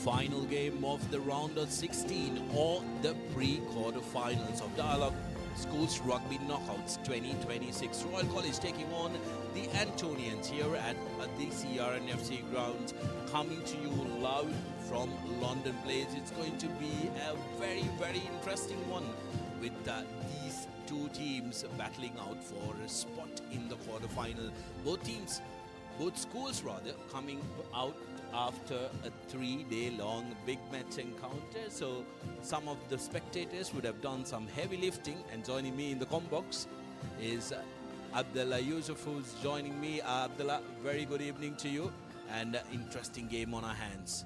final game of the round of 16 or the pre-quarterfinals of Dialog Schools Rugby Knockouts 2026. Royal College taking on the Antonians here at the CRNFC grounds, coming to you live from London Place. It's going to be a very, very interesting one with these two teams battling out for a spot in the quarterfinal. Both schools coming out after a 3-day long big match encounter. So some of the spectators would have done some heavy lifting, and joining me in the com box is Abdullah Yusuf, who's joining me. Abdullah, very good evening to you, and interesting game on our hands.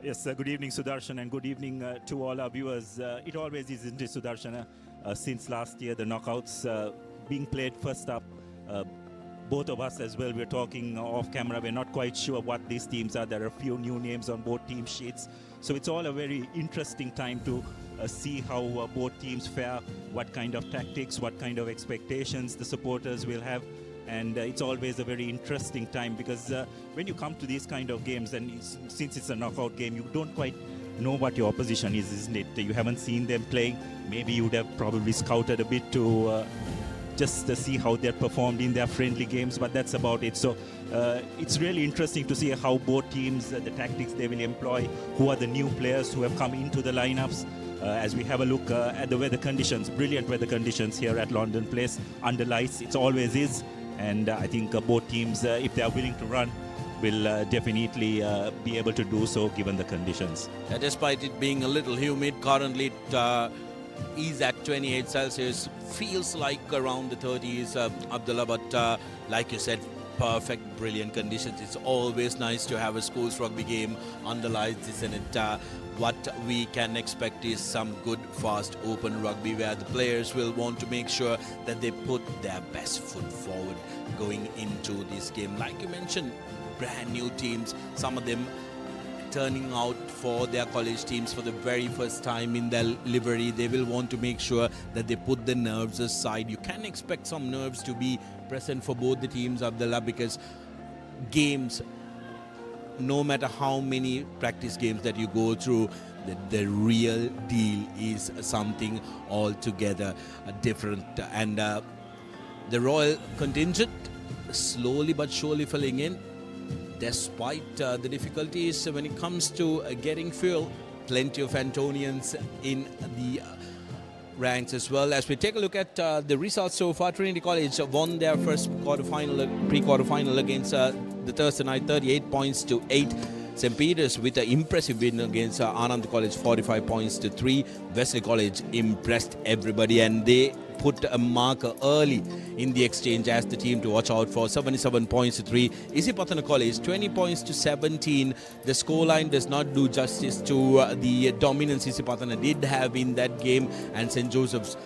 Yes, good evening, Sudarshan, and good evening to all our viewers. It always is, isn't it, Sudarshan? Since last year, the knockouts being played first up, both of us as well, we're talking off camera, we're not quite sure what these teams are. There are a few new names on both team sheets. So it's all a very interesting time to see how both teams fare, what kind of tactics, what kind of expectations the supporters will have. And it's always a very interesting time because when you come to these kind of games, and since it's a knockout game, you don't quite know what your opposition is, isn't it? You haven't seen them playing. Maybe you would have probably scouted a bit to just to see how they're performed in their friendly games, but that's about it. So it's really interesting to see how both teams, the tactics they will employ, who are the new players who have come into the lineups. As we have a look at the weather conditions, brilliant weather conditions here at London Place, under lights, it always is. And I think both teams, if they are willing to run, will definitely be able to do so given the conditions. Despite it being a little humid, currently it is at 28 Celsius, feels like around the 30s, Abdullah, but like you said, perfect, brilliant conditions. It's always nice to have a schools rugby game under lights, isn't it? What we can expect is some good, fast, open rugby where the players will want to make sure that they put their best foot forward going into this game. Like you mentioned, brand new teams, some of them turning out for their college teams for the very first time in their livery. They will want to make sure that they put the nerves aside. You can expect some nerves to be present for both the teams, Abdullah, because games, no matter how many practice games that you go through, the real deal is something altogether different. And the Royal contingent slowly but surely filling in, despite the difficulties when it comes to getting fuel. Plenty of Antonians in the ranks as well. As we take a look at the results so far, Trinity College won their first pre-quarterfinal against the Thursday night, 38 points to 8. St. Peter's with an impressive win against Anand College, 45 points to 3. Wesley College impressed everybody, and they put a marker early in the exchange as the team to watch out for, 77 points to 3. Isipathana College, 20 points to 17. The scoreline does not do justice to the dominance Isipathana did have in that game. And St. Joseph's,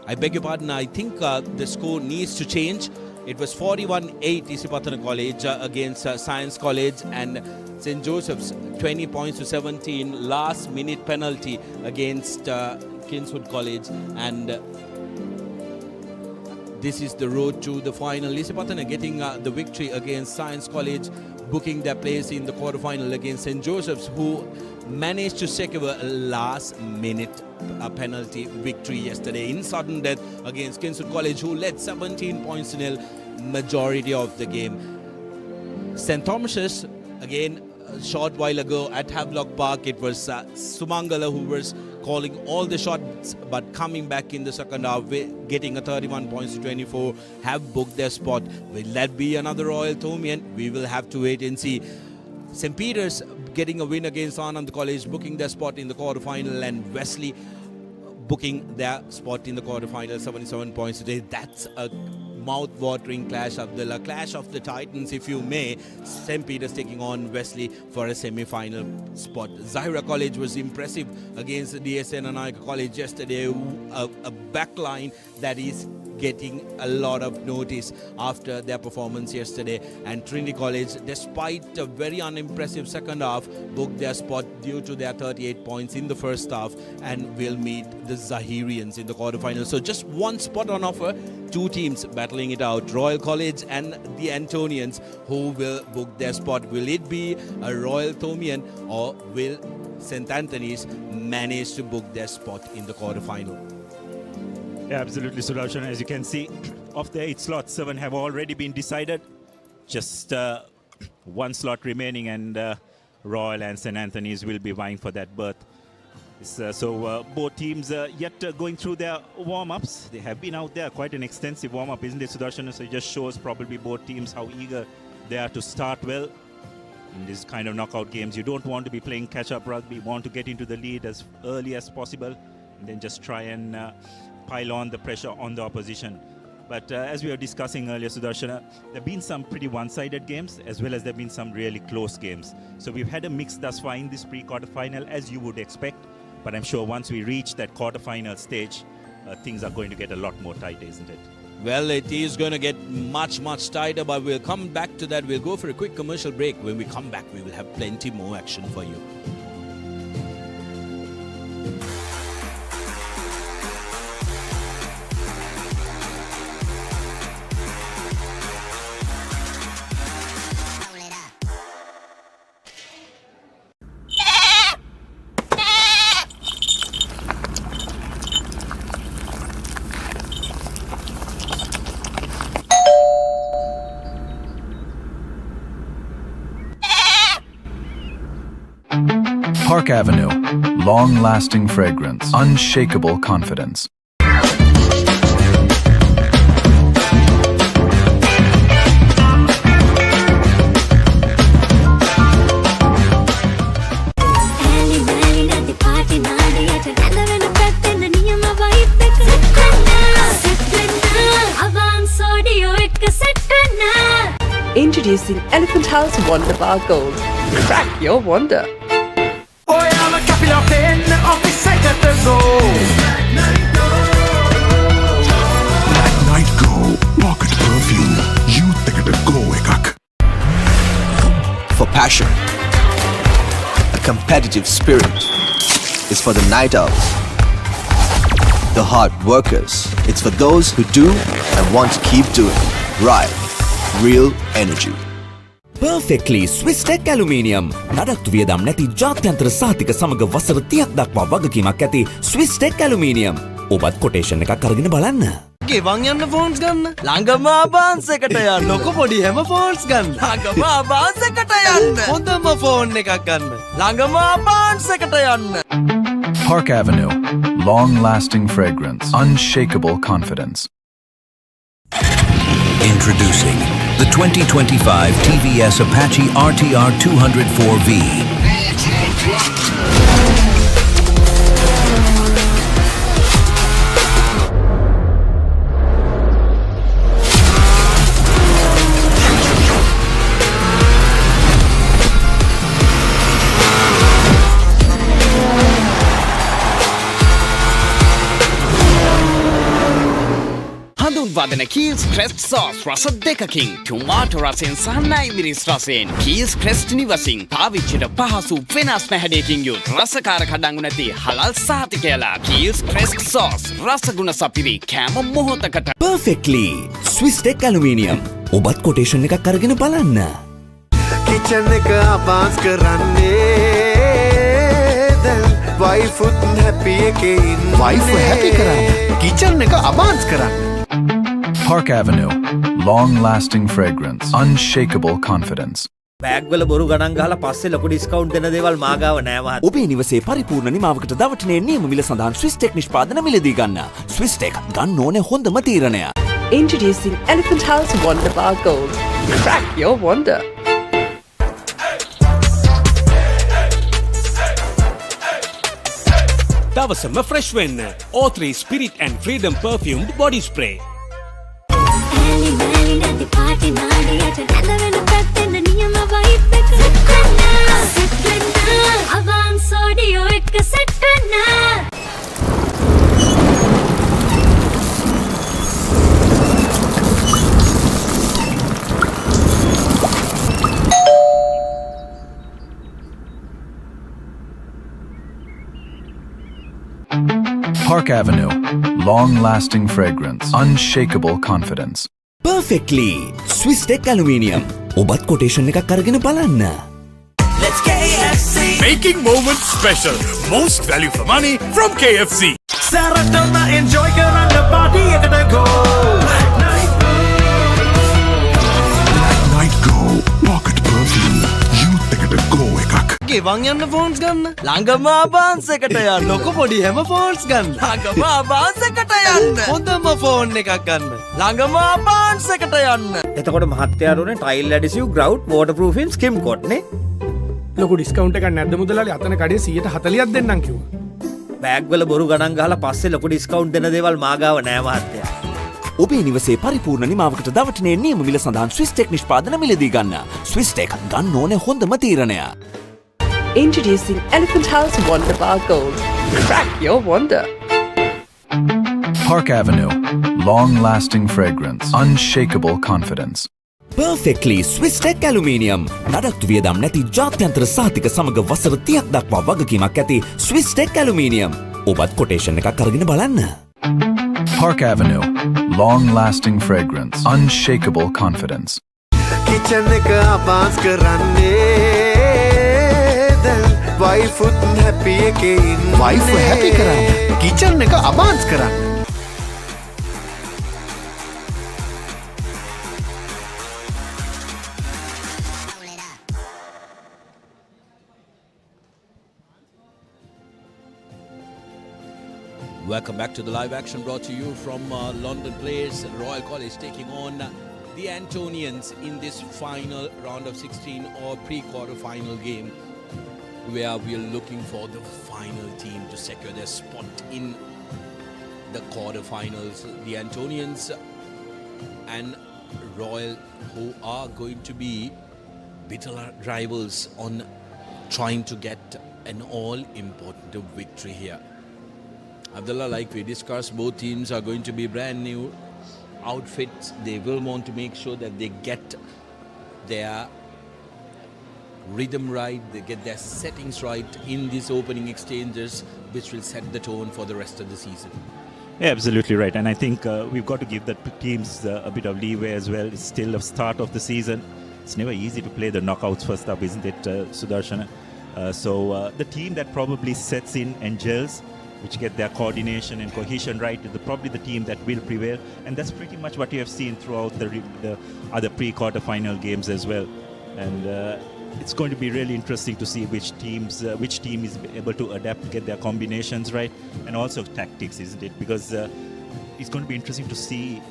I beg your pardon, I think the score needs to change. It was 41-8 Isipathana College against Science College, and St. Joseph's 20 points to 17. Last minute penalty against Kingswood College, and this is the road to the final. Isipathana getting the victory against Science College, booking their place in the quarterfinal against St. Joseph's, who managed to secure a last-minute penalty victory yesterday in sudden death against Kingswood College, who led 17 points to nil majority of the game. St. Thomas's, again, a short while ago at Havelock Park, it was Sumangala who was calling all the shots, but coming back in the second half, getting a 31 points to 24, have booked their spot. Will that be another Royal Thomian? We will have to wait and see. St. Peter's getting a win against Anand College, booking their spot in the quarterfinal, and Wesley booking their spot in the quarterfinal, 77 points today. That's a mouth-watering clash, Abdullah. Clash of the Titans, if you may. St. Peter's taking on Wesley for a semi-final spot. Zahira College was impressive against DSN Anayaka College yesterday. A backline that is getting a lot of notice after their performance yesterday. And Trinity College, despite a very unimpressive second half, booked their spot due to their 38 points in the first half and will meet the Zahirians in the quarterfinals. So just one spot on offer. two teams battling it out, Royal College and the Antonians. Who will book their spot? Will it be a Royal Thomian or will St. Antony's manage to book their spot in the quarter-final? Yeah, absolutely, Sudarshan. As you can see, of the 8 slots, 7 have already been decided. Just one slot remaining, and Royal and St. Anthony's will be vying for that berth. So both teams yet going through their warm-ups. They have been out there, quite an extensive warm-up, isn't it, Sudarshan? So it just shows probably both teams how eager they are to start well. In this kind of knockout games, you don't want to be playing catch-up rugby. You want to get into the lead as early as possible and then just try and pile on the pressure on the opposition. But as we were discussing earlier, Sudarshan, there have been some pretty one-sided games as well as there have been some really close games. So we've had a mix thus far in this pre-quarter final, as you would expect. But I'm sure once we reach that quarter-final stage, things are going to get a lot more tight, isn't it? Well, it is going to get much, much tighter, but we'll come back to that. We'll go for a quick commercial break. When we come back, we will have plenty more action for you. Park Avenue, long-lasting fragrance, unshakable confidence. Introducing Elephant House Wonder Bar Gold. Crack your wonder. Night Go Pocket Perfume. You think it go ekak. For passion, a competitive spirit is for the night owls, the hard workers. It's for those who do and want to keep doing. Right, real energy. Perfectly Swiss Tech Aluminium. නඩත්තු වියදම් නැති ජාත්‍යන්තර සහතික සමග වසර 30ක් දක්වා වගකීමක් ඇති Swiss Tech Aluminium. ඔබත් කොටේෂන් එකක් අරගෙන බලන්න. ගෙවන් යන්න ෆෝන්ස් ගන්න. ළඟම ආබාන්ස් එකට යන්න. ලොකු පොඩි හැම ෆෝන්ස් ගන්න. ළඟම ආබාන්ස් එකට යන්න. හොඳම ෆෝන් එකක් ගන්න. ළඟම ආබාන්ස් එකට යන්න. Park Avenue, long-lasting fragrance, unshakable confidence. Introducing the 2025 TVS Apache RTR 204V. වදන කීල්ස් ක්‍රෙස්ට් සෝස් රස දෙකකින් ටොමාටෝ රසෙන් සහ නයිමිරිස් රසෙන් කීල්ස් ක්‍රෙස්ට් නිවසින් පාවිච්චිට පහසු වෙනස් මැහැඩයකින් යුත් රසකාර කඩංගු නැති හලල් සහතිකයලා කීල්ස් ක්‍රෙස්ට් සෝස් රසගුණ සපිරි කෑම මොහොතකට Perfectly Swiss Tech Aluminium. ඔබත් කොටේෂන් එකක් අරගෙන බලන්න. කිචන් එක අබාන්ස් කරන්නේ දැන් වයිෆුත් හැපි එකේ ඉන්නේ. වයිෆ් හැපි කරන්න. කිචන් එක අබාන්ස් කරන්න. Park Avenue, long-lasting fragrance, unshakable confidence. බෑග්වල බොරු ගණන් ගහලා පස්සේ ලොකු ඩිස්කවුන්ට් දෙන දේවල් මාගාව නෑ මහත්තයා. ඔබේ නිවසේ පරිපූර්ණ නිමාවකට දවටනේ නියම මිල සඳහන් Swiss Tech නිෂ්පාදන මිලදී ගන්න. Swiss Tech ගන්න ඕනේ හොඳම තීරණය. Introducing Elephant House Wonder Bar Gold. Crack your wonder. දවසම ෆ්‍රෙෂ් වෙන්න. O3 Spirit and Freedom perfumed body spray. Park Park Avenue, long-lasting fragrance, unshakable confidence. Perfectly Swiss Tech Aluminium. ඔබත් කොටේෂන් එකක් අරගෙන බලන්න. Let's KFC. Making moments special. Most value for money from KFC. Saratona enjoy karanga party ekata go. Black Night Go. Pocket perfume. Youth ekata go ekak. ගෙවන් යන්න phones ගන්න. ළඟම ආබාන්ස් එකට යන්න. ලොකු පොඩි හැම ෆෝන්ස් ගන්න. ළඟම ආබාන්ස් එකට යන්න. හොඳම ෆෝන් එකක් ගන්න. ළඟම ආබාන්ස් එකට යන්න. එතකොට මහත්තයාරුනේ ටයිල් ඇඩිසිව් ග්‍රවුට් වෝටර්ප්‍රූෆින් ස්කිම් කොට් නේ. ලොකු ඩිස්කවුන්ට් එකක් නැද්ද මුදලාලි අතන කඩේ 140ක් දෙන්නම් කිව්වා. බෑග් වල බොරු ගණන් ගහලා පස්සේ ලොකු ඩිස්කවුන්ට් දෙන දේවල් මාගාව නෑ මහත්තයා. ඔබේ නිවසේ පරිපූර්ණ නිමාවකට දවටනේ නියම මිල සඳහන් ස්විස් ටෙක් නිෂ්පාදන මිලදී ගන්න. ස්විස් ටෙක් ගන්න ඕනේ හොඳම තීරණය. Introducing Elephant House Wonder Bar Gold. Crack your wonder. Park Avenue, long-lasting fragrance, unshakable confidence. Perfectly Swiss Tech Aluminium. නඩත්තු වියදම් නැති ජාත්‍යන්තර සහතික සමග වසර 30ක් දක්වා වගකීමක් ඇති Swiss Tech Aluminium. ඔබත් කොටේෂන් එකක් අරගෙන බලන්න. Park Avenue, long-lasting fragrance, unshakable confidence. Kitchen එක ආබාස් කරන්නේ දැන් වයිෆුත් හැපි එකේ ඉන්නේ වයිෆ් හැපි කරන්න කිචන් එක අබාන්ස් කරන්න. Welcome back to the live action brought to you from London Place. Royal College taking on the Antonians in this final round of 16 or pre-quarter final game, where we are looking for the final team to secure their spot in the quarter-finals. The Antonians and Royal, who are going to be bitter rivals on trying to get an all-important victory here. Abdullah, like we discussed, both teams are going to be brand new outfits. They will want to make sure that they get their rhythm right, they get their settings right in these opening exchanges, which will set the tone for the rest of the season. Yeah, absolutely right. And I think we've got to give the teams a bit of leeway as well. It's still the start of the season. It's never easy to play the knockouts first up, isn't it, Sudarshan? So the team that probably sets in and gels, which get their coordination and cohesion right, is probably the team that will prevail. And that's pretty much what you have seen throughout the other pre-quarter final games as well. And it's going to be really interesting to see which team is able to adapt, get their combinations right, and also tactics, isn't it? Because it's going to be interesting to see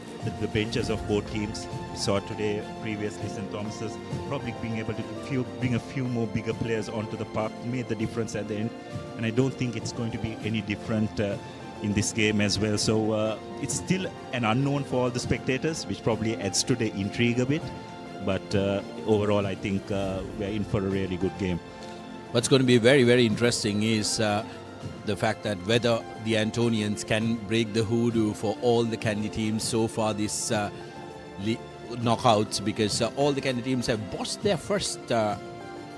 the benches of both teams. We saw today previously St. Thomas's probably being able to bring a few more bigger players onto the park made the difference at the end, and I don't think it's going to be any different in this game as well. So it's still an unknown for all the spectators, which probably adds to the intrigue a bit, but overall I think we're in for a really good game. What's going to be very, very interesting is the fact that whether the Antonians can break the hoodoo for all the Kandy teams so far this knockouts, because all the Kandy teams have botched their first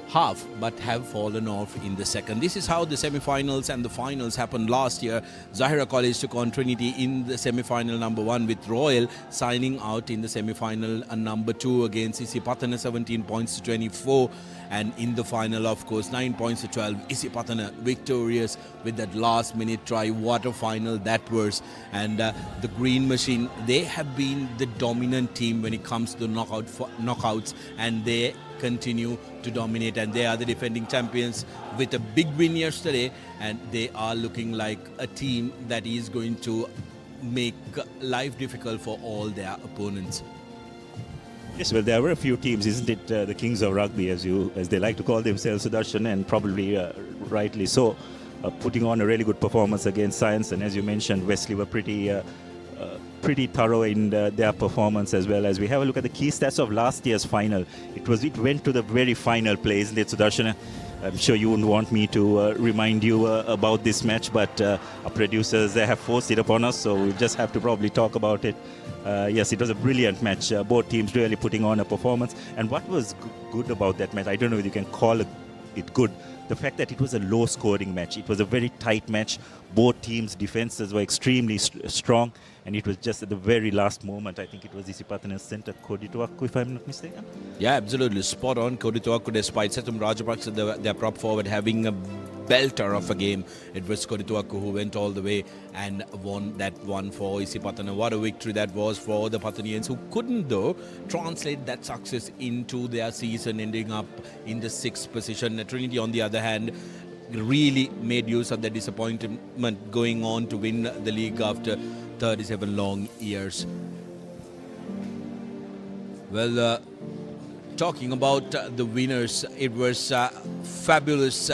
half but have fallen off in the second. This is how the semi-finals and the finals happened last year. Zahira College took on Trinity in the semi-final number 1, with Royal signing out in the semi-final number 2 against Isipatana 17 points to 24. And in the final, of course, 9 points to 12. Isipatana victorious with that last minute try. What a final that was. And the Green Machine, they have been the dominant team when it comes to knockouts, and they continue to dominate, and they are the defending champions with a big win yesterday, and they are looking like a team that is going to make life difficult for all their opponents. Yes, well, there were a few teams, isn't it? The Kings of Rugby, as they like to call themselves, Sudarshan, and probably rightly so, putting on a really good performance against Science. And as you mentioned, Wesley were pretty thorough in their performance as well. As we have a look at the key stats of last year's final, it went to the very final play, isn't it, Sudarshan? I'm sure you wouldn't want me to remind you about this match, but our producers, they have forced it upon us, so we just have to probably talk about it. Yes, it was a brilliant match. Both teams really putting on a performance. And what was good about that match, I don't know if you can call it good. The fact that it was a low-scoring match, it was a very tight match. Both teams' defenses were extremely strong, and it was just at the very last moment. I think it was Isipathana's centre, Kodituakku, if I'm not mistaken. Yeah, absolutely. Spot on. Kodituakku, despite Satum Rajapaksa, their prop forward, having a belter of a game. It was Kodituakku who went all the way and won that one for Isipathana. What a victory that was for the Pathanians, who couldn't, though, translate that success into their season, ending up in the 6th position. Trinity, on the other hand, really made use of the disappointment, going on to win the league after 37 long years. Well, talking about the winners, it was fabulous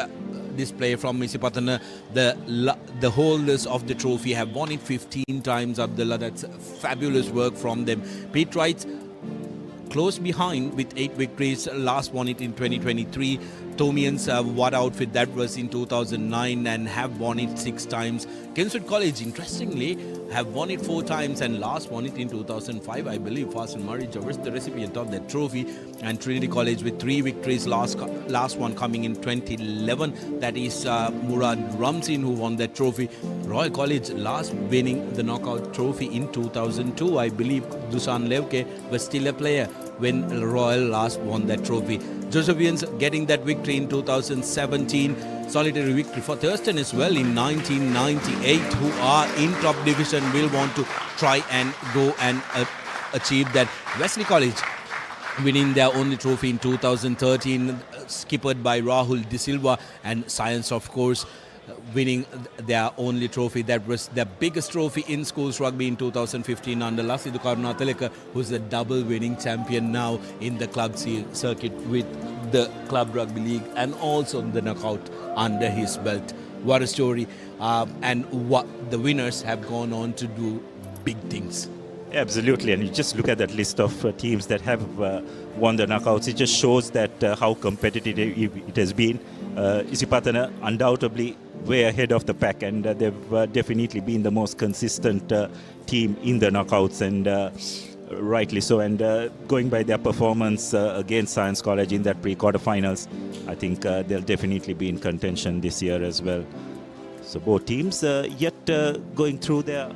display from Isipathana. The holders of the trophy have won it 15 times, Abdullah. That's fabulous work from them. Pete writes, close behind with 8 victories, last won it in 2023. Tomians, what outfit that was in 2009 and have won it 6 times. Kingswood College, interestingly, have won it 4 times and last won it in 2005. I believe Fasil Murray was the recipient of that trophy. And Trinity College with 3 victories, last one coming in 2011. That is Murad Ramzin who won that trophy. Royal College last winning the knockout trophy in 2002. I believe Dusan Levke was still a player when Royal last won that trophy. Josephians getting that victory in 2017. Solitary victory for Thurston as well in 1998, who are in top division, will want to try and go and achieve that. Wesley College winning their only trophy in 2013, skippered by Rahul De Silva, and Science, of course, winning their only trophy. That was their biggest trophy in schools rugby in 2015 under Lasidu Karunatilaka, who's the double winning champion now in the club circuit with the Club Rugby League and also the knockout under his belt. What a story. And what the winners have gone on to do big things. Absolutely, and you just look at that list of teams that have won the knockouts. It just shows that how competitive it has been. Isipathana undoubtedly way ahead of the pack, and they've definitely been the most consistent team in the knockouts, and rightly so. And going by their performance against Science College in that pre-quarterfinals, I think they'll definitely be in contention this year as well. So both teams yet going through their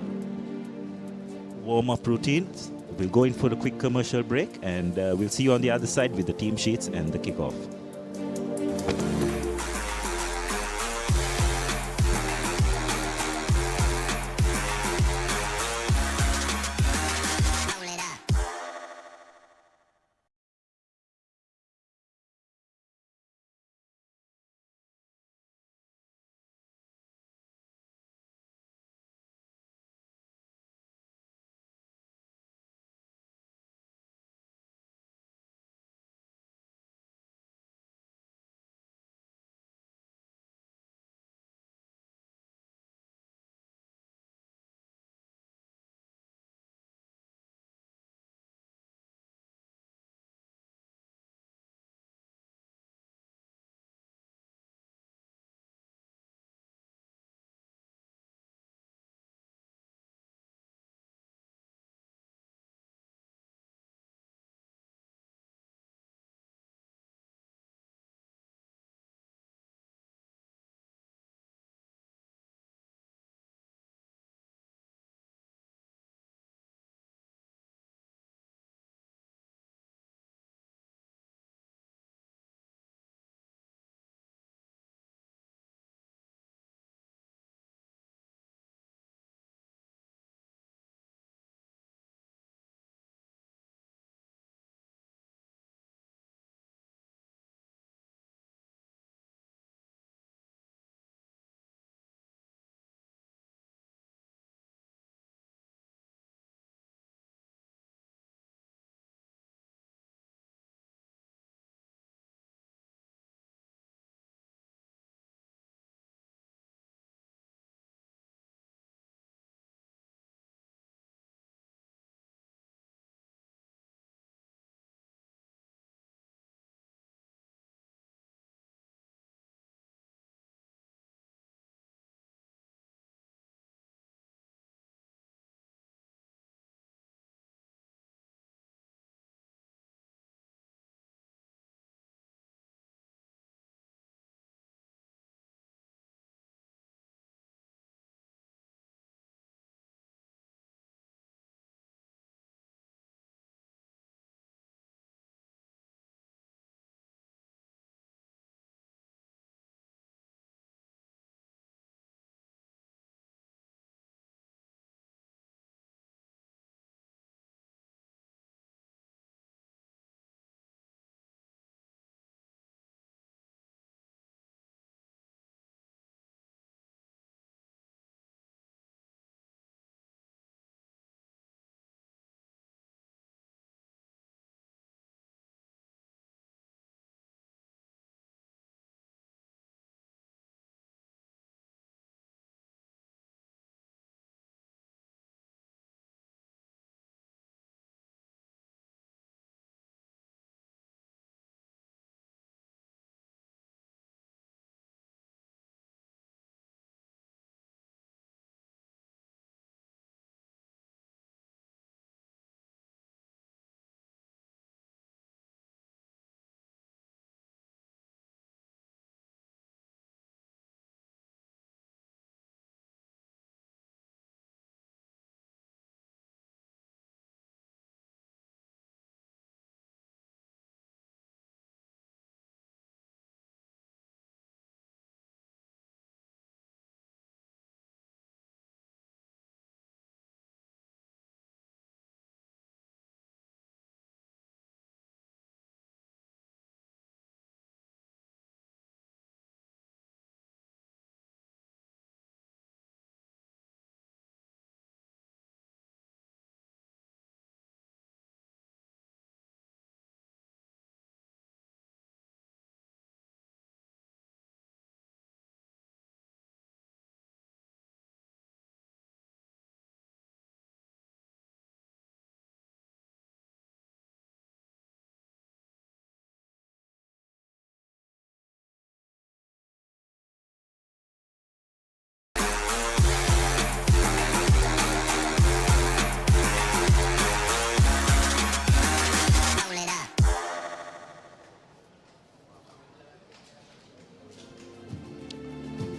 warm-up routines. We'll go in for a quick commercial break, and we'll see you on the other side with the team sheets and the kickoff.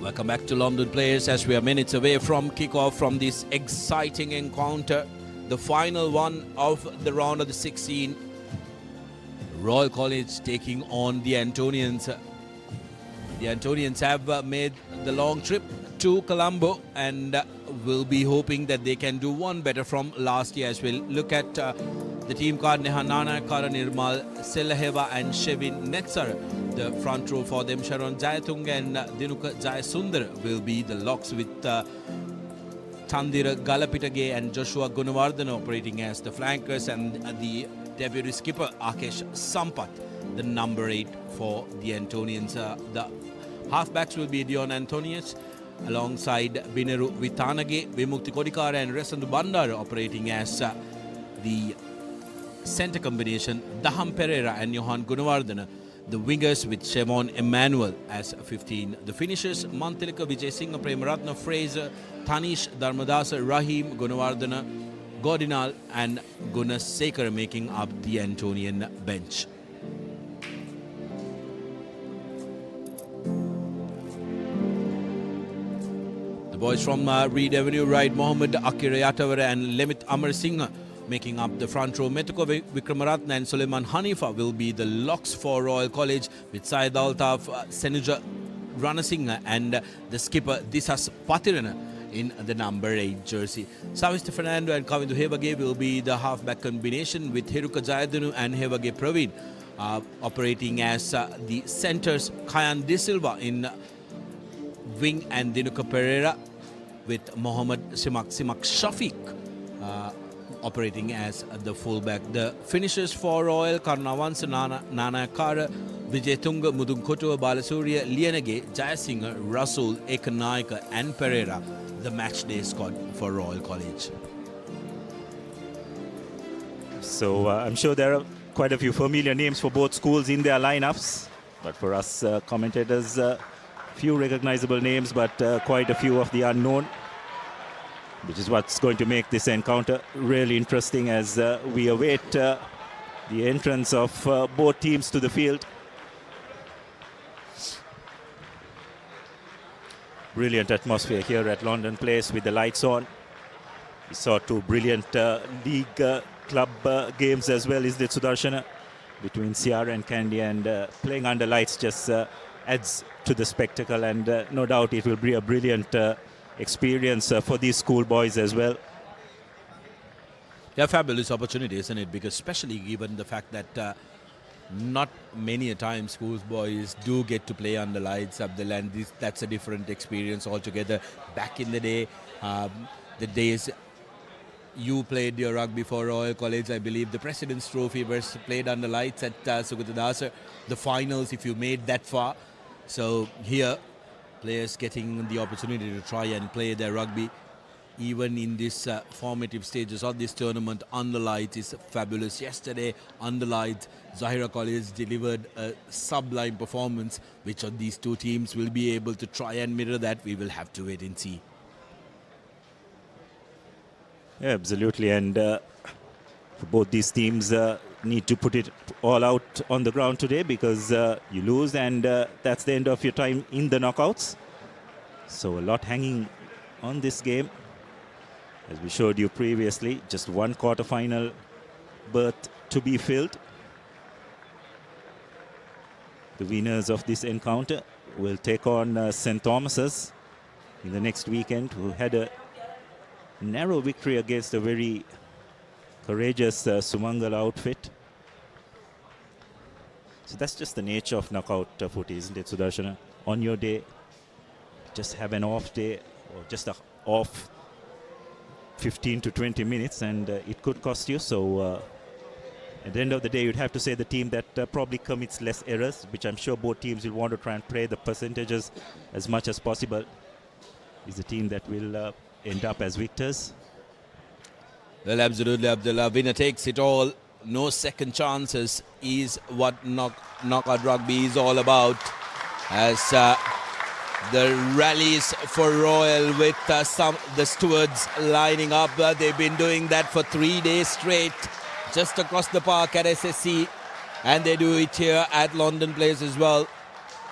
Welcome back to London Players as we are minutes away from kickoff from this exciting encounter. The final one of the round of the 16. Royal College taking on the Antonians. The Antonians have made the long trip to Colombo and will be hoping that they can do one better from last year as well. Look at the team card. Neha Nana, Kara Nirmal, Selaheva and Shevin Netsar. The front row for them, Sharon Jayatung and Dinuka Jayasundar will be the locks with Tandira Galapitage and Joshua Gunawardhan operating as the flankers, and the deputy skipper Akesh Sampat, the number 8 for the Antonians. The halfbacks will be Dion Antonians alongside Bineru Vitanage, Vimukti Kodikara and Resandu Bandar operating as the centre combination, Daham Pereira and Johan Gunawardhan. The wingers with Shevon Emmanuel as 15. The finishers, Mantilika Vijay Singh, Premaratna Fraser, Tanish Dharmadasa, Rahim Gunawardana, Godinal and Gunasekar making up the Antonian bench. The boys from Reed Avenue ride Mohammed Akir Yatawar and Lemit Amar Singh making up the front row. Metuko Vikramaratna and Suleiman Hanifa will be the locks for Royal College with Syed Altaf, Senuja Ranasinghe and the skipper Disas Patirana in the number 8 jersey. Savista Fernando and Kavindu Hevage will be the halfback combination with Hiruka Jayadunu and Hevage Praveen operating as the centers. Kayan De Silva in wing and Dinuka Pereira with Mohammed Simak Shafiq operating as the fullback. The finishers for Royal, Karnavansa Nana Kara, Vijetunga Mudunkoto, Balasuriya, Lienage, Jayasinghe, Rasul, Ekanaika and Pereira, the match day squad for Royal College. So I'm sure there are quite a few familiar names for both schools in their lineups, but for us commentators, few recognizable names, but quite a few of the unknown, which is what's going to make this encounter really interesting as we await the entrance of both teams to the field. Brilliant atmosphere here at London Place with the lights on. We saw two brilliant league club games as well, isn't it, Sudarshana? Between Sierra and Kandy, and playing under lights just adds to the spectacle, and no doubt it will be a brilliant experience for these schoolboys as well. Yeah, fabulous opportunity, isn't it? Because especially given the fact that not many a time schoolboys do get to play under lights, Abdul, and that's a different experience altogether. Back in the day, the days you played your rugby for Royal College, I believe the President's Trophy was played under lights at Sugutadasa, the finals if you made that far. So here, players getting the opportunity to try and play their rugby even in this formative stages of this tournament under lights is fabulous. Yesterday under lights, Zahira College delivered a sublime performance. Which of these two teams will be able to try and mirror that, we will have to wait and see. Yeah, absolutely, and both these teams need to put it all out on the ground today, because you lose and that's the end of your time in the knockouts. So a lot hanging on this game. As we showed you previously, just one quarter-final berth to be filled. The winners of this encounter will take on St. Thomas's in the next weekend, who had a narrow victory against a very courageous Sumangala outfit. So that's just the nature of knockout footy, isn't it, Sudarshana? On your day, just have an off day, or just a off 15 to 20 minutes, and it could cost you. So at the end of the day, you'd have to say the team that probably commits less errors, which I'm sure both teams will want to try and play the percentages as much as possible, is the team that will end up as victors. Well, absolutely, Abdullah. Winner takes it all. No second chances is what knockout rugby is all about. As the rallies for Royal with the stewards lining up. They've been doing that for 3 days straight, just across the park at SSC. And they do it here at London Place as well.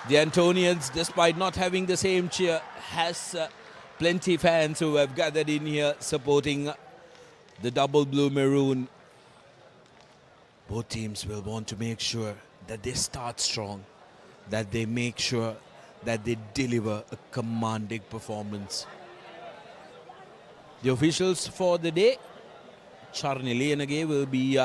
The Antonians, despite not having the same cheer, has plenty fans who have gathered in here supporting the double blue maroon. Both teams will want to make sure that they start strong, that they make sure that they deliver a commanding performance. The officials for the day, Charni Lianage will be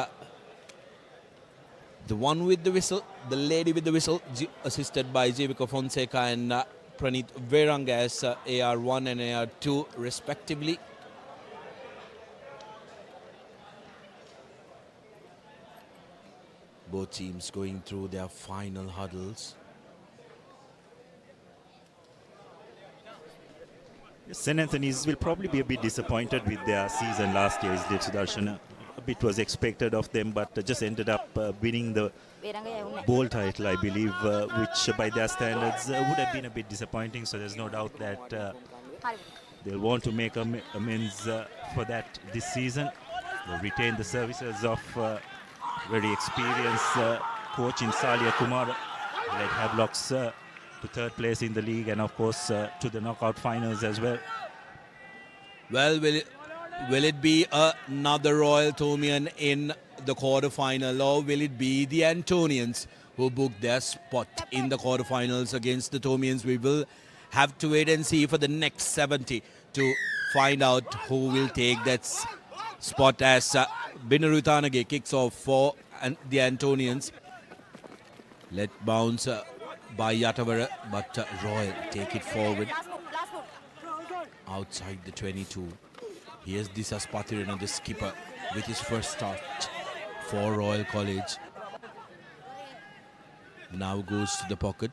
the one with the whistle, the lady with the whistle, assisted by Jivika Fonseca and Pranit Veranga as AR1 and AR2 respectively. Both teams going through their final huddles. St. Antony's will probably be a bit disappointed with their season last year, isn't it, Sudarshan? A bit was expected of them, but just ended up winning the bowl title, I believe, which by their standards would have been a bit disappointing. So there's no doubt that they'll want to make amends for that this season. They'll retain the services of very experienced coach in Salia Kumar, led Havelocks to third place in the league and of course to the knockout finals as well. Well, will it be another Royal Tomian in the quarterfinal, or will it be the Antonians who booked their spot in the quarterfinals against the Tomians? We will have to wait and see for the next 70 to find out who will take that spot as Binarutanage kicks off for the Antonians. Let bounce by Yatavara, but Royal take it forward outside the 22. Here's Disas Patirana, the skipper, with his first start for Royal College. Now goes to the pocket.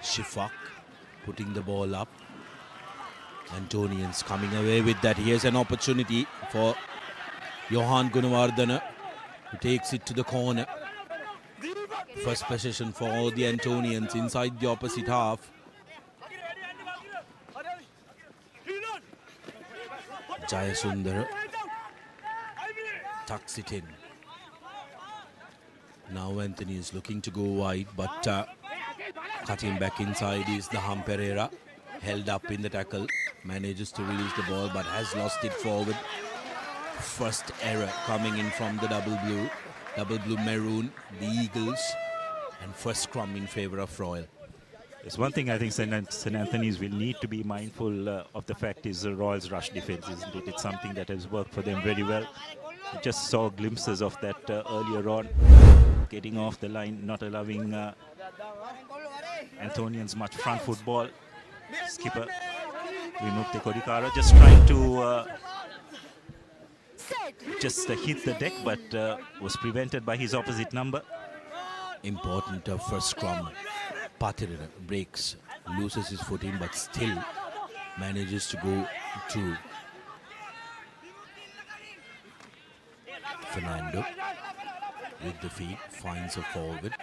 Shifak putting the ball up. Antonians coming away with that. Here's an opportunity for Johan Gunawardana, who takes it to the corner. First possession for the Antonians inside the opposite half. Jayasundar tucks it in. Now Anthony is looking to go wide, but cutting back inside is the Pereira. Held up in the tackle, manages to release the ball but has lost it forward. First error coming in from the double blue maroon, the Eagles, and first scrum in favour of Royal. There's one thing I think St. Antony's will need to be mindful of the fact is Royal's rush defence, isn't it? It's something that has worked for them very well. We just saw glimpses of that earlier on. Getting off the line, not allowing Antonians much front foot ball. Skipper Vimukti Kodikara just trying to just hit the deck, but was prevented by his opposite number. Important first scrum. Patirana breaks, loses his footing, but still manages to go through. Fernando with the feet finds a forward.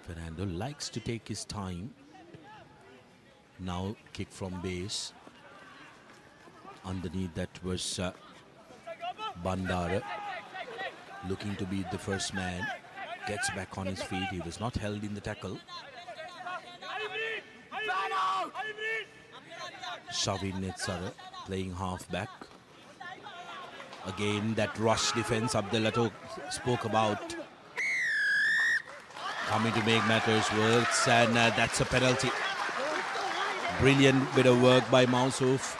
Fernando likes to take his time. Now kick from base. Underneath that was Bandara, looking to be the first man. Gets back on his feet. He was not held in the tackle. Shavin Netsara playing half back. Again, that rush defense Abdulato spoke about coming to make matters worse, and that's a penalty. Brilliant bit of work by Mausuf.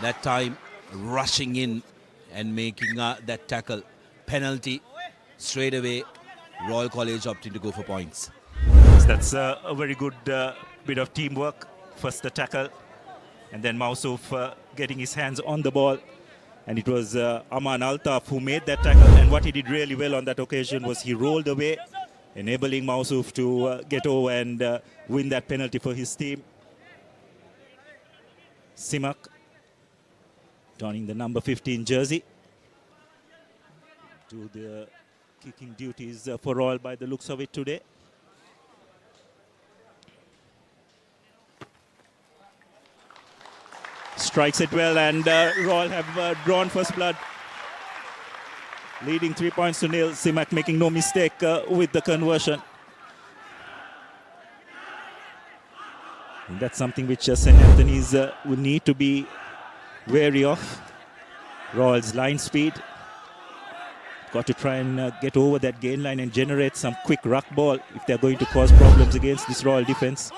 That time rushing in and making that tackle. Penalty straight away. Royal College opting to go for points. That's a very good bit of teamwork. First the tackle, and then Mausuf getting his hands on the ball. And it was Aman Altaf who made that tackle. And what he did really well on that occasion was he rolled away, enabling Mausuf to get over and win that penalty for his team. Simak donning the number 15 jersey. To the kicking duties for Royal by the looks of it today. Strikes it well, and Royal have drawn first blood. Leading 3-0. Simak making no mistake with the conversion. And that's something which St. Antony's will need to be wary of. Royals line speed. Got to try and get over that gain line and generate some quick ruck ball if they're going to cause problems against this Royal defense.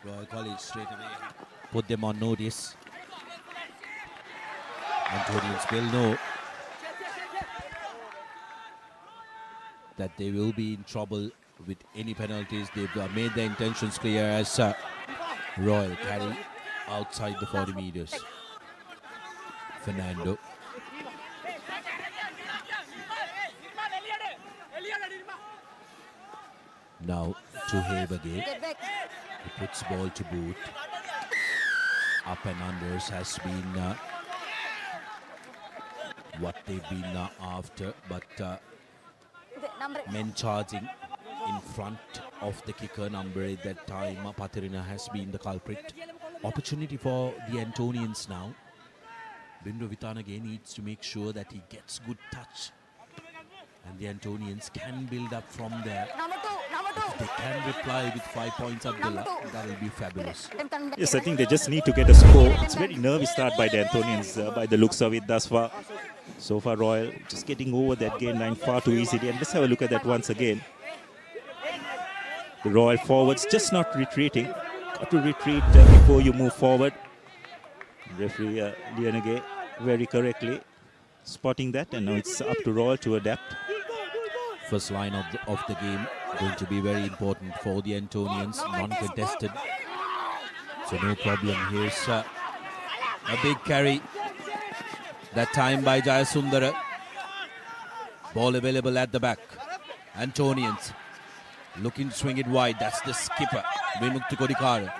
Royal College straight away put them on notice. Antonians will know that they will be in trouble with any penalties. They've made their intentions clear as Royal carry outside the 40 meters. Fernando. Now to Habe again. He puts ball to boot. Up and unders has been what they've been after, but men charging in front of the kicker number at that time. Patirina has been the culprit. Opportunity for the Antonians now. Bindro Vitanage needs to make sure that he gets good touch. And the Antonians can build up from there. If they can reply with 5 points, Abdullah, that will be fabulous. Yes, I think they just need to get a score. It's a very nervy start by the Antonians by the looks of it thus far. So far, Royal just getting over that gain line far too easily. And let's have a look at that once again. The Royal forwards just not retreating. Got to retreat before you move forward. Referee Lianage very correctly spotting that, and now it's up to Royal to adapt. First line of the game going to be very important for the Antonians, non-contested. So no problem. Here's a big carry. That time by Jayasundara. Ball available at the back. Antonians looking to swing it wide. That's the skipper, Vimukti Kodikara.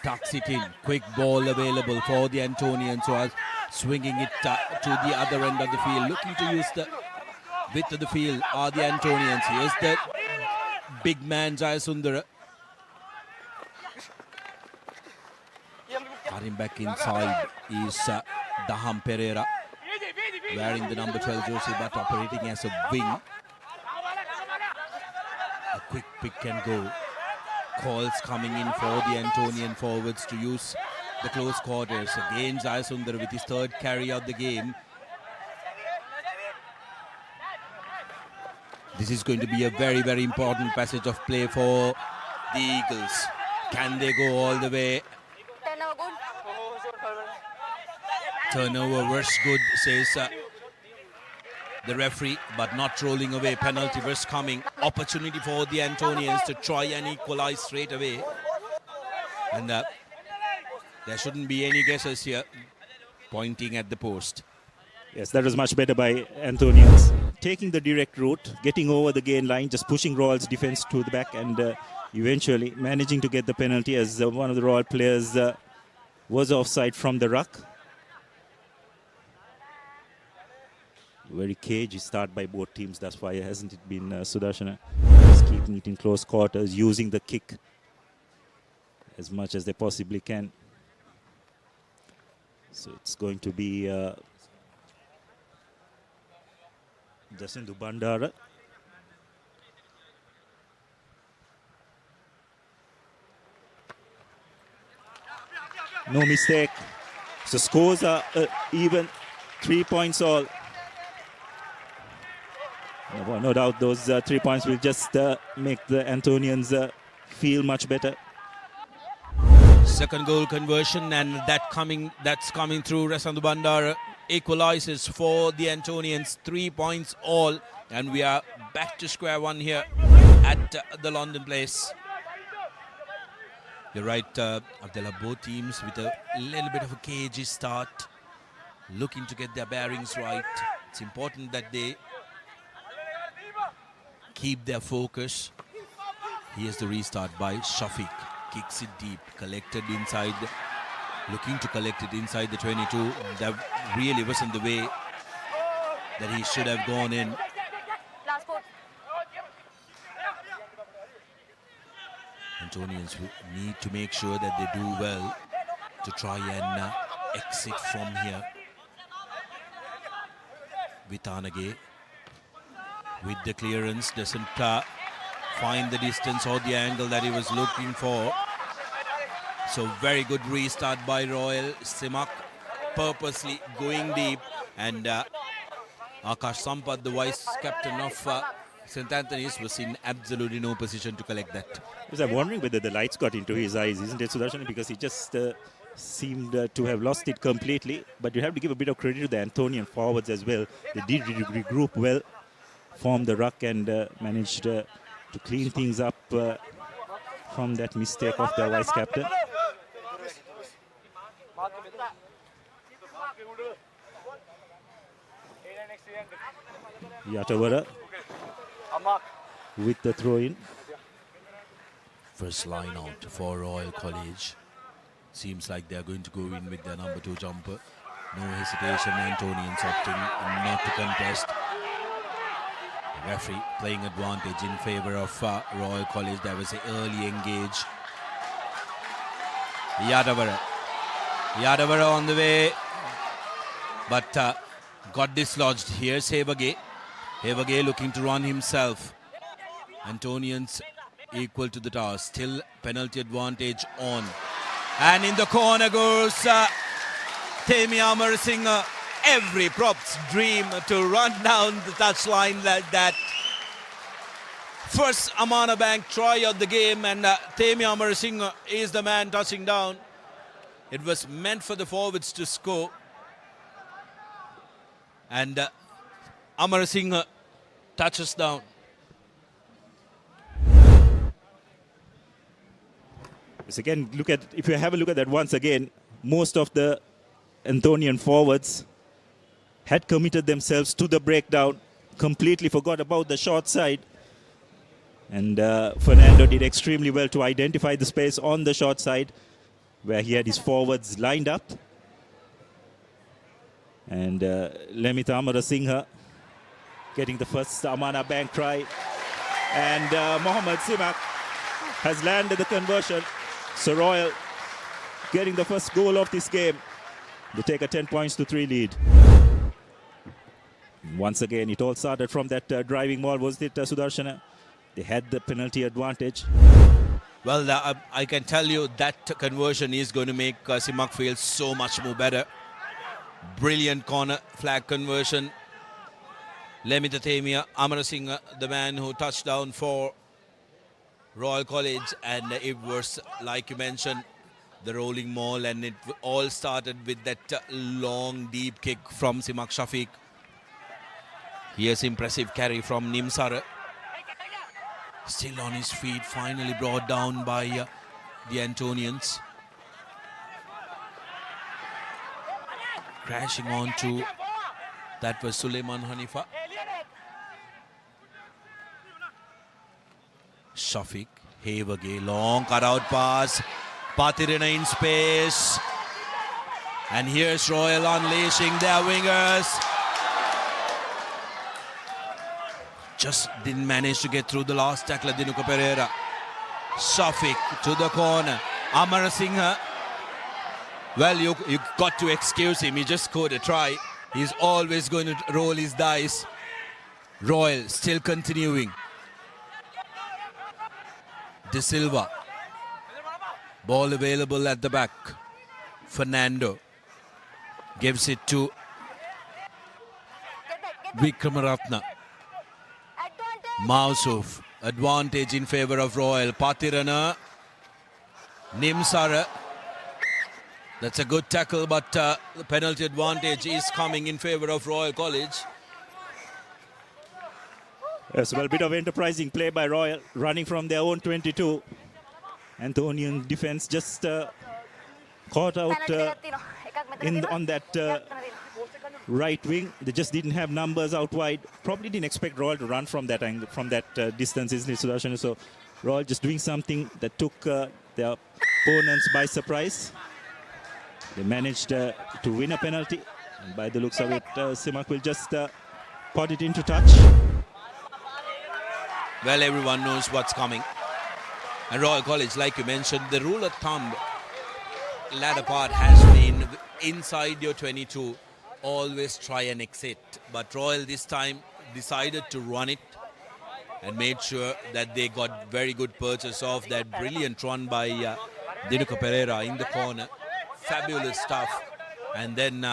Tucks it in. Quick ball available for the Antonians, who are swinging it to the other end of the field. Looking to use the width of the field are the Antonians. Here's the big man Jayasundara. Cutting back inside is Daham Pereira, wearing the number 12 jersey but operating as a wing. A quick pick and go. Calls coming in for the Antonian forwards to use the close quarters. Again Jayasundara with his third carry of the game. This is going to be a very, very important passage of play for the Eagles. Can they go all the way? Turnover was good, says the referee, but not rolling away. Penalty was coming. Opportunity for the Antonians to try and equalize straight away. And there shouldn't be any guesses here, pointing at the post. Yes, that was much better by Antonians. Taking the direct route, getting over the gain line, just pushing Royal's defense to the back, and eventually managing to get the penalty as one of the Royal players was offside from the ruck. Very cagey start by both teams thus far, hasn't it been, Sudarshana? Just keeping it in close quarters, using the kick as much as they possibly can. So it's going to be Jacindu Bandara. No mistake. So scores are even, 3 points all. No doubt those 3 points will just make the Antonians feel much better. Second goal conversion, and that's coming through. Rasandu Bandar equalizes for the Antonians. 3 points all, and we are back to square one here at the London place. You're right, Abdullah, both teams with a little bit of a cagey start, looking to get their bearings right. It's important that they keep their focus. Here's the restart by Shafiq. Kicks it deep, collected inside, looking to collect it inside the 22. That really wasn't the way that he should have gone in. Antonians need to make sure that they do well to try and exit from here. Vitanage with the clearance doesn't find the distance or the angle that he was looking for. So very good restart by Royal. Simak purposely going deep, and Akash Sampath, the vice captain of St. Antonians, was in absolutely no position to collect that. I was wondering whether the lights got into his eyes, isn't it, Sudarshan? Because he just seemed to have lost it completely. But you have to give a bit of credit to the Antonian forwards as well. They did regroup well, formed the ruck, and managed to clean things up from that mistake of the vice captain. Yatavara with the throw-in. First line out for Royal College. Seems like they're going to go in with their number 2 jumper. No hesitation, Antonians opting not to contest. The referee playing advantage in favor of Royal College. There was an early engage. Yadavara on the way, but got dislodged. Here's Hevage. Hevage looking to run himself. Antonians equal to the task. Still penalty advantage on. And in the corner goes Temi Amarasinghe. Every prop's dream to run down the touchline like that. First Amana Bank try of the game, and Temi Amarasinghe is the man touching down. It was meant for the forwards to score. And Amarasinghe touches down. Again, if you have a look at that once again, most of the Antonian forwards had committed themselves to the breakdown, completely forgot about the short side. And Fernando did extremely well to identify the space on the short side where he had his forwards lined up. And Lemita Amarasinghe getting the first Amana Bank try. And Mohammad Simak has landed the conversion. So Royal getting the first goal of this game. They take a 10 points to 3 lead. Once again, it all started from that driving ball, was it, Sudarshana? They had the penalty advantage. Well, I can tell you that conversion is going to make Simak feel so much more better. Brilliant corner flag conversion. Lemita Temia Amarasinghe, the man who touched down for Royal College, and it was, like you mentioned, the rolling maul, and it all started with that long deep kick from Simak Shafiq. Here's impressive carry from Nimsara. Still on his feet, finally brought down by the Antonians. Crashing onto, that was Suleiman Hanifa. Shafiq, Hevage, long cut-out pass. Patirina in space. And here's Royal unleashing their wingers. Just didn't manage to get through the last tackler, Dinuka Pereira. Shafiq to the corner. Amarasinghe. Well, you got to excuse him. He just scored a try. He's always going to roll his dice. Royal still continuing. De Silva. Ball available at the back. Fernando gives it to Vikramaratna. Mausuf. Advantage in favor of Royal. Patirana. Nimsara. That's a good tackle, but the penalty advantage is coming in favor of Royal College. Yes, well, a bit of enterprising play by Royal, running from their own 22. Antonian defense just caught out on that right wing. They just didn't have numbers out wide. Probably didn't expect Royal to run from that angle, from that distance, isn't it, Sudarshan? So Royal just doing something that took their opponents by surprise. They managed to win a penalty. And by the looks of it, Simak will just pot it into touch. Well, everyone knows what's coming. And Royal College, like you mentioned, the rule of thumb ladder part has been inside your 22. always try and exit, but Royal this time decided to run it and made sure that they got very good purchase of that brilliant run by Dinuka Pereira in the corner. Fabulous stuff. And then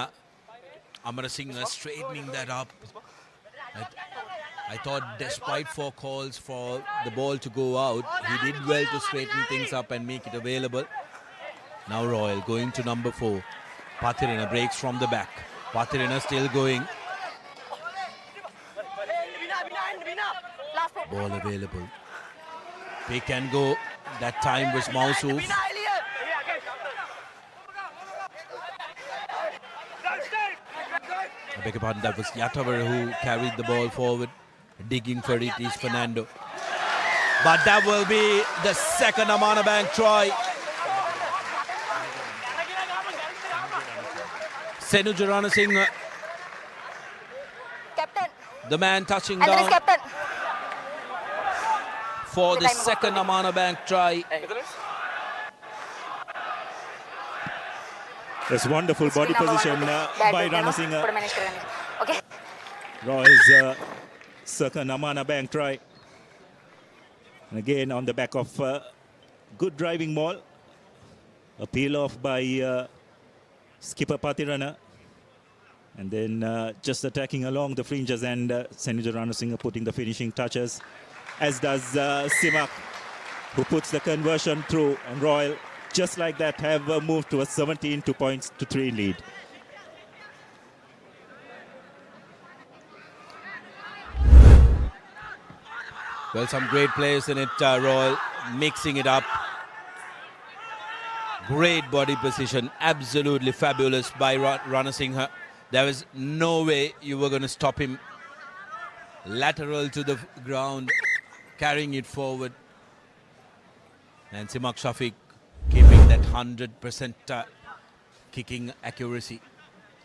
Amarasinghe straightening that up. I thought despite 4 calls for the ball to go out, he did well to straighten things up and make it available. Now Royal going to number 4. Pathirana breaks from the back. Pathirana still going. Ball available. Pick and go. That time was Mausuf. I beg your pardon, that was Yatavar who carried the ball forward. Digging for it is Fernando. But that will be the second Amana Bank try. Senuja Ranasinghe, Captain. the man touching And down captain. for the second Amana Bank try. There's wonderful body position by Ranasinghe. Okay. Roy's second Amana Bank try. And again on the back of good driving ball. A peel off by skipper Pathirana. And then just attacking along the fringes, and Senuja Ranasinghe putting the finishing touches, as does Simak, who puts the conversion through, and Royal just like that have moved to a 17-3 lead. Well, some great players in it, Royal, mixing it up. Great body position, absolutely fabulous by Ranasinghe. There was no way you were going to stop him. Lateral to the ground, carrying it forward. And Simak Shafiq keeping that 100% kicking accuracy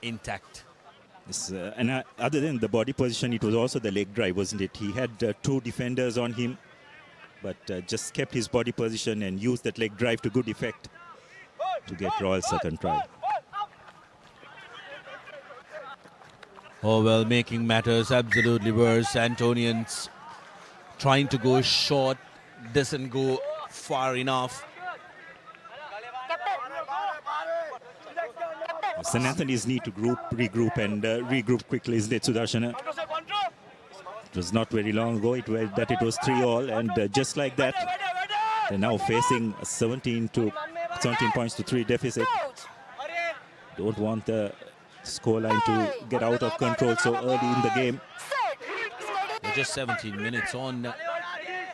intact. Yes, and other than the body position, it was also the leg drive, wasn't it? He had 2 defenders on him, but just kept his body position and used that leg drive to good effect to get Royal's second try. Oh, well, making matters absolutely worse. Antonians trying to go short, doesn't go far enough. St. Anthony's need to regroup and regroup quickly, isn't it, Sudarshana? It was not very long ago that it was 3-all, and just like that, they're now facing a 17 points to 3 deficit. Don't want the scoreline to get out of control so early in the game. We're just 17 minutes on.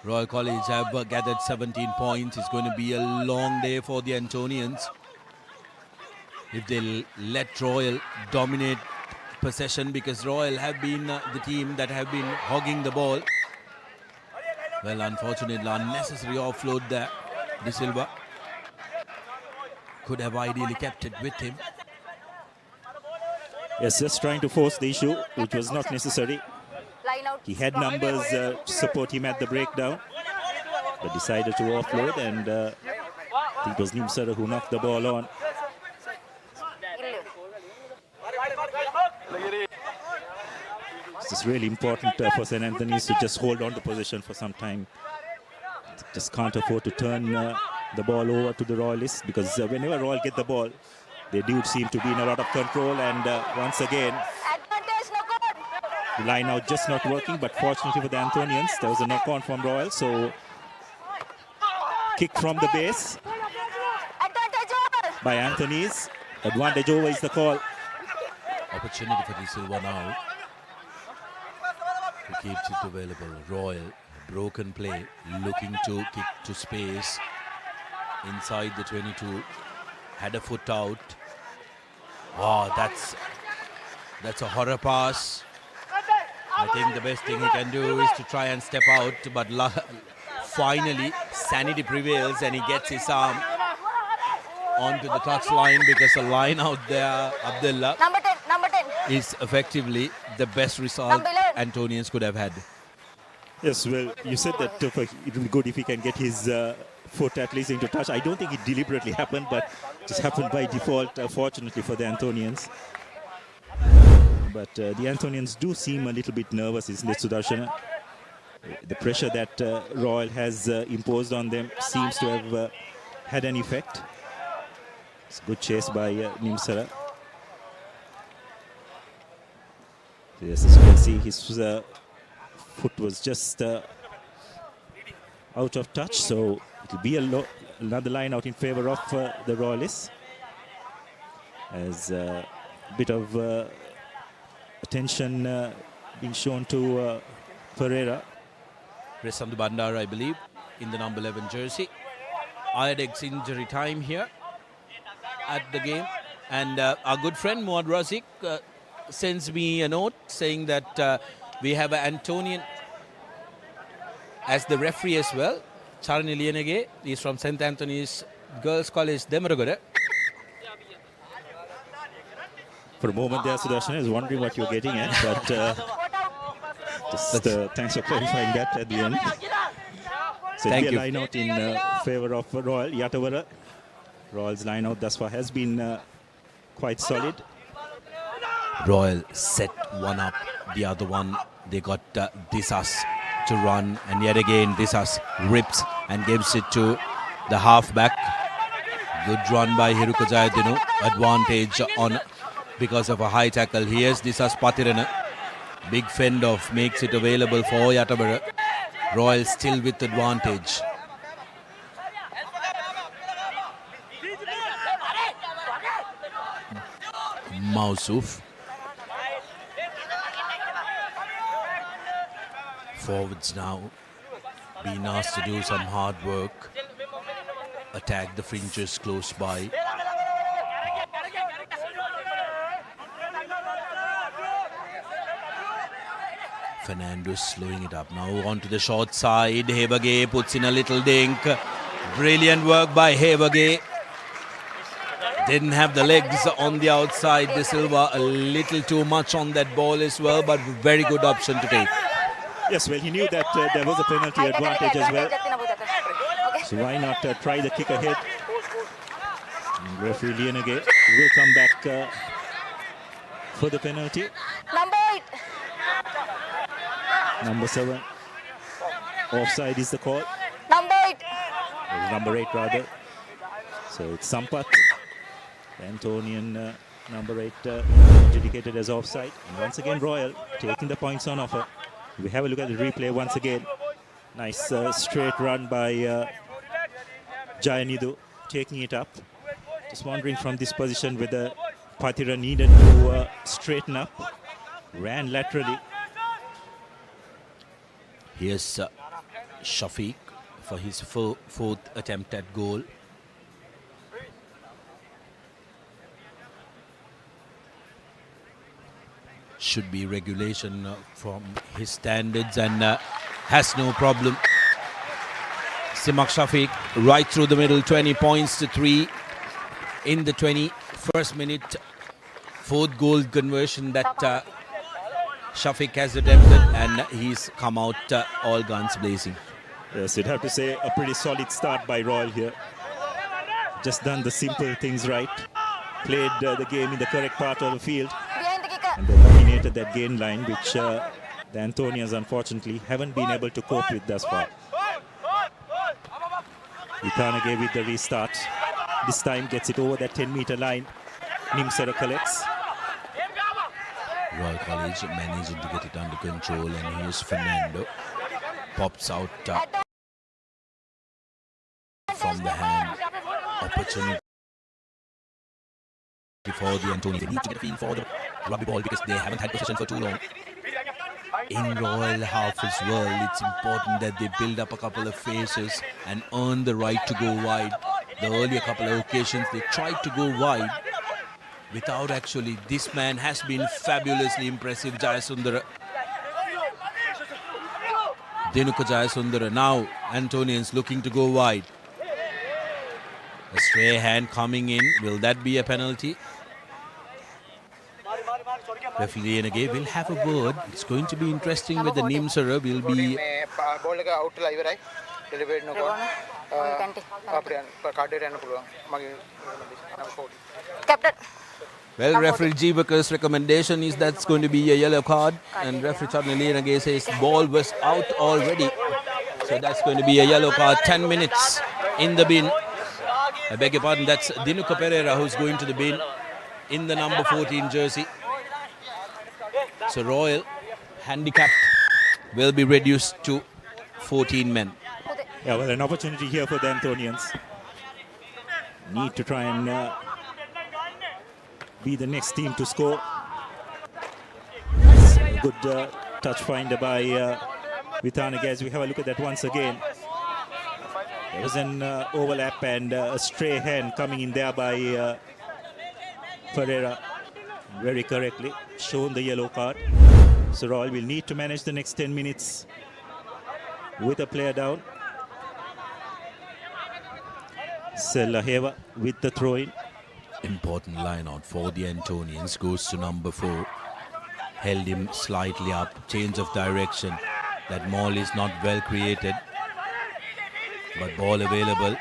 Royal College have gathered 17 points. It's going to be a long day for the Antonians. If they let Royal dominate possession, because Royal have been the team that have been hogging the ball. Well, unfortunately, unnecessary offload there. De Silva could have ideally kept it with him. Yes, just trying to force the issue, which was not necessary. He had numbers to support him at the breakdown, but decided to offload, and I think it was Nimsara who knocked the ball on. It's really important for St. Anthony's to just hold on to possession for some time. Just can't afford to turn the ball over to the Royalists, because whenever Royal get the ball, they do seem to be in a lot of control, and once again, the line out just not working, but fortunately for the Antonians, there was a knock-on from Royal, so kick from the base by Anthony's. Advantage over is the call. Opportunity for De Silva now. He keeps it available. Royal, broken play, looking to kick to space. Inside the 22, had a foot out. Oh, that's a horror pass. I think the best thing he can do is to try and step out, but finally sanity prevails and he gets his arm onto the touch line, because the line out there, Abdullah, Number 10. is effectively the best result Antonians could have had. Yes, well, you said that it will be good if he can get his foot at least into touch. I don't think it deliberately happened, but just happened by default, fortunately for the Antonians. But the Antonians do seem a little bit nervous, isn't it, Sudarshana? The pressure that Royal has imposed on them seems to have had an effect. It's a good chase by Nimsara. Yes, as you can see, his foot was just out of touch, so it will be another line out in favor of the Royalists. As a bit of attention being shown to Pereira. Resandu Bandara, I believe, in the number 11 jersey. Ayadek's injury time here at the game. And our good friend Muad Razik sends me a note saying that we have an Antonian as the referee as well. Charni Lienege is from St. Anthony's Girls College, Demaragora. For a moment there, Sudarshan is wondering what you're getting at, but thanks for clarifying that at the end. So it'll be a line out in favor of Royal. Yatavara. Royal's line out thus far has been quite solid. Royal set one up, the other one they got Disas to run, and yet again Disas rips and gives it to the halfback. Good run by Hirukajayadinu. Advantage on because of a high tackle. Here's Disas Patirana. Big fend off makes it available for Yatabara. Royal still with advantage. Mausuf. Forwards now being asked to do some hard work. Attack the fringes close by. Fernando slowing it up now onto the short side. Hebage puts in a little dink. Brilliant work by Hebage. Didn't have the legs on the outside. De Silva a little too much on that ball as well, but very good option to take. Yes, well, he knew that there was a penalty advantage as well. So why not try the kick ahead? And referee Lienage will come back for the penalty. Number 8. Number 7. Offside is the call. Number 8. Number 8 rather. So it's Sampath. The Antonian number 8 dedicated as offside. And once again Royal taking the points on offer. We have a look at the replay once again. Nice straight run by Jayanidu taking it up. Just wondering from this position whether Patira needed to straighten up. Ran laterally. Here's Shafiq for his fourth attempt at goal. Should be regulation from his standards and has no problem. Simak Shafiq right through the middle, 20 points to 3 in the 21st minute. Fourth goal conversion that Shafiq has attempted, and he's come out all guns blazing. Yes, you'd have to say a pretty solid start by Royal here. Just done the simple things right. Played the game in the correct part of the field. And they dominated that gain line, which the Antonians unfortunately haven't been able to cope with thus far. Ikanage with the restart. This time gets it over that 10-meter line. Nimsara collects. Royal College managing to get it under control, and here's Fernando. Pops out from the hand. Opportunity for the Antonians. They need to get a feel for the rugby ball because they haven't had possession for too long. In Royal half as well, it's important that they build up a couple of phases and earn the right to go wide. The earlier couple of occasions they tried to go wide without actually. This man has been fabulously impressive, Jayasundara. Denuka Jayasundara. Now Antonians looking to go wide. A stray hand coming in. Will that be a penalty? Referee again will have a word. It's going to be interesting whether Nimsara will be. Captain. Well, referee Jeevakar's recommendation is that's going to be a yellow card, and referee Charnalina says ball was out already. So that's going to be a yellow card, 10 minutes in the bin. I beg your pardon, that's Dinuka Pereira who's going to the bin in the number 14 jersey. So Royal, handicapped, will be reduced to 14 men. Yeah, well, an opportunity here for the Antonians. Need to try and be the next team to score. A good touch finder by Vitanaga as we have a look at that once again. There was an overlap and a stray hand coming in there by Pereira. Very correctly shown the yellow card. So Royal will need to manage the next 10 minutes with a player down. Selaheva with the throw-in. Important line out for the Antonians. Goes to number 4. Held him slightly up. Change of direction. That maul is not well created. But ball available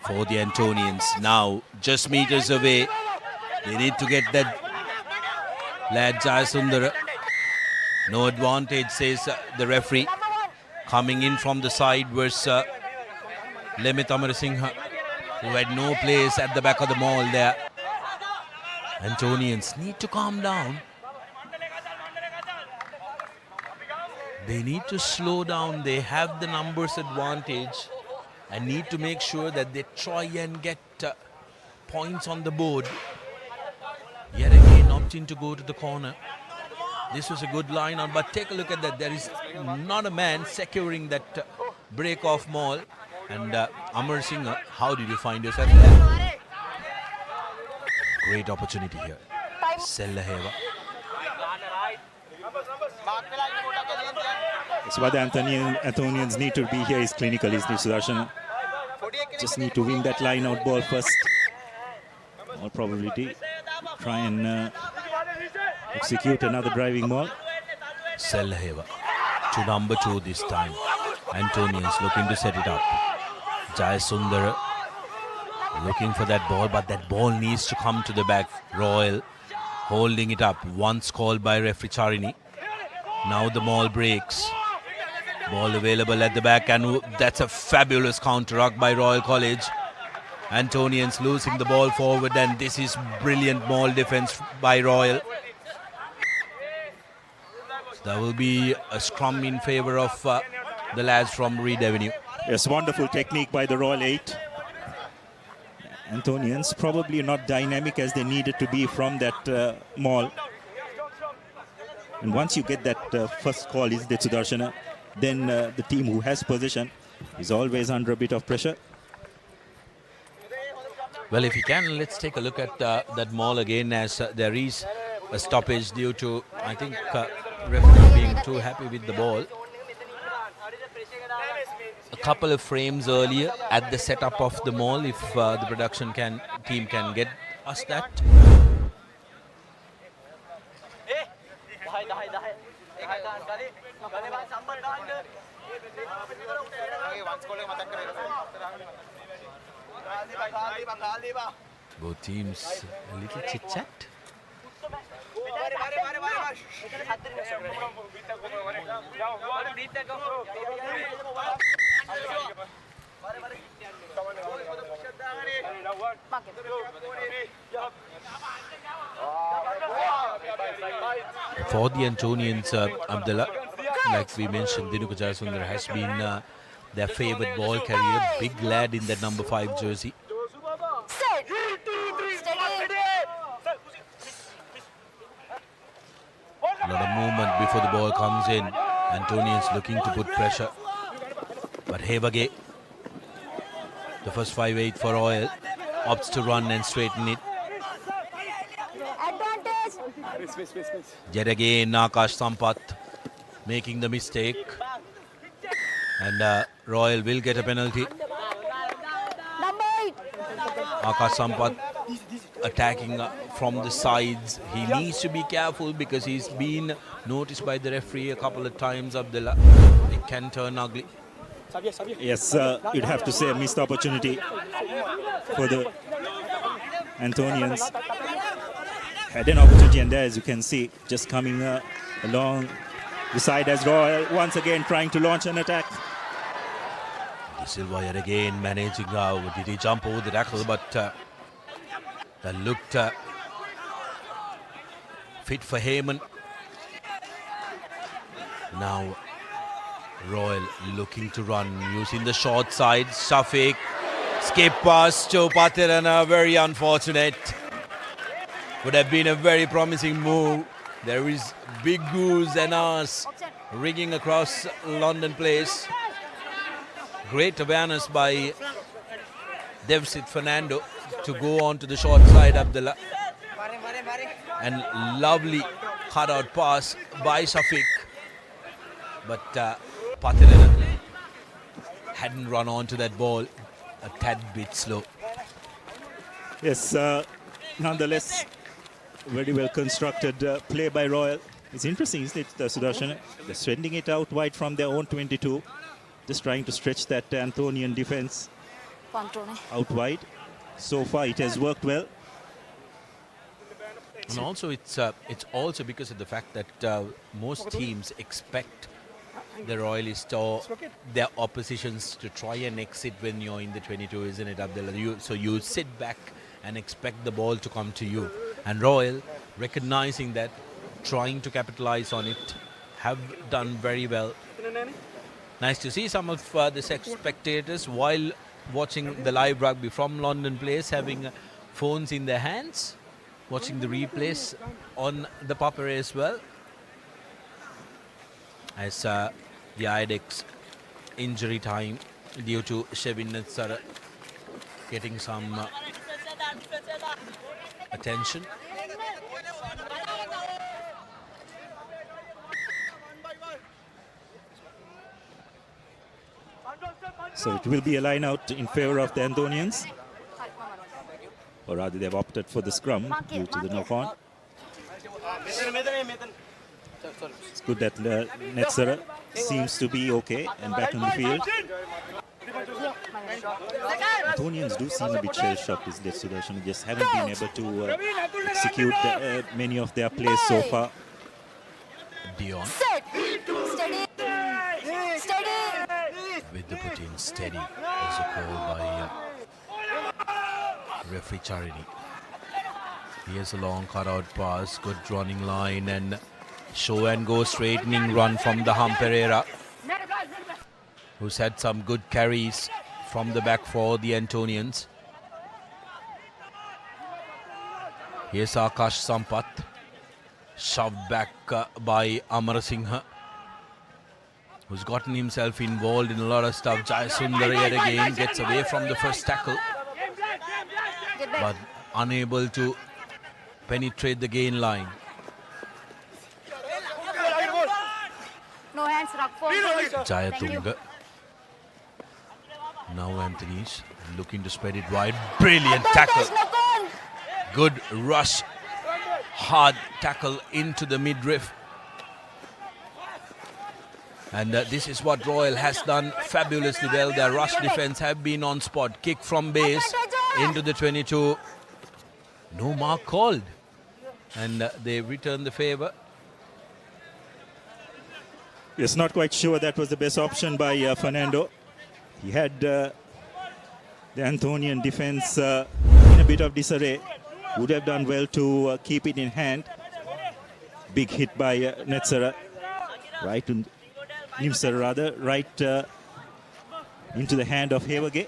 for the Antonians. Now just meters away. They need to get that lad Jayasundara. No advantage, says the referee. Coming in from the side was Lemit Amarasinghe, who had no place at the back of the maul there. Antonians need to calm down. They need to slow down. They have the numbers advantage and need to make sure that they try and get points on the board. Yet again, opting to go to the corner. This was a good line on, but take a look at that. There is not a man securing that break-off maul. And Amar Singh, how did you find yourself there? Great opportunity here. Sellaheva. So what the Antonians need to be here is clinical, isn't it, Sudarshan? Just need to win that line-out ball first. All probability. Try and execute another driving ball. Sellaheva to number 2 this time. Antonians looking to set it up. Jayasundara looking for that ball, but that ball needs to come to the back. Royal holding it up. Once called by referee Charini. Now the maul breaks. Ball available at the back, and that's a fabulous counter-ruck by Royal College. Antonians losing the ball forward, and this is brilliant maul defense by Royal. So there will be a scrum in favor of the lads from Reed Avenue. Yes, wonderful technique by the Royal 8. Antonians probably not dynamic as they needed to be from that maul. And once you get that first call, is the Sudarshana, then the team who has possession is always under a bit of pressure. Well, if you can, let's take a look at that maul again, as there is a stoppage due to, I think, referee being too happy with the ball. A couple of frames earlier at the setup of the maul, if the production team can get us that. Both teams a little chit-chat. For the Antonians, Abdullah, like we mentioned, Dinuka Jayasundara has been their favourite ball carrier. Big lad in that number 5 jersey. A lot of movement before the ball comes in. Antonians looking to put pressure. But Hevage, the first 5'8" for Royal, opts to run and straighten it. Yet again, Akash Sampath making the mistake. And Royal will get a penalty. Akash Sampath attacking from the sides. He needs to be careful because he's been noticed by the referee a couple of times, Abdullah. It can turn ugly. Yes, you'd have to say a missed opportunity for the Antonians had an opportunity, and there, as you can see, just coming along the side as Royal once again trying to launch an attack. De Silva yet again managing, did he jump over the tackle, but that looked fit for Heyman. Now Royal looking to run, using the short side. Shafiq, skip pass to Patirana, very unfortunate. Would have been a very promising move. There is big goose and us rigging across London Place. Great awareness by Devsit Fernando to go on to the short side, Abdullah. And lovely cut-out pass by Shafiq. But Patirana hadn't run onto that ball, a tad bit slow. Yes, nonetheless, very well constructed play by Royal. It's interesting, isn't it, Sudarshan? They're sending it out wide from their own 22. Just trying to stretch that Antonian defense out wide. So far, it has worked well. And also, it's also because of the fact that most teams expect the Royalists or their oppositions to try and exit when you're in the 22, isn't it, Abdullah? So you sit back and expect the ball to come to you. And Royal, recognizing that, trying to capitalize on it, have done very well. Nice to see some of the spectators while watching the live rugby from London Place having phones in their hands, watching the replays on the Papare as well. As the IDEX injury time due to Shevin Natsara getting some attention. So it will be a line out in favor of the Antonians. Or rather, they've opted for the scrum due to the knock-on. It's good that Netsara seems to be okay and back on the field. Antonians do seem a bit shell-shocked, is that Sudarshan? They just haven't been able to execute many of their plays so far. Dion. With the put in steady as a call by referee Charini. Here's a long cut-out pass, good running line, and show and go straightening run from the Pereira, who's had some good carries from the back for the Antonians. Here's Akash Sampath, shoved back by Amar Singha, who's gotten himself involved in a lot of stuff. Jai Sundar yet again gets away from the first tackle, but unable to penetrate the gain line. No hands, Jayatunga. Now Antonians looking to spread it wide. Brilliant tackle. Good rush. Hard tackle into the midriff. And this is what Royal has done fabulously well. Their rush defense have been on spot. Kick from base into the 22. No mark called. And they return the favor. Yes, not quite sure that was the best option by Fernando. He had the Antonian defense in a bit of disarray. Would have done well to keep it in hand. Big hit by Netsara. Right to Nimsar rather. Right into the hand of Hevage.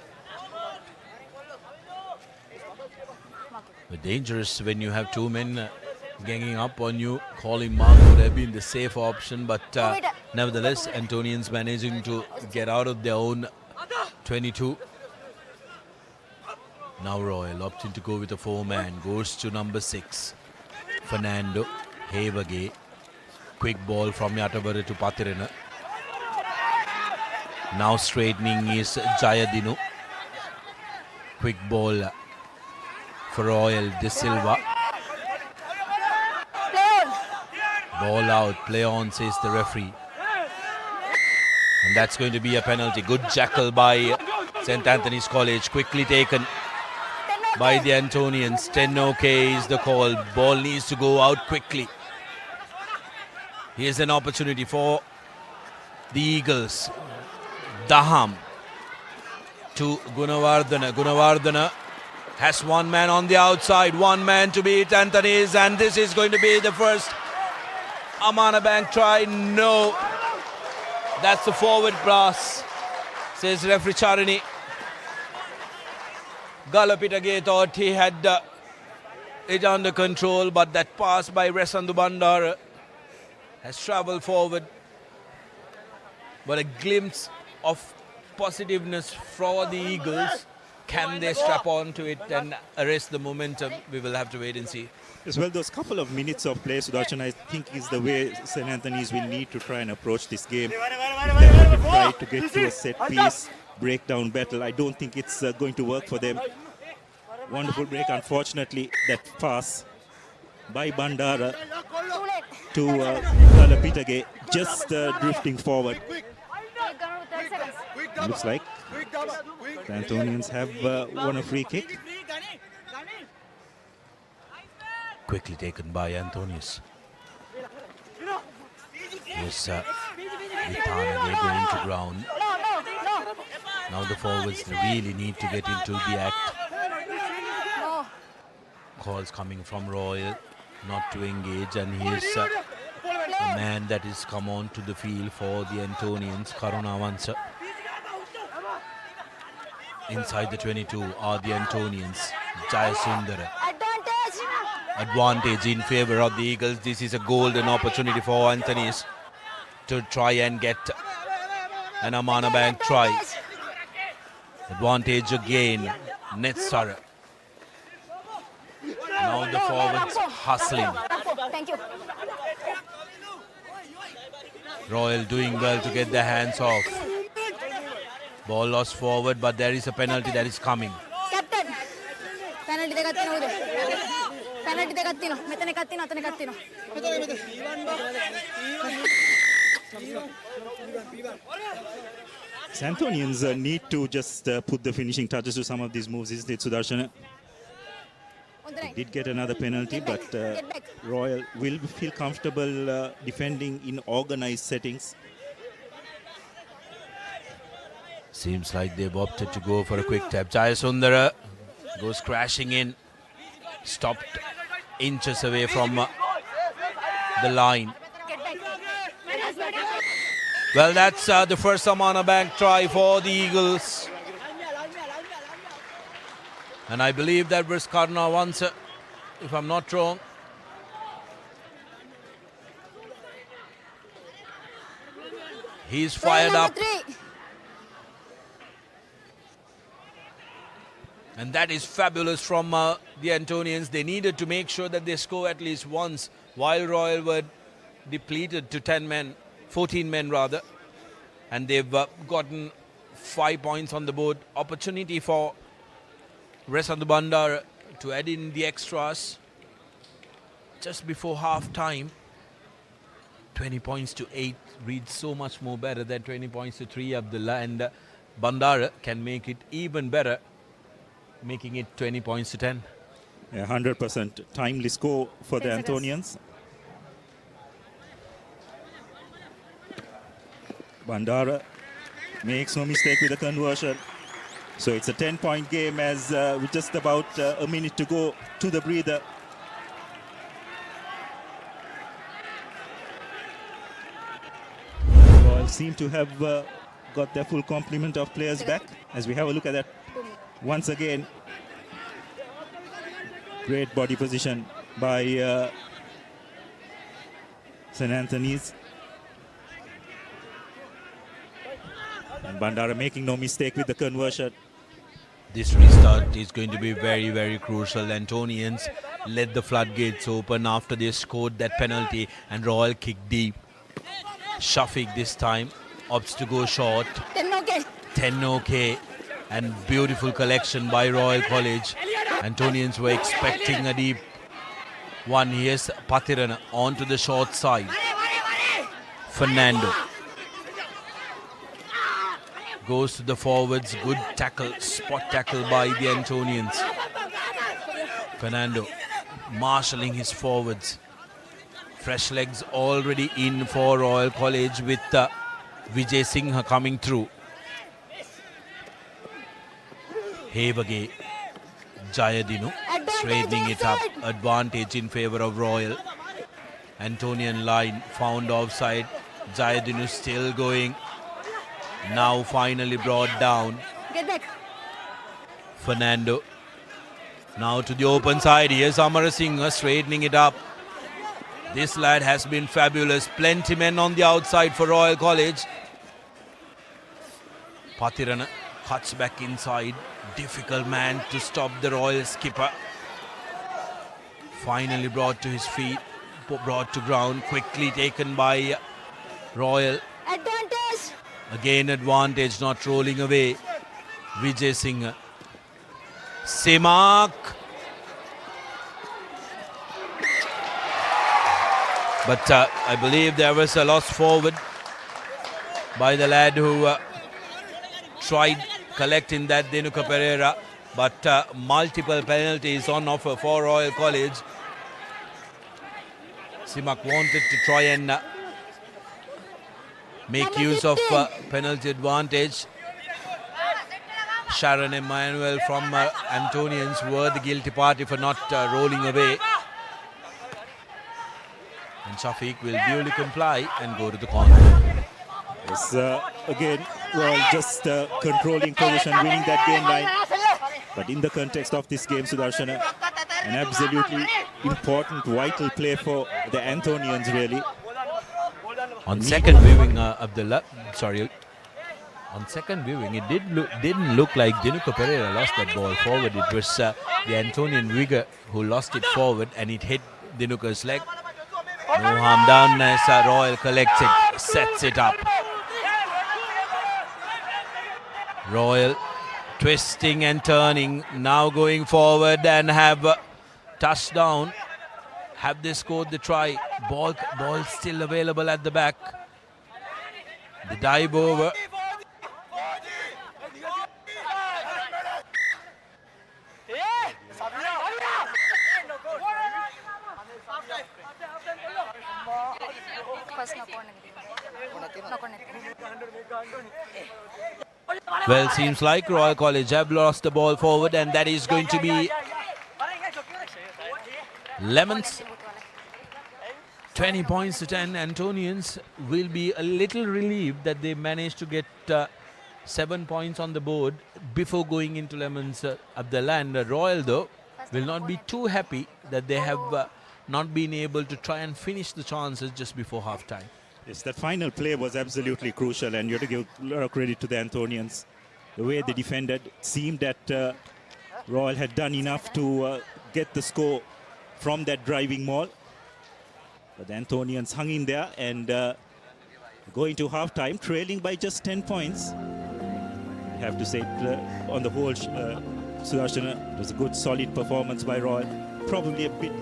Dangerous when you have two men ganging up on you. Calling mark would have been the safe option, but nevertheless, Antonians managing to get out of their own 22. Now Royal opting to go with a 4-man. Goes to number 6. Fernando. Hevage. Quick ball from Yatabara to Patirana. Now straightening is Jayadinu. Quick ball for Royal. De Silva. Ball out, play on, says the referee. And that's going to be a penalty. Good jackal by St. Anthony's College, quickly taken. by the Antonians. 10 OK is the call. Ball needs to go out quickly. Here's an opportunity for the Eagles. Daham to Gunawardana. Gunawardana has one man on the outside, one man to beat Antonians, and this is going to be the first Amana Bank try. No, that's the forward brass, says referee Charini. Galapitagay thought he had it under control, but that pass by Resandu Bandara has travelled forward. But a glimpse of positiveness for the Eagles. Can they strap on to it and arrest the momentum? We will have to wait and see. As well, those couple of minutes of play, Sudarshan, I think is the way St. Anthony's will need to try and approach this game. If they want to try to get to a set piece, breakdown battle, I don't think it's going to work for them. Wonderful break. Unfortunately, that pass by Bandara to Kalapitagay just drifting forward. Looks like the Antonians have won a free kick. Quickly taken by Antonius. Yes, Vitana going to ground. Now the forwards really need to get into the act. Calls coming from Royal not to engage, and here's a man that is come on to the field for the Antonians, Karuna Avansa. Inside the 22 are the Antonians, Jayasundara. Advantage in favour of the Eagles. This is a golden opportunity for Antonians to try and get an Amana Bank try. Advantage again, Netsara. Now the forwards hustling. Thank you. Royal doing well to get their hands off. Ball lost forward, but there is a penalty that is coming. Captain. Penalty de kattino ude. Penalty de kattino. Metane kattino. Antonians need to just put the finishing touches to some of these moves, isn't it, Sudarshan? They did get another penalty, but Royal will feel comfortable defending in organized settings. Seems like they've opted to go for a quick tap. Jayasundara goes crashing in. Stopped inches away from the line. Well, that's the first Amana Bank try for the Eagles. And I believe that was Karna Avansa, if I'm not wrong. He's fired up. And that is fabulous from the Antonians. They needed to make sure that they score at least once, while Royal were depleted to 14 men rather. And they've gotten 5 points on the board. Opportunity for Resandu Bandar to add in the extras just before half time. 20 points to 8 reads so much more better than 20 points to 3, Abdullah, and Bandar can make it even better, making it 20 points to 10. 100% timely score for the Antonians. Bandara makes no mistake with the conversion. So it's a 10-point game as with just about a minute to go to the breather. Royal seem to have got their full complement of players back. As we have a look at that once again. Great body position by St. Anthony's. And Bandara making no mistake with the conversion. This restart is going to be very, very crucial. Antonians let the floodgates open after they scored that penalty, and Royal kicked deep. Shafiq this time opts to go short. 10 OK. And beautiful collection by Royal College. Antonians were expecting a deep one. Here's Patirana onto the short side. Fernando goes to the forwards. Good tackle, spot tackle by the Antonians. Fernando marshalling his forwards. Fresh legs already in for Royal College with Vijay Singh coming through. Hevage Jayadinu straightening it up. Advantage in favor of Royal. Antonian line found offside. Jayadinu still going. Now finally brought down. Get back. Fernando. Now to the open side. Here's Amara Singh straightening it up. This lad has been fabulous. Plenty men on the outside for Royal College. Pathirana cuts back inside. Difficult man to stop the Royal skipper. Finally brought to his feet. Brought to ground. Quickly taken by Royal. Advantage. Again advantage, not rolling away. Vijay Singh. Semak. But I believe there was a loss forward by the lad who tried collecting that Denuka Pereira. But multiple penalties on offer for Royal College. Semak wanted to try and make use of penalty advantage. Sharon Emmanuel from Antonians were the guilty party for not rolling away. And Shafiq will duly comply and go to the corner. Yes, again, Royal just controlling position, winning that game line. But in the context of this game, Sudarshana, an absolutely important, vital play for the Antonians, really. On second viewing, on second viewing, it didn't look like Denuka Pereira lost that ball forward. It was the Antonian winger who lost it forward and it hit Denuka's leg. No harm done as Royal collects it, sets it up. Royal twisting and turning, now going forward and have touchdown. Have they scored the try? Ball still available at the back. The dive over. Well, seems like Royal College have lost the ball forward and that is going to be Lemons. 20 points to 10. Antonians will be a little relieved that they managed to get 7 points on the board before going into Lemons Abdullah. And Royal, though, will not be too happy that they have not been able to try and finish the chances just before half-time. Yes, that final play was absolutely crucial, and you have to give a lot of credit to the Antonians. The way they defended, it seemed that Royal had done enough to get the score from that driving maul. But the Antonians hung in there and going to half-time, trailing by just 10 points. I have to say, on the whole, Sudarshana, it was a good, solid performance by Royal. Probably a bit.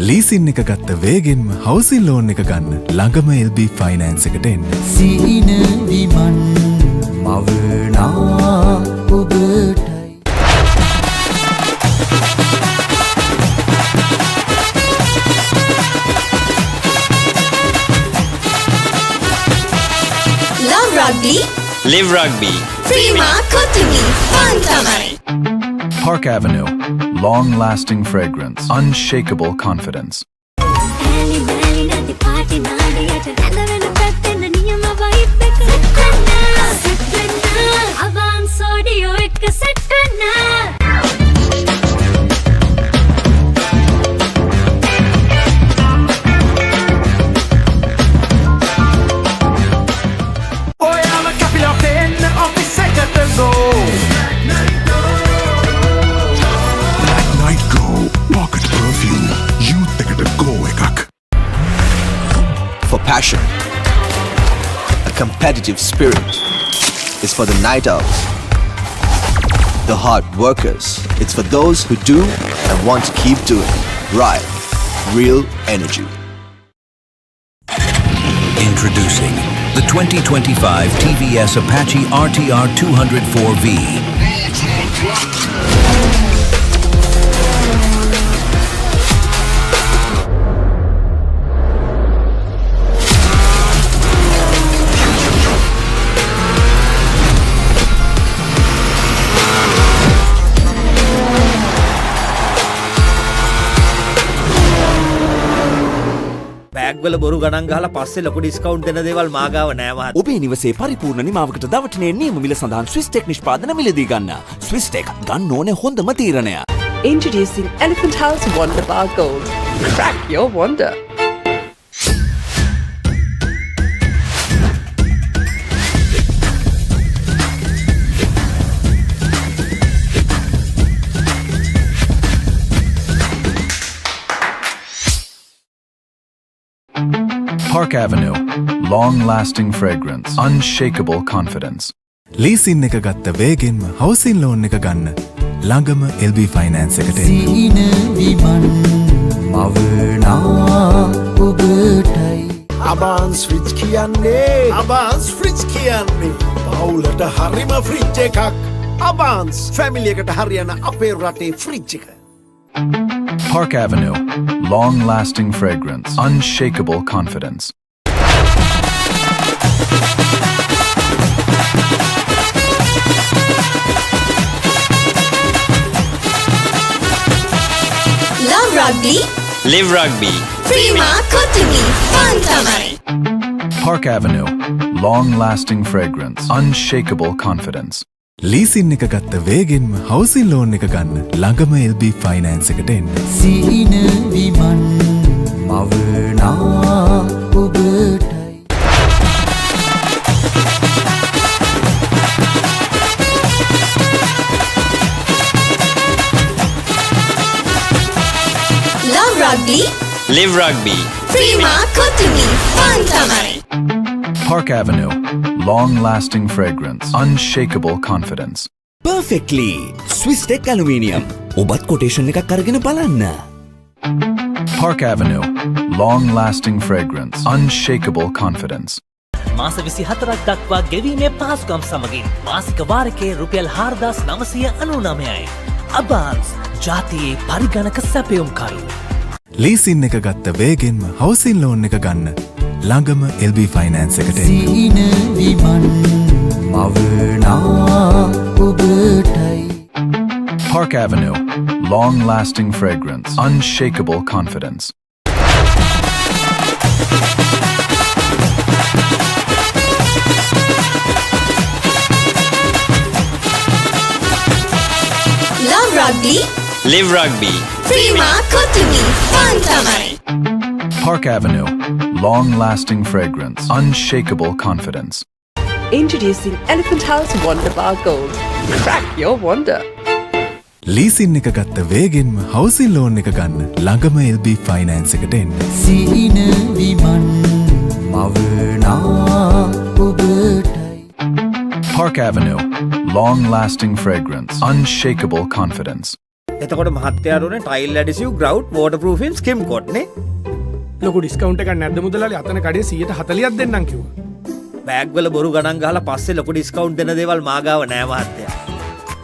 Leasing එක ගත්ත වේගෙන්ම housing loan එක ගන්න ළඟම LB finance එකට එන්න. සීන විමන් මවනා ඔබටයි. Rugby. Live Rugby. Prima Kotumi. Fun tamai. Park Avenue. Long-lasting fragrance. Unshakable confidence. For passion, a competitive spirit is for the night owls, the hard workers. It's for those who do and want to keep doing. Right, real energy. Introducing the 2025 TVS Apache RTR 204V. බෑග්වල බොරු ගණන් ගහලා පස්සේ ලොකු discount දෙන දේවල් මාගාව නෑ මහත්තයා. ඔබේ නිවසේ පරිපූර්ණ නිමාවකට දවටනේ නියම මිල සඳහන් ස්විස්ටෙක් නිෂ්පාදන මිලදී ගන්න. ස්විස්ටෙක් ගන්න ඕනේ හොඳම තීරණය. Introducing Elephant House Wonder Bar Gold. Crack your wonder. Park Avenue. Long-lasting fragrance. Unshakable confidence. Leasing එක ගත්ත වේගෙන්ම හවසින් ලෝන් එක ගන්න. ළඟම LB ෆයිනෑන්ස් එකට එන්න. සීන විමන් මවනා ඔබටයි. අබාන්ස් ෆ්‍රිජ් කියන්නේ අබාන්ස් ෆ්‍රිජ් කියන්නේ පවුලට හරිම ෆ්‍රිජ් එකක්. අබාන්ස් ෆැමිලි එකට හරියන අපේ රටේ ෆ්‍රිජ් එක. Park Avenue. Long-lasting fragrance. Unshakable confidence. Love Rugby. Live Rugby. Prima Kotumi. Fun tamai. Park Avenue. Long-lasting fragrance. Unshakable confidence. Leasing එක ගත්ත වේගෙන්ම හවසින් ලෝන් එක ගන්න. ළඟම LB ෆයිනෑන්ස් එකට එන්න. සීන විමන් මවනා ඔබටයි. Love Rugby. Live Rugby. Prima Kotumi. Fun tamai. Park Avenue. Long-lasting fragrance. Unshakable confidence. Perfectly. Swisstek aluminium. ඔබත් quotation එකක් අරගෙන බලන්න. Park Avenue. Long-lasting fragrance. Unshakable confidence. මාස 24ක් දක්වා ගෙවීමේ පහසුකම් සමගින් මාසික වාරකයේ රුපියල් 4999යි. අබාන්ස් ජාතියේ පරිගණක සැපයුම්කරු. ලීසින් එක ගත්ත වේගෙන්ම හවසින් ලෝන් එක ගන්න. ළඟම LB ෆයිනෑන්ස් එකට එන්න. සීන විමන් මවනා ඔබටයි. Park Avenue. Long-lasting fragrance. Unshakable confidence. Love Rugby. Live Rugby. Prima Kotumi. Fun tamai. Park Avenue. Long-lasting fragrance. Unshakable confidence. Introducing Elephant House Wonder Bar Gold. Crack your wonder. Leasing එක ගත්ත වේගෙන්ම හවසින් loan එක ගන්න. ළඟම LB finance එකට එන්න. සීන විමන් මවනා ඔබටයි. Park Avenue. Long-lasting fragrance. Unshakable confidence. එතකොට මහත්තයාට උනේ ටයිල් ඇඩිසිව් ග්‍රවුට් වෝටර්ප්‍රූෆින් ස්කිම් කොට් නේ. ලොකු ඩිස්කවුන්ට් එකක් නැද්ද මුදලාලි? අතන කඩේ 140ක් දෙන්නම් කිව්වා. බෑග්වල බොරු ගණන් ගහලා පස්සේ ලොකු ඩිස්කවුන්ට් දෙන දේවල් මාගාව නෑ මහත්තයා.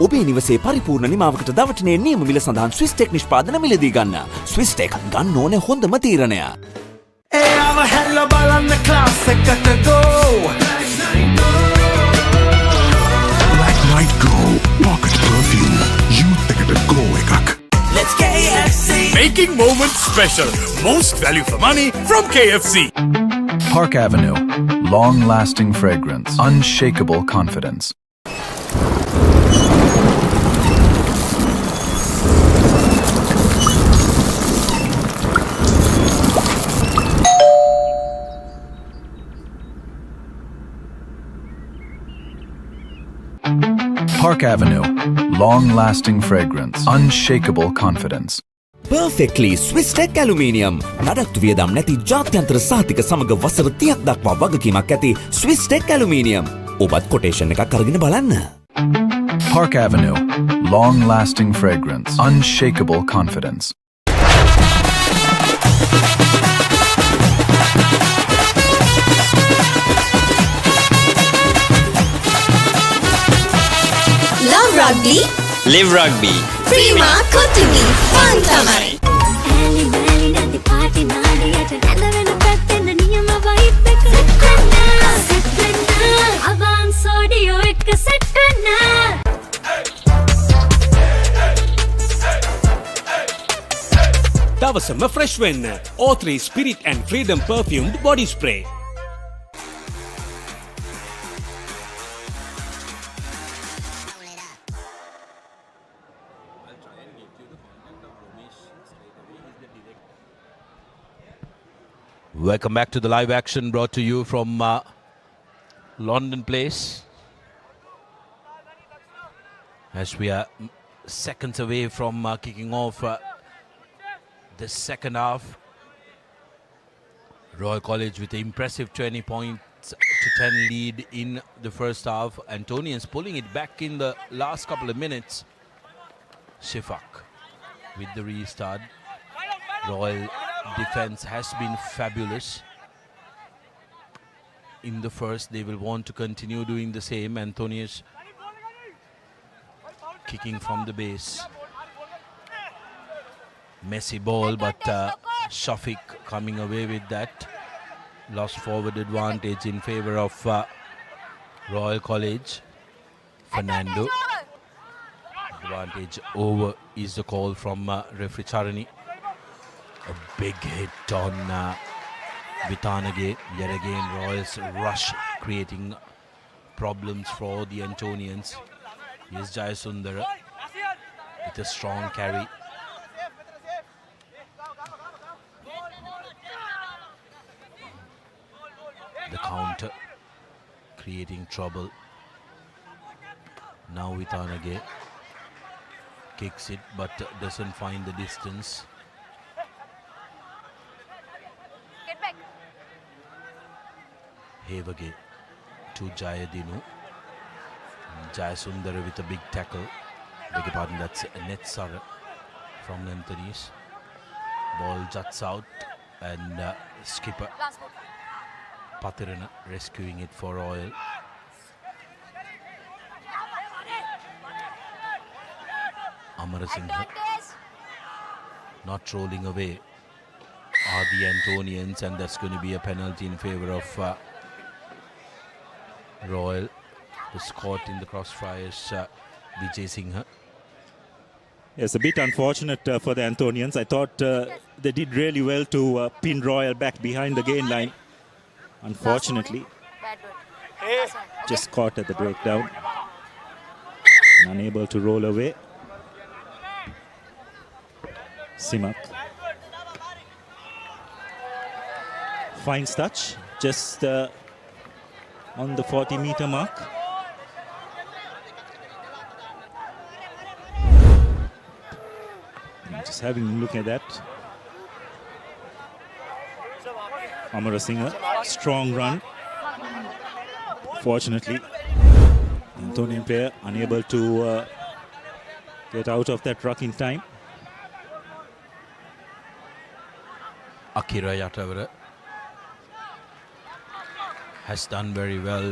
ඔබේ නිවසේ පරිපූර්ණ නිමාවකට දවටනේ නියම මිල සඳහන් ස්විස්ටෙක් නිෂ්පාදන මිලදී ගන්න. ස්විස්ටෙක් ගන්න ඕනේ හොඳම තීරණය. එයාව හැල්ල බලන්න ක්ලාස් එකට ගෝ. Making moments special. Most value for money from KFC. Park Avenue. Long-lasting fragrance. Unshakable confidence. Park Avenue. Long-lasting fragrance. Unshakable confidence. Perfectly Swiss Tech Aluminium. නඩත්තු වියදම් නැති ජාත්‍යන්තර සහතික සමග වසර 30ක් දක්වා වගකීමක් ඇති Swiss Tech Aluminium. ඔබත් කොටේෂන් එකක් අරගෙන බලන්න. Park Avenue. Long-lasting fragrance. Unshakable confidence. Love Rugby. Live Rugby. Prima Kotumi. Fun tamai. දවසම ෆ්‍රෙෂ් වෙන්න. O3 Spirit and Freedom perfumed body spray. Welcome back to the live action brought to you from London Place. As we are seconds away from kicking off the second half. Royal College with an impressive 20 points to 10 lead in the first half. Antonians pulling it back in the last couple of minutes. Shifak with the restart. Royal defense has been fabulous. In the first, they will want to continue doing the same. Antonians kicking from the base. Messy ball, but Shafiq coming away with that. Lost forward advantage in favor of Royal College. Fernando. Advantage over is the call from referee Charani. A big hit on Vitanage. Yet again, Royals rush, creating problems for the Antonians. Here's Jayasundara with a strong carry. The counter creating trouble. Now Vitanage kicks it but doesn't find the distance. Hevage to Jayadinu. Jayasundara with a big tackle. Beg your pardon, that's Netsara from Antonians. Ball juts out and skipper Patirana rescuing it for Royal. Amarasinghe not rolling away are the Antonians, and that's going to be a penalty in favor of Royal. Was caught in the crossfires, Vijay Singh. Yes, a bit unfortunate for the Antonians. I thought they did really well to pin Royal back behind the gain line. Unfortunately, just caught at the breakdown. And unable to roll away. Simak. Fine touch, just on the 40-meter mark. Just having a look at that. Amara Singh, strong run. Fortunately, Antonian player unable to get out of that ruck in time. Akira Yatavara has done very well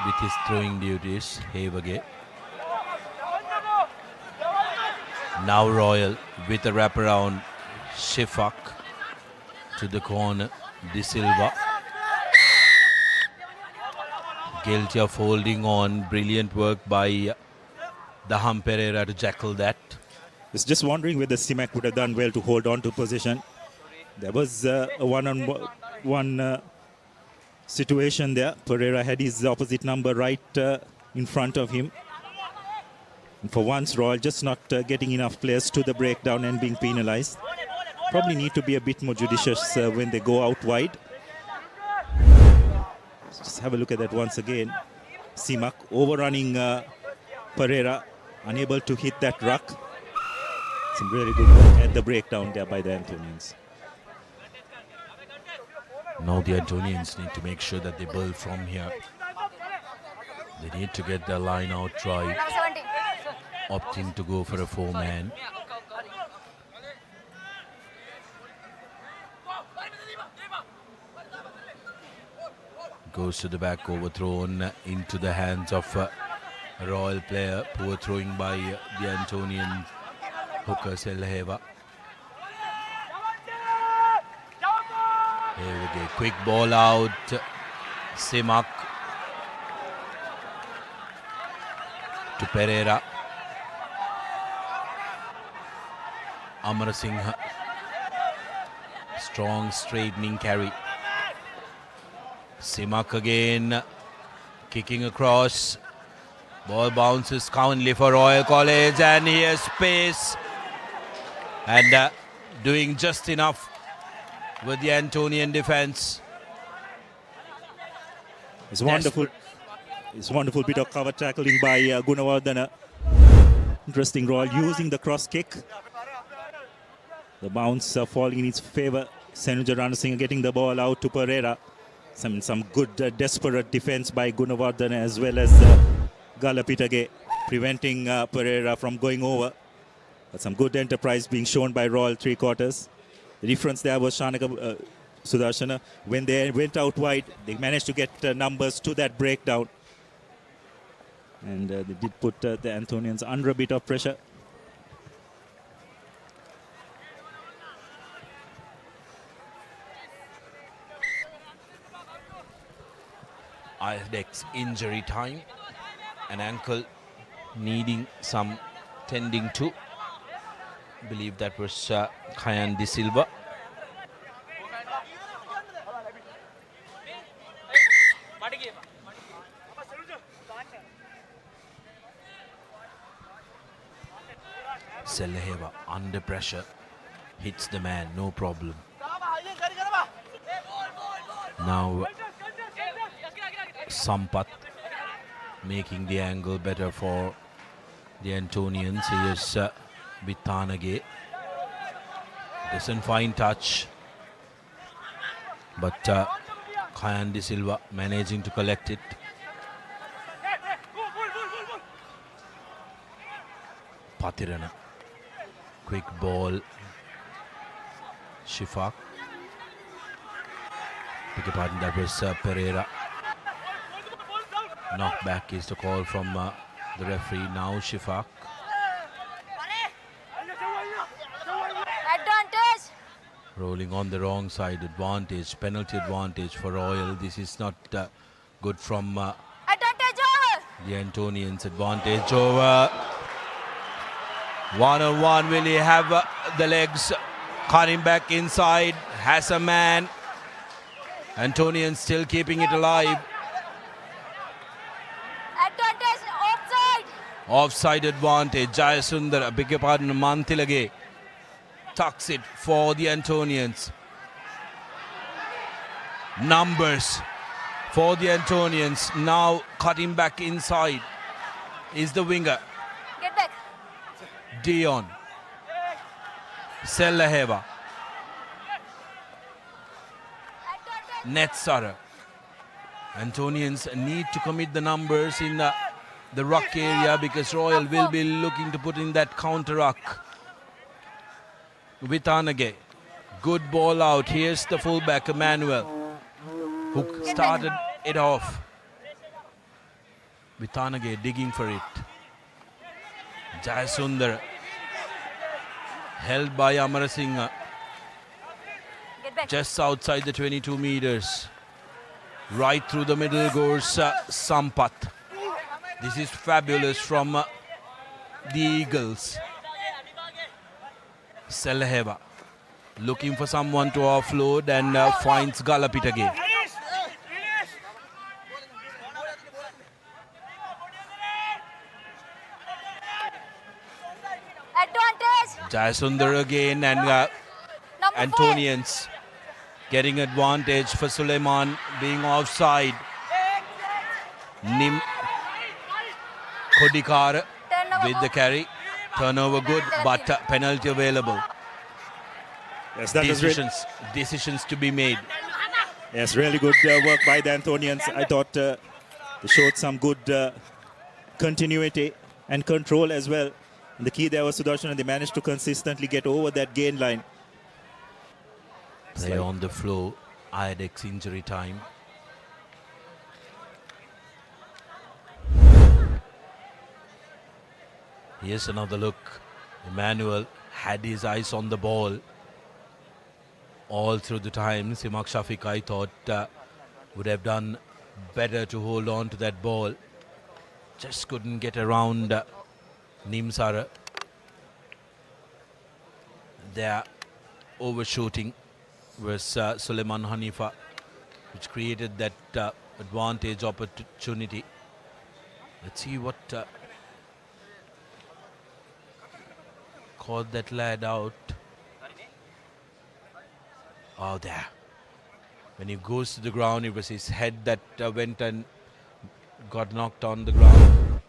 with his throwing duties. Hevage. Now Royal with a wraparound. Shifak to the corner. De Silva. Guilty of holding on. Brilliant work by Daham Pereira to jackal that. was just wondering whether Simak would have done well to hold on to position. There was a one-on-one situation there. Pereira had his opposite number right in front of him. And for once, Royal just not getting enough players to the breakdown and being penalized. Probably need to be a bit more judicious when they go out wide. Just have a look at that once again. Simak overrunning Pereira, unable to hit that ruck. Some really good work at the breakdown there by the Antonians. Now the Antonians need to make sure that they build from here. They need to get their line out right, opting to go for a 4-man. Goes to the back, overthrown into the hands of a Royal player. Poor throwing by the Antonian hooker Selheva. Here we go. Quick ball out. Simak to Pereira. Amarasinghe. Strong straightening carry. Simak again, kicking across. Ball bounces calmly for Royal College, and here's space. And doing just enough with the Antonian defense. It's wonderful. It's wonderful bit of cover tackling by Gunawardana. Interesting, Royal using the cross kick. The bounce falling in its favor. Senuja Ranasinghe getting the ball out to Pereira. Some good desperate defense by Gunawardana as well as Galapitage, preventing Pereira from going over. But some good enterprise being shown by Royal three quarters. The difference there was Shanaka Sudarshana. When they went out wide, they managed to get numbers to that breakdown. And they did put the Antonians under a bit of pressure. Isaacs injury time, an ankle needing some tending to. I believe that was Kandy Silva. Selheva under pressure, hits the man, no problem. Now Sampath making the angle better for the Antonians. Here's Bittanage. Doesn't find touch, but Kandy Silva managing to collect it. Patirana. Quick ball. Shifak. Beg your pardon, that was Pereira. Knockback is the call from the referee. Now Shifak. Advantage. Rolling on the wrong side. Advantage. Penalty advantage for Royal. This is not good from Advantage over. the Antonians. Advantage over. One-on-one. Will he have the legs? Cutting back inside. Has a man. Antonians still keeping it alive. Advantage offside. Offside advantage. Jayasundar, beg your pardon, Mantilage tucks it for the Antonians. Numbers for the Antonians. Now cutting back inside is the winger. Get back. Dion. Selheva. Netsara. Antonians need to commit the numbers in the ruck area because Royal will be looking to put in that counter ruck. Vittanage. Good ball out. Here's the fullback, Emmanuel, who started it off. Vittanage digging for it. Jayasundar. Held by Amarasinghe. Just outside the 22 meters. Right through the middle goes Sampath. This is fabulous from the Eagles. Seleheva looking for someone to offload and finds Galapit again. Advantage. Jayasundar again and Antonians getting advantage for Suleiman being offside. Nim Kodikar with the carry. Turnover good, but penalty available. Yes, that Decisions to be made. Yes, really good work by the Antonians. I thought they showed some good continuity and control as well. And the key there was Sudarshan, and they managed to consistently get over that gain line. Play on the floor, IDEX injury time. Here's another look. Emmanuel had his eyes on the ball all through the time. Simak Shafiq, I thought, would have done better to hold on to that ball. Just couldn't get around Nimsara. Their overshooting was Suleiman Hanifa, which created that advantage opportunity. Let's see what called that lad out. Oh, there. When he goes to the ground, it was his head that went and got knocked on the ground.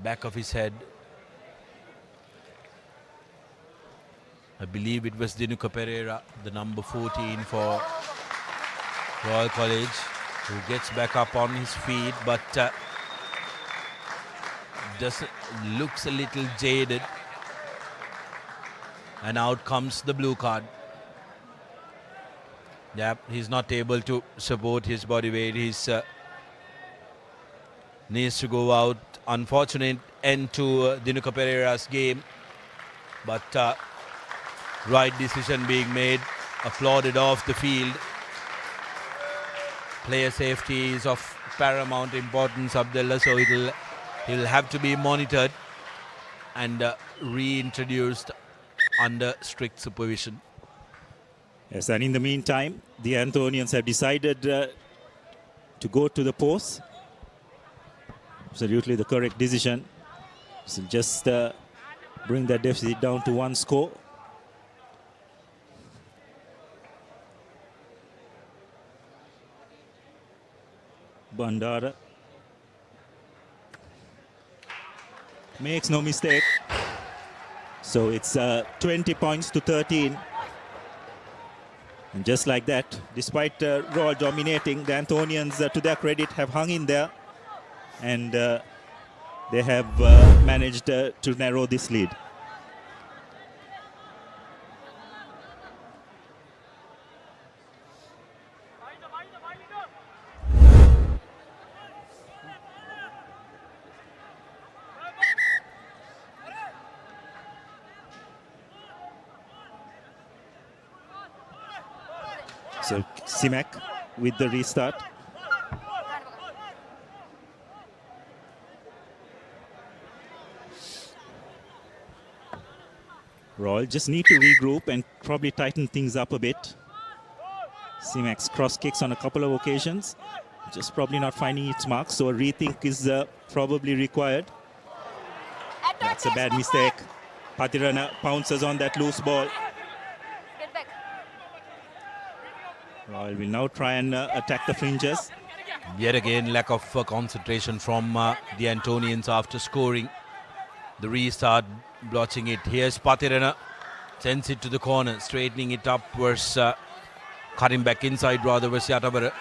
Back of his head. I believe it was Dinuka Pereira, the number 14 for Royal College, who gets back up on his feet, but looks a little jaded. And out comes the blue card. Yep, he's not able to support his body weight. He's needs to go out. Unfortunate end to Dinuka Pereira's game. But right decision being made. Applauded off the field. Player safety is of paramount importance, Abdullah. So he'll have to be monitored and reintroduced under strict supervision. Yes, and in the meantime, the Antonians have decided to go to the post. Absolutely the correct decision. So just bring that deficit down to 1 score. Bandara makes no mistake. So it's 20 points to 13. And just like that, despite Royal dominating, the Antonians, to their credit, have hung in there. And they have managed to narrow this lead. So Simak with the restart. Royal just need to regroup and probably tighten things up a bit. Simak's cross kicks on a couple of occasions, just probably not finding its mark, so a rethink is probably required. That's a bad mistake. Patirana pounces on that loose ball. Royal will now try and attack the fringes. Yet again, lack of concentration from the Antonians after scoring. The restart, blotching it. Here's Patirana, sends it to the corner, straightening it upwards, cutting back inside rather was Yatabara.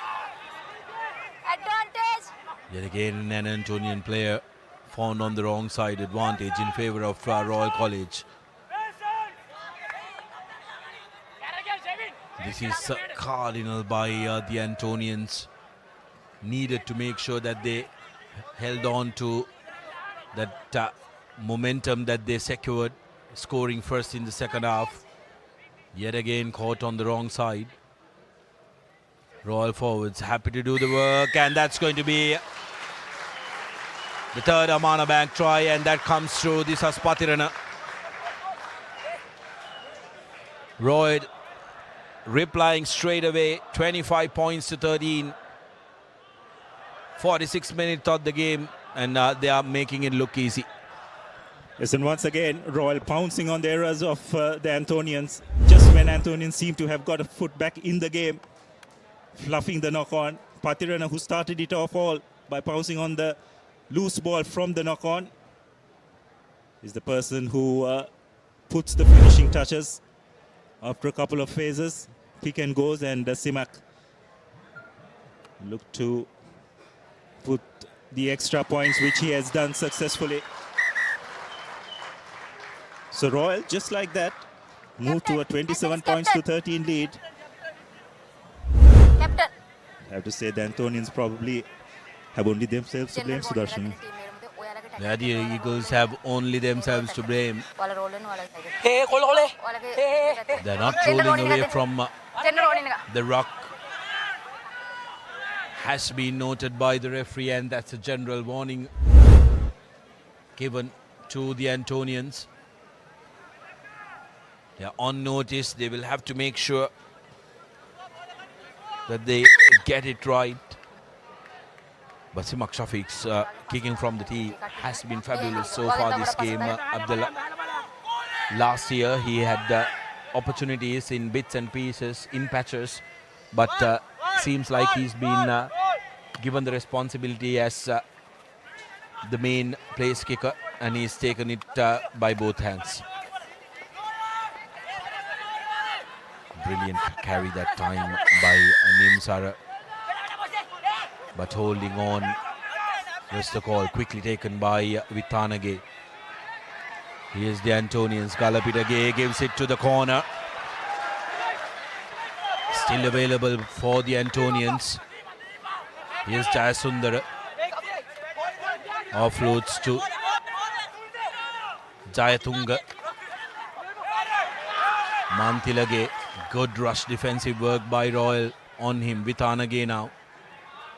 Advantage. Yet again, an Antonian player found on the wrong side, advantage in favour of Royal College. This is cardinal by the Antonians. Needed to make sure that they held on to that momentum that they secured, scoring first in the second half. Yet again caught on the wrong side. Royal forwards happy to do the work, and that's going to be the third Amana Bank try, and that comes through. This is Patirana. Roy replying straight away, 25 points to 13. 46 minutes of the game, and they are making it look easy. Yes, and once again, Royal pouncing on the errors of the Antonians. Just when Antonians seem to have got a foot back in the game, fluffing the knock-on. Patirana, who started it off all by pouncing on the loose ball from the knock-on, is the person who puts the finishing touches after a couple of phases. Pick and goes, and Simak look to put the extra points, which he has done successfully. So Royal, just like that, moved to a 27 points to 13 lead. Captain. I have to say the Antonians probably have only themselves to blame, Sudarshan. Yeah, the Eagles have only themselves to blame. They're not rolling away from the rock. Has been noted by the referee, and that's a general warning given to the Antonians. They are on notice. They will have to make sure that they get it right. But Simak Shafiq's kicking from the tee has been fabulous so far this game, Abdullah. Last year he had opportunities in bits and pieces, in patches, but seems like he's been given the responsibility as the main place kicker, and he's taken it by both hands. Brilliant carry that time by Nimsara, but holding on was the call, quickly taken by Vitanage. Here's the Antonians. Galapitage gives it to the corner. Still available for the Antonians. Here's Jayasundara. Offloads to Jayatunga. Mantilage. Good rush defensive work by Royal on him. Vitanage now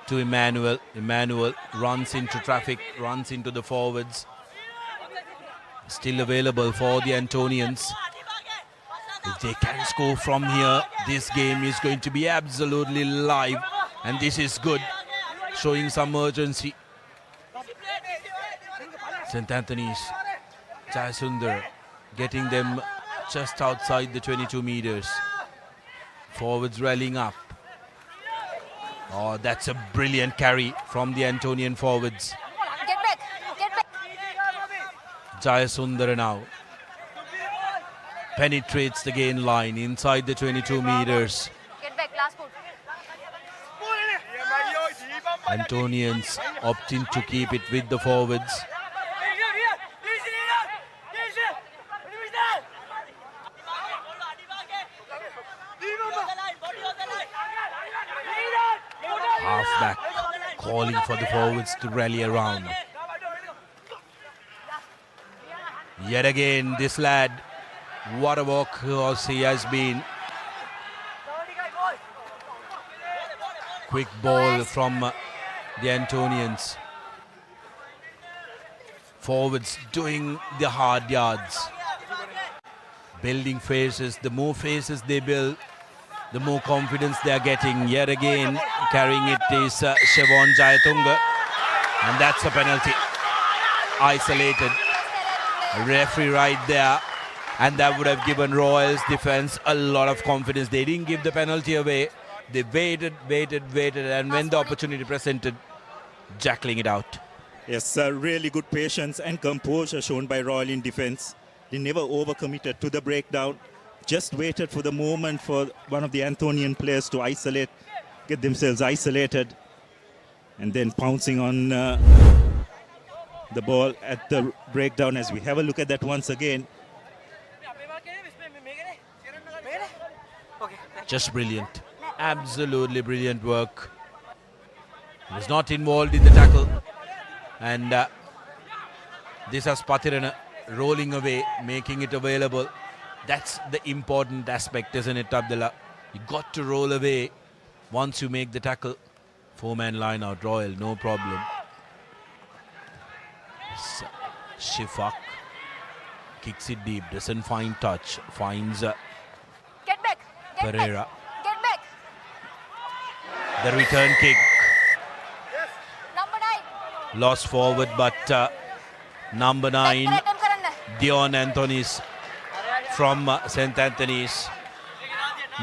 to Emmanuel. Emmanuel runs into traffic, runs into the forwards. Still available for the Antonians. If they can score from here, this game is going to be absolutely live, and this is good, showing some urgency. St. Anthony's, Jayasundar getting them just outside the 22 meters. Forwards rallying up. Oh, that's a brilliant carry from the Antonian forwards. Get back. Get back. Jayasundara now penetrates the gain line inside the 22 meters. Get back. Last foot. Antonians opting to keep it with the forwards. Halfback calling for the forwards to rally around. Yet again, this lad, what a workhorse he has been. Quick ball from the Antonians. Forwards doing the hard yards. Building faces. The more faces they build, the more confidence they are getting. Yet again, carrying it is Siobhan Jayatunga. And that's a penalty. Isolated. Referee right there. And that would have given Royals defense a lot of confidence. They didn't give the penalty away. They waited, and when the opportunity presented, jackling it out. Yes, really good patience and composure shown by Royal in defense. They never overcommitted to the breakdown. Just waited for the moment for one of the Antonian players to isolate, get themselves isolated, and then pouncing on the ball at the breakdown. As we have a look at that once again. Just brilliant. Absolutely brilliant work. He was not involved in the tackle. And this has Patirana rolling away, making it available. That's the important aspect, isn't it, Abdullah? You got to roll away once you make the tackle. Four-man line out, Royal, no problem. Shifak kicks it deep, doesn't find touch, finds Pereira. Get back. The return kick. Number 9. Lost forward, but number 9, Dion Antonians from St. Antony's,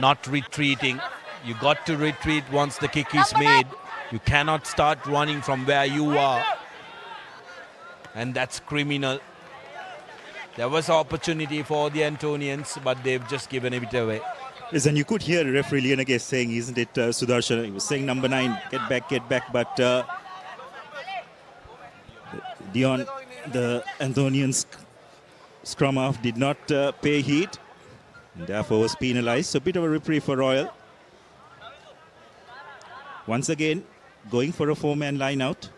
not retreating. You got to retreat once the kick is made. You cannot start running from where you are. And that's criminal. There was opportunity for the Antonians, but they've just given it away. Yes, and you could hear referee Lianage saying, isn't it, Sudarshan? He was saying number 9, get back, but Dion, the Antonians scrum half, did not pay heed, and therefore was penalised. So a bit of a reprieve for Royal. Once again, going for a 4-man line out.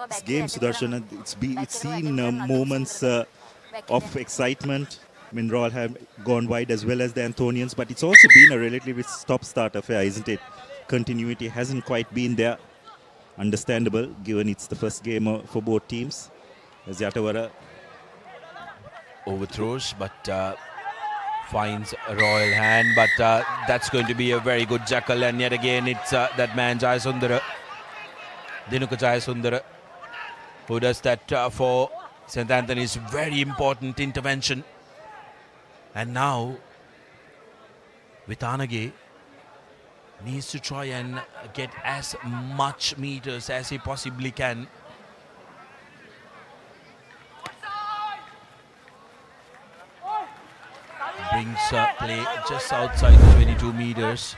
This game, Sudarshan, it's seen moments of excitement when Royal have gone wide as well as the Antonians, but it's also been a relatively stop-start affair, isn't it? Continuity hasn't quite been there. Understandable, given it's the first game for both teams. As Yatawara overthrows, but finds a Royal hand, but that's going to be a very good jackal, and yet again it's that man Jayasundara, Dinuka Jayasundara, who does that for St. Anthony's. Very important intervention. And now Vitanage needs to try and get as much meters as he possibly can. Brings play just outside the 22 meters.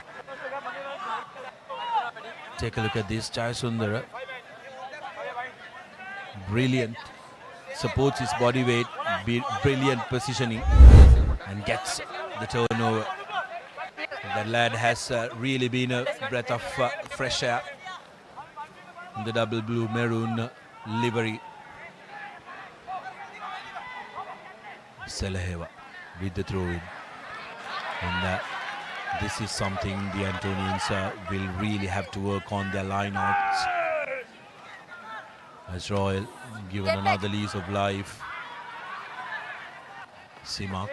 Take a look at this, Jayasundara. Brilliant. Supports his body weight, brilliant positioning, and gets the turnover. That lad has really been a breath of fresh air in the double blue maroon livery. Selaheva with the throw-in. And this is something the Antonians will really have to work on, their line-outs. As Royal given another lease of life. Simak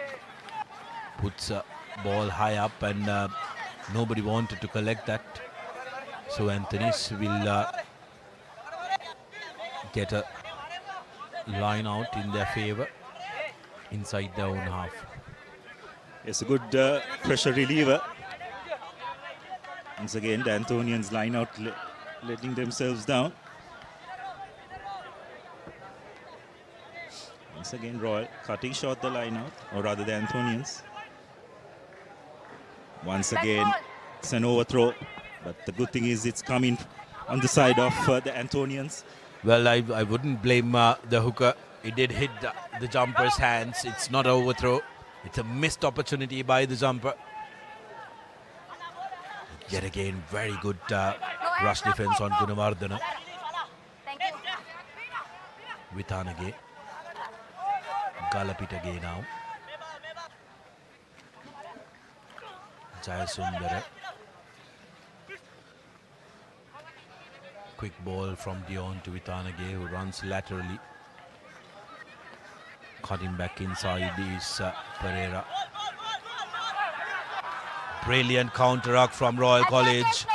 puts a ball high up, and nobody wanted to collect that. So Antonians will get a line out in their favour inside their own half. It's a good pressure reliever. Once again, the Antonians line out, letting themselves down. Once again, Royal cutting short the line out, or rather the Antonians. Once again, it's an overthrow, but the good thing is it's coming on the side of the Antonians. Well, I wouldn't blame the hooker. It did hit the jumper's hands. It's not an overthrow. It's a missed opportunity by the jumper. Yet again, very good rush defense on Gunawardana. Vitanage. Galapitage now. Jayasundara. Quick ball from Dion to Vitanage, who runs laterally. Cutting back inside is Pereira. Brilliant counteract from Royal College.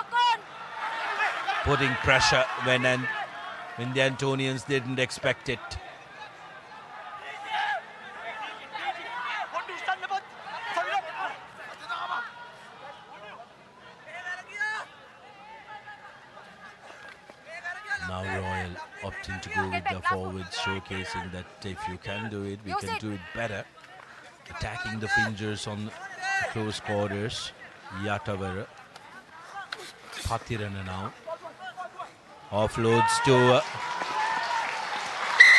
Putting pressure when the Antonians didn't expect it. Now Royal opting to go with the forwards, showcasing that if you can do it, we can do it better. Attacking the fingers on close quarters. Yatavara. Patirana now. Offloads to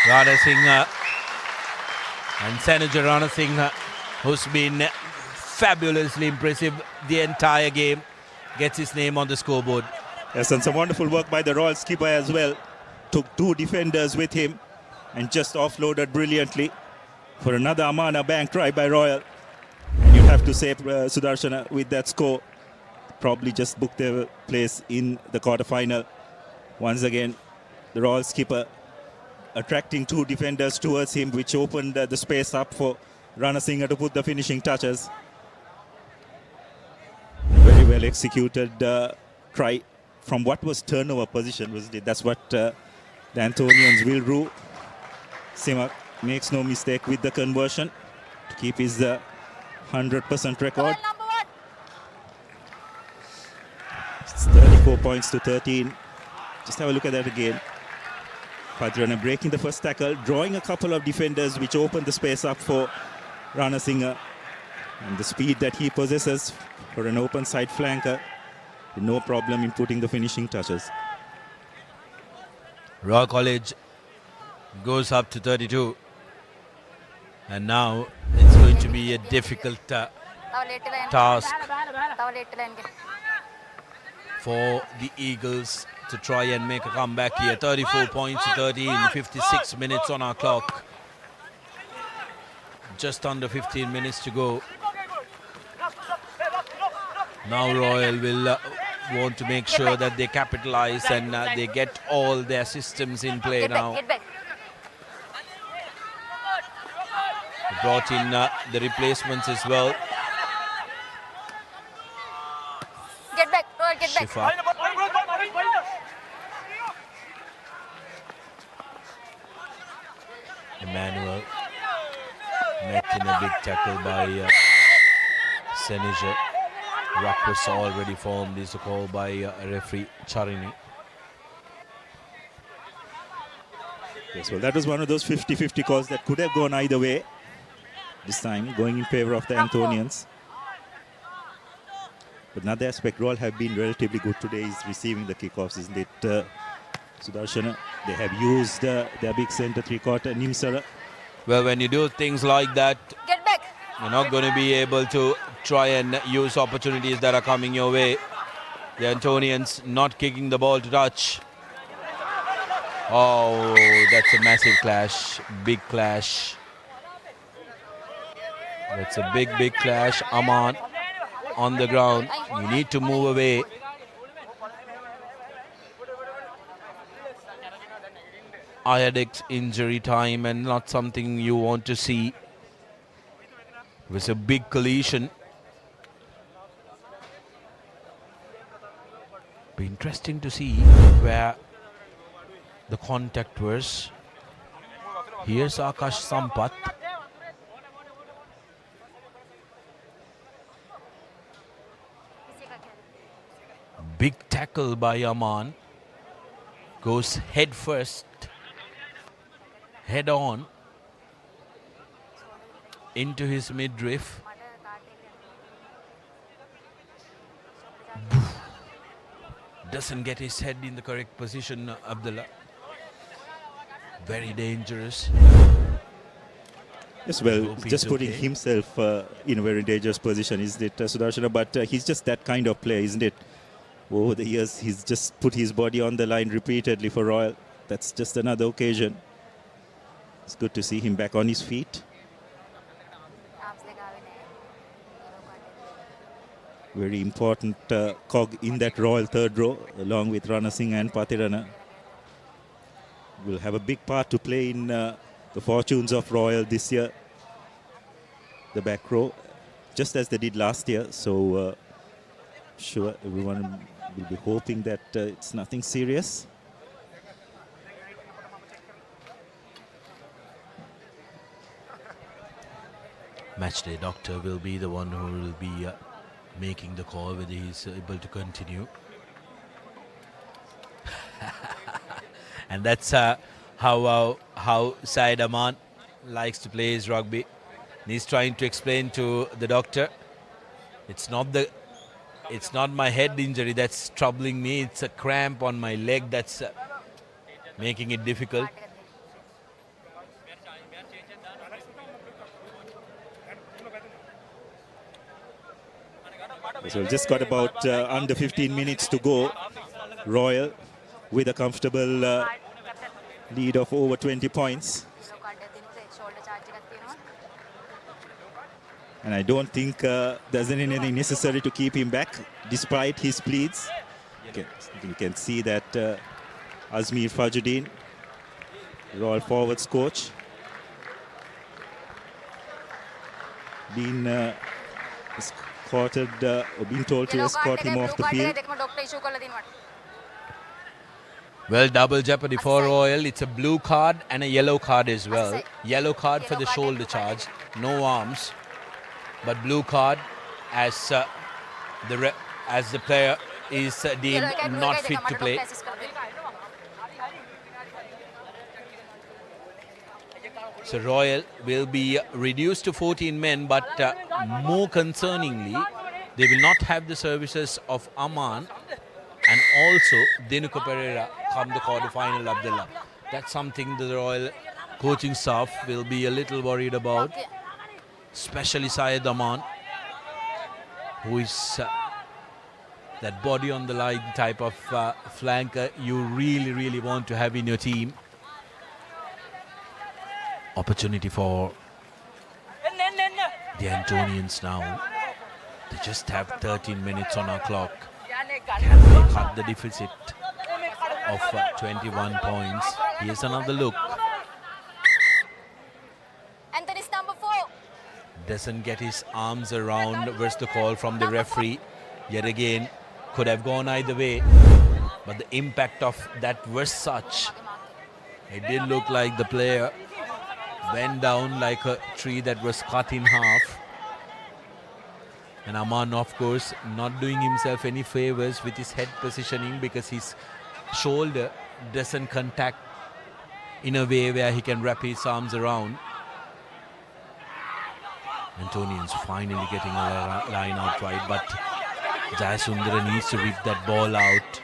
Rana Singh and Senator Rana Singh, who's been fabulously impressive the entire game, gets his name on the scoreboard. Yes, and some wonderful work by the Royal skipper as well. Took two defenders with him and just offloaded brilliantly for another Amana bank try by Royal. And you have to say, Sudarshana, with that score, probably just booked their place in the quarterfinal. Once again, the Royal skipper attracting two defenders towards him, which opened the space up for Ranasinghe to put the finishing touches. Very well executed try from what was turnover position, wasn't it? That's what the Antonians will rule. Simak makes no mistake with the conversion to keep his 100% record. It's 34 points to 13. Just have a look at that again. Padrana breaking the first tackle, drawing a couple of defenders, which opened the space up for Ranasinghe. And the speed that he possesses for an open side flanker, no problem in putting the finishing touches. Royal College goes up to 32. And now it's going to be a difficult task for the Eagles to try and make a comeback here. 34 points to 13, 56 minutes on our clock. Just under 15 minutes to go. Now Royal will want to make sure that they capitalize and they get all their systems in play now. Get back. They brought in the replacements as well. Get back, Royal, get back. Shifa. Emmanuel met in a big tackle by Seneja. Ruck was already formed, is a call by referee Charini. Yes, well, that was one of those 50-50 calls that could have gone either way. This time going in favor of the Antonians. But another aspect, Royal have been relatively good today is receiving the kickoffs, isn't it? Sudarshana, they have used their big centre three-quarter, Nimsara. Well, when you do things like that, Get back. you're not going to be able to try and use opportunities that are coming your way. The Antonians not kicking the ball to touch. Oh, that's a massive clash. Big clash. That's a big, big clash. Aman on the ground. You need to move away. Iadix injury time and not something you want to see. It was a big collision. Be interesting to see where the contact was. Here's Akash Sampath. Big tackle by Aman. Goes head first. Head on. Into his midriff. Doesn't get his head in the correct position, Abdullah. Very dangerous. Yes, well, just putting himself in a very dangerous position, isn't it, Sudarshana? But he's just that kind of player, isn't it? Over the years, he's just put his body on the line repeatedly for Royal. That's just another occasion. It's good to see him back on his feet. Very important cog in that Royal third row, along with Ranasinghe and Patirana. Will have a big part to play in the fortunes of Royal this year. The back row, just as they did last year. So, sure, everyone will be hoping that it's nothing serious. Matchday doctor will be the one who will be making the call whether he's able to continue. And that's how Syed Aman likes to play his rugby. And he's trying to explain to the doctor, it's not my head injury that's troubling me, it's a cramp on my leg that's making it difficult. So we've just got about under 15 minutes to go. Royal with a comfortable lead of over 20 points. And I don't think there's anything necessary to keep him back, despite his pleads. You can see that Azmir Fajuddin, Royal Forwards coach. Been told to escort him off the field. Well, double jeopardy for Royal. It's a blue card and a yellow card as well. Yellow card for the shoulder charge, no arms, but blue card as the player is deemed not fit to play. So Royal will be reduced to 14 men, but more concerningly, they will not have the services of Aman and also Denuka Pereira come the quarter-final, Abdullah. That's something the Royal coaching staff will be a little worried about, especially Syed Aman, who is that body on the line type of flanker you really, really want to have in your team. Opportunity for the Antonians now. They just have 13 minutes on our clock. Can they cut the deficit of 21 points? Here's another look. Anthony's number 4. Doesn't get his arms around. Where's the call from the referee? Yet again, could have gone either way. But the impact of that was such. It did look like the player went down like a tree that was cut in half. And Aman, of course, not doing himself any favors with his head positioning because his shoulder doesn't contact in a way where he can wrap his arms around. Antonians finally getting a line out right, but Jayasundara needs to rip that ball out,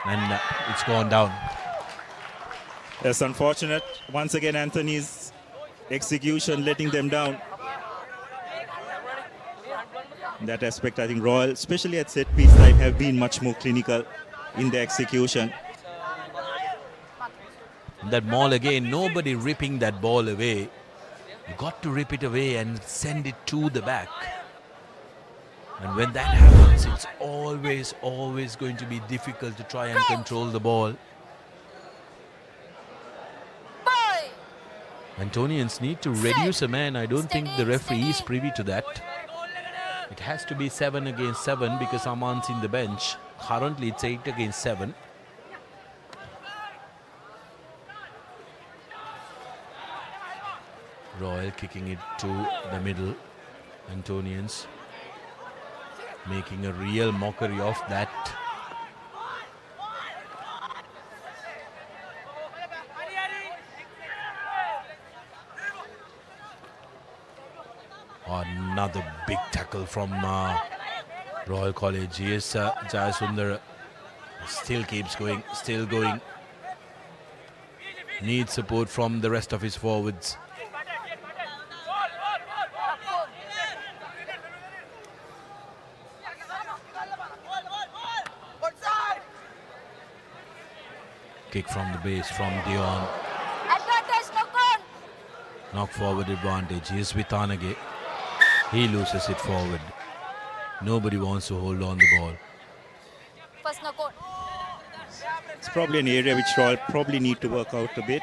and it's gone down. That's unfortunate. Once again, Anthony's execution letting them down. In that aspect, I think Royal, especially at set piece time, have been much more clinical in their execution. That maul again, nobody ripping that ball away. You got to rip it away and send it to the back. And when that happens, it's always going to be difficult to try and control the ball. Antonians need to reduce a man. I don't think the referee is privy to that. It has to be 7 against 7 because Aman's in the bench. Currently it's 8 against 7. Royal kicking it to the middle. Antonians making a real mockery of that. Another big tackle from Royal College. Yes, Jayasundar still keeps going, still going. Needs support from the rest of his forwards. Kick from the base from Dion. Knock forward advantage. Here's Vitanage. He loses it forward. Nobody wants to hold on the ball. It's probably an area which Royal probably need to work out a bit.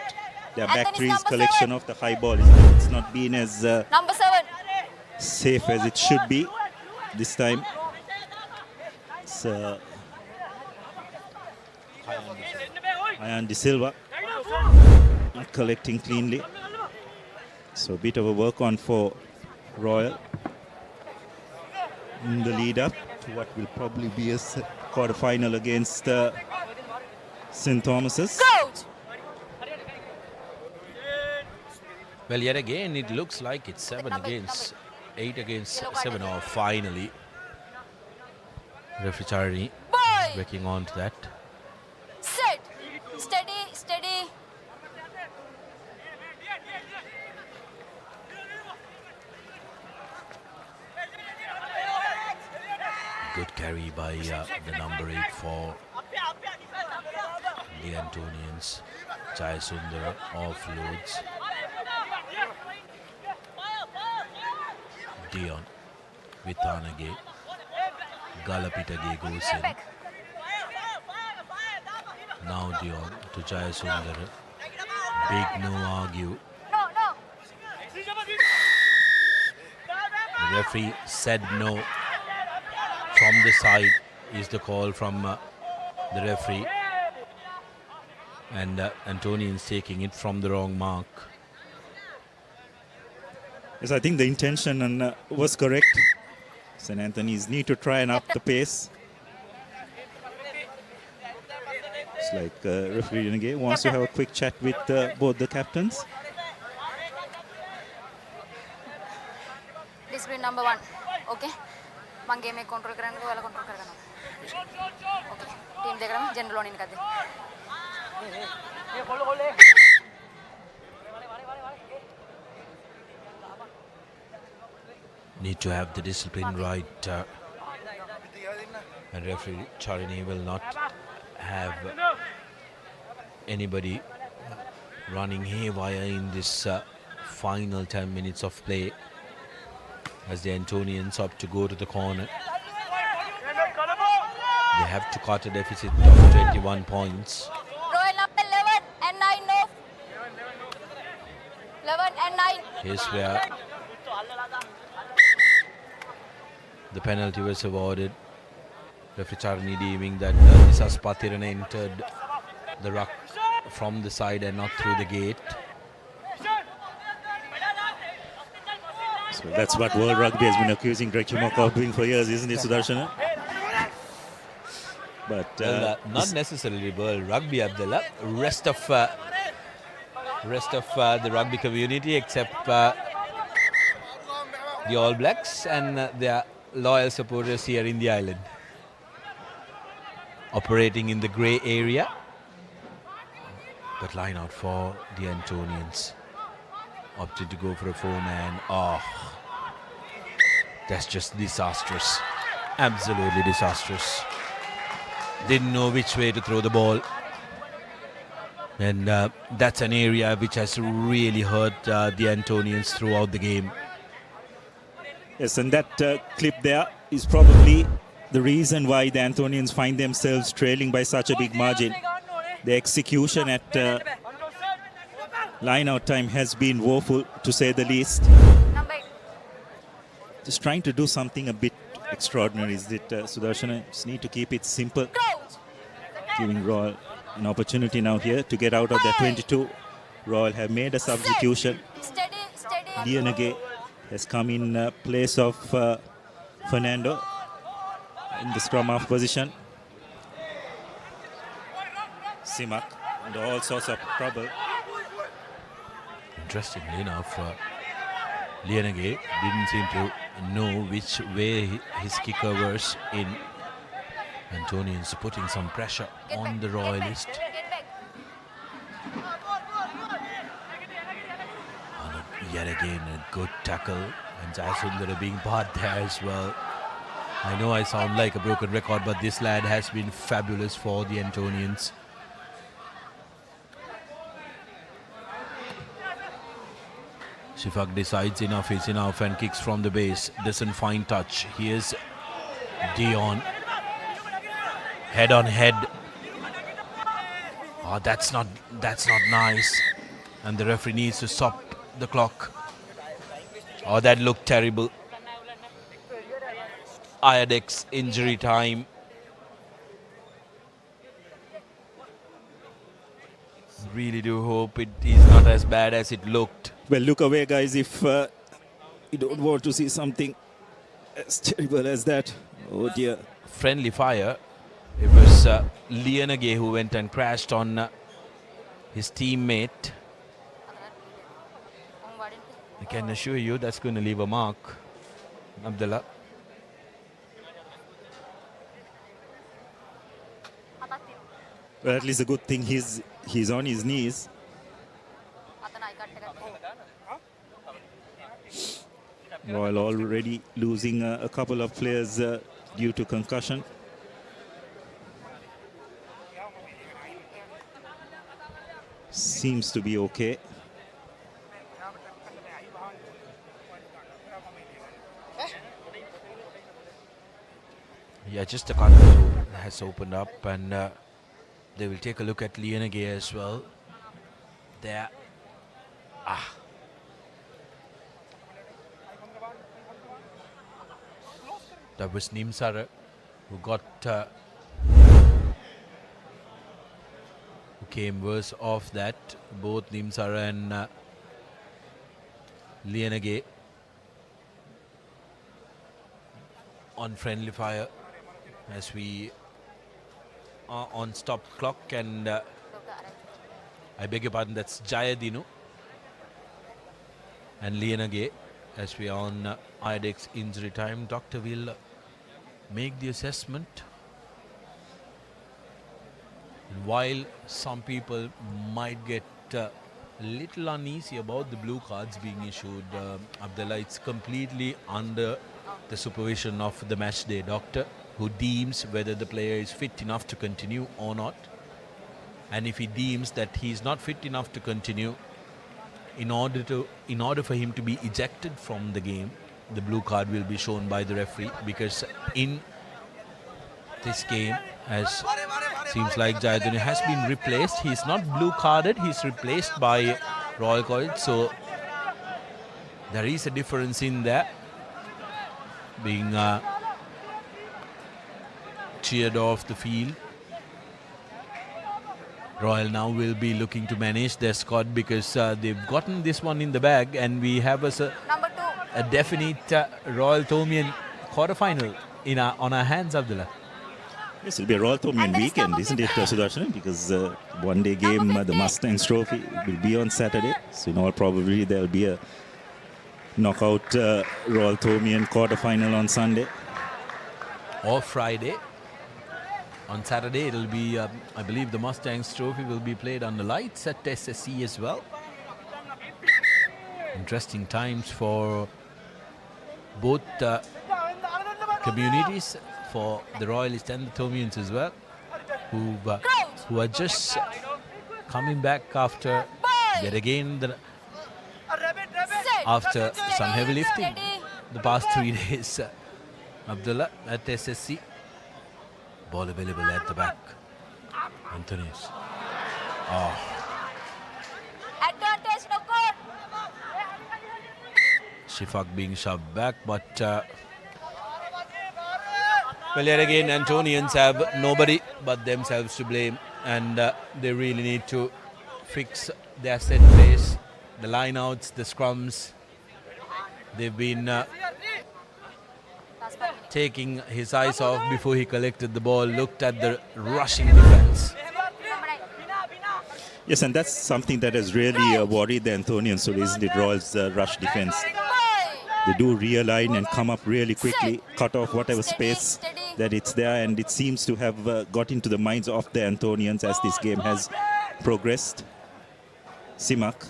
Their back three's collection of the high ball it's not been as number 7 safe as it should be this time. It's Ayan De Silva not collecting cleanly. So a bit of a work on for Royal in the lead up to what will probably be a quarter-final against St. Thomas's. Well, yet again, it looks like it's 7 against 8 against 7. Oh, finally. Referee Charity working on to that. Set. Steady, steady. Good carry by the number 8 for the Antonians. Jayasundara offloads. Dion Vitanage. Galapitage goes in. Now Dion to Jayasundar. Big no argue. The referee said no. From the side is the call from the referee. And Antonians taking it from the wrong mark. Yes, I think the intention was correct. St. Anthony's need to try and up the pace. It's like referee Renegade wants to have a quick chat with both the captains. Discipline number 1. Okay? Man game में control करने को वाला control करना. Okay. Team देख रहा हूँ general on इनका दे. Need to have the discipline right. And referee Charini will not have anybody running haywire in this final 10 minutes of play as the Antonians opt to go to the corner. They have to cut a deficit of 21 points. Royal number 11 and 9 no. 11 and 9. Here's where the penalty was awarded. Referee Charni deeming that Disas Pathirana entered the ruck from the side and not through the gate. So that's what World Rugby has been accusing Greg Chumaka of doing for years, isn't it, Sudarshana? But not necessarily World Rugby, Abdullah. Rest of the rugby community, except the All Blacks and their loyal supporters here in the island, operating in the grey area. But line out for the Antonians. Opted to go for a 4-man. Oh, that's just disastrous. Absolutely disastrous. Didn't know which way to throw the ball. And that's an area which has really hurt the Antonians throughout the game. Yes, and that clip there is probably the reason why the Antonians find themselves trailing by such a big margin. The execution at line-out time has been woeful, to say the least. Just trying to do something a bit extraordinary, is it, Sudarshana? Just need to keep it simple. Giving Royal an opportunity now here to get out of their 22. Royal have made a substitution. Lianage has come in place of Fernando in the scrum half position. Simak under all sorts of trouble. Interestingly enough, Lianage didn't seem to know which way his kicker was in. Antonians putting some pressure on the Royalist. Yet again, a good tackle, and Jayasundara being part there as well. I know I sound like a broken record, but this lad has been fabulous for the Antonians. Shifak decides enough is enough and kicks from the base. Doesn't find touch. Here's Dion. Head on head. Oh, that's not nice. And the referee needs to stop the clock. Oh, that looked terrible. Iadex injury time. Really do hope it is not as bad as it looked. Well, look away, guys, if you don't want to see something as terrible as that. Oh dear. Friendly fire. It was Lianage who went and crashed on his teammate. I can assure you that's going to leave a mark, Abdullah. Well, at least a good thing he's on his knees. While already losing a couple of players due to concussion. Seems to be okay. Yeah, just the contact has opened up, and They will take a look at Lienage as well. There. That was Nimsara who got who came worse off that. Both Nimsara and Lienage on friendly fire as we are on stop clock, and I beg your pardon, that's Jayadinu and Lienage as we are on IDEX injury time. Doctor will make the assessment. And while some people might get a little uneasy about the blue cards being issued, Abdullah, it's completely under the supervision of the match day doctor, who deems whether the player is fit enough to continue or not. And if he deems that he is not fit enough to continue, in order for him to be ejected from the game, the blue card will be shown by the referee, because in this game, as seems like Jayadunu has been replaced, he's not blue carded, he's replaced by Royal College, so there is a difference in there, being cheered off the field. Royal now will be looking to manage their squad, because they've gotten this one in the bag, and we have a definite Royal Thomian quarterfinal on our hands, Abdullah. Yes, it'll be a Royal Thomian weekend, isn't it, Sudarshan? Because one-day game, the Mustangs Trophy, will be on Saturday. So in all probability, there'll be a knockout Royal Thomian quarterfinal on Sunday. Or Friday. On Saturday, it'll be, I believe, the Mustangs Trophy will be played on the lights at SSC as well. Interesting times for both communities, for the Royalists and the Thomians as well, who are just coming back after yet again after some heavy lifting the past 3 days. Abdullah at SSC. Ball available at the back. Antonians. Shifak being shoved back, but well, yet again, Antonians have nobody but themselves to blame, and they really need to fix their set plays, the lineouts, the scrums. They've been taking his eyes off before he collected the ball, looked at the rushing defense. Yes, and that's something that has really worried the Antonians, so isn't it, Royal's rush defense? They do realign and come up really quickly, cut off whatever space that it's there, and it seems to have got into the minds of the Antonians as this game has progressed. Simak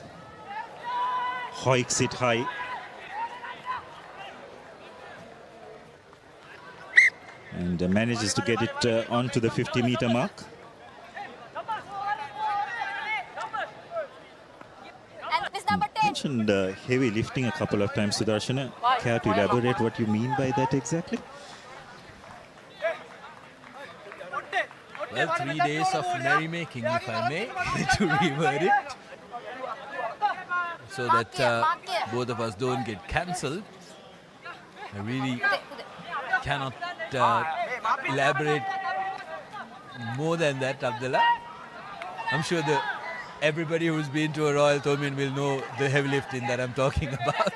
hoiks it high. And manages to get it onto the 50-meter mark. Mentioned heavy lifting a couple of times, Sudarshana. Care to elaborate what you mean by that exactly? Well, 3 days of merrymaking, if I may, to reword it, so that both of us don't get cancelled. I really cannot elaborate more than that, Abdullah. I'm sure that everybody who's been to a Royal Thomian will know the heavy lifting that I'm talking about.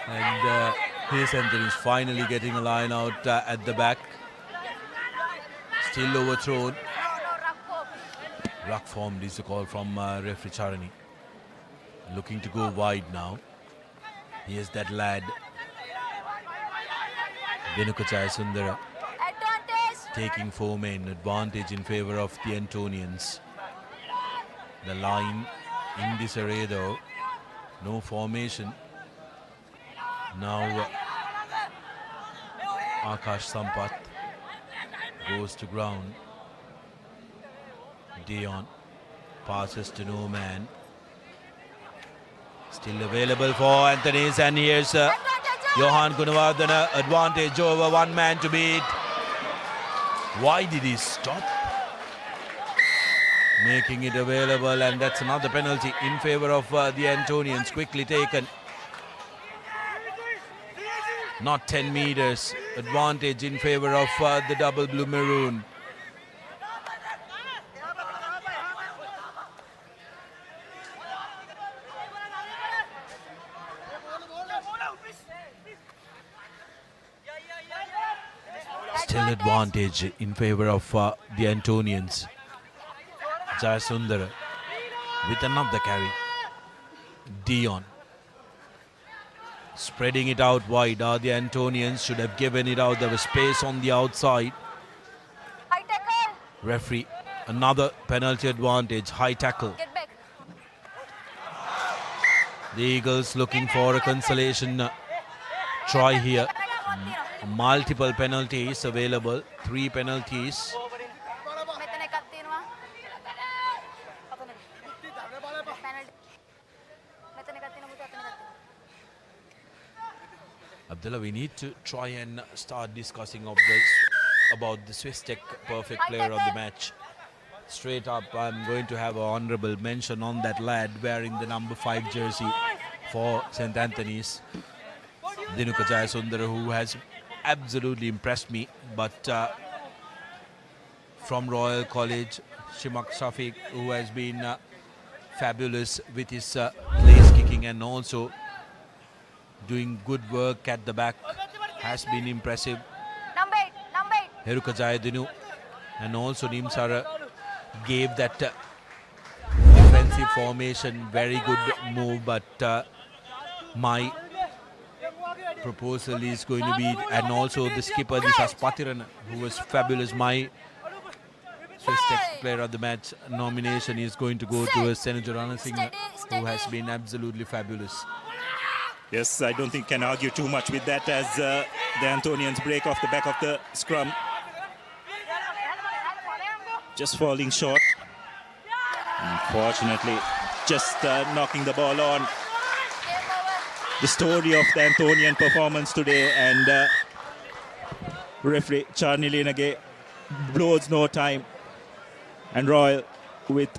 And here's Anthony finally getting a line out at the back. Still overthrown. Ruck formed is the call from referee Charani. Looking to go wide now. Here's that lad. Venukachaya Sundara taking 4 men, advantage in favour of the Antonians. The line in disarray though, no formation. Now Akash Sampath goes to ground. Dion passes to no man. Still available for Antonians, and here's Johan Gunawardena, advantage over 1 man to beat. Why did he stop? making it available, and that's another penalty in favor of the Antonians, quickly taken. Not 10 meters, advantage in favor of the double blue maroon. Still advantage in favor of the Antonians. Jayasundara with another carry. Dion spreading it out wide. The Antonians should have given it out. There was space on the outside. Referee, another penalty advantage. High tackle. The Eagles looking for a consolation try here. Multiple penalties available. 3 penalties. Abdullah, we need to try and start discussing about the Swiss Tech perfect player of the match. Straight up, I'm going to have an honourable mention on that lad wearing the number 5 jersey for St. Anthony's. Dinuka Jayasundara, who has absolutely impressed me. But from Royal College, Shimak Shafiq, who has been fabulous with his place kicking and also doing good work at the back, has been impressive. Heruka Jayadinu and also Nimsara gave that defensive formation, very good move, but my proposal is going to be, and also the skipper Disas Patiran, who was fabulous, my Swiss Tech player of the match nomination is going to go to Senator Ranasinghe, who has been absolutely fabulous. Yes, I don't think can argue too much with that as the Antonians break off the back of the scrum. Just falling short. Unfortunately, just knocking the ball on. The story of the Antonian performance today, and referee Charni Lenage blows no time. And Royal with,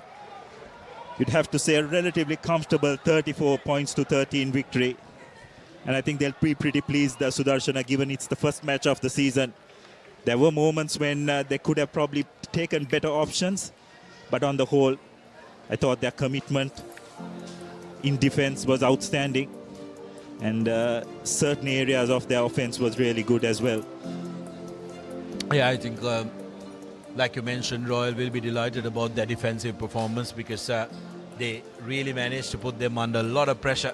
you'd have to say, a relatively comfortable 34 points to 13 victory. And I think they'll be pretty pleased, Sudarshana, given it's the first match of the season. There were moments when they could have probably taken better options, but on the whole, I thought their commitment in defense was outstanding, and certain areas of their offense was really good as well. Yeah, I think, like you mentioned, Royal will be delighted about their defensive performance because they really managed to put them under a lot of pressure.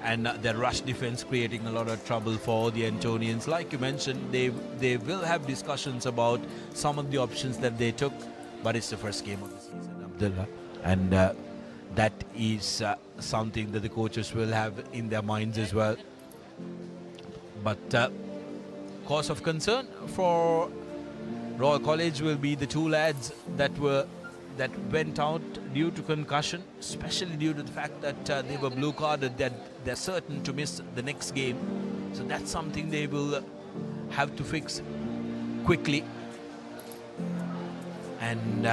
And their rush defense creating a lot of trouble for the Antonians. Like you mentioned, they will have discussions about some of the options that they took, but it's the first game of the season, Abdullah. And that is something that the coaches will have in their minds as well. But cause of concern for Royal College will be the 2 lads that went out due to concussion, especially due to the fact that they were blue carded, that they're certain to miss the next game. So that's something they will have to fix quickly. And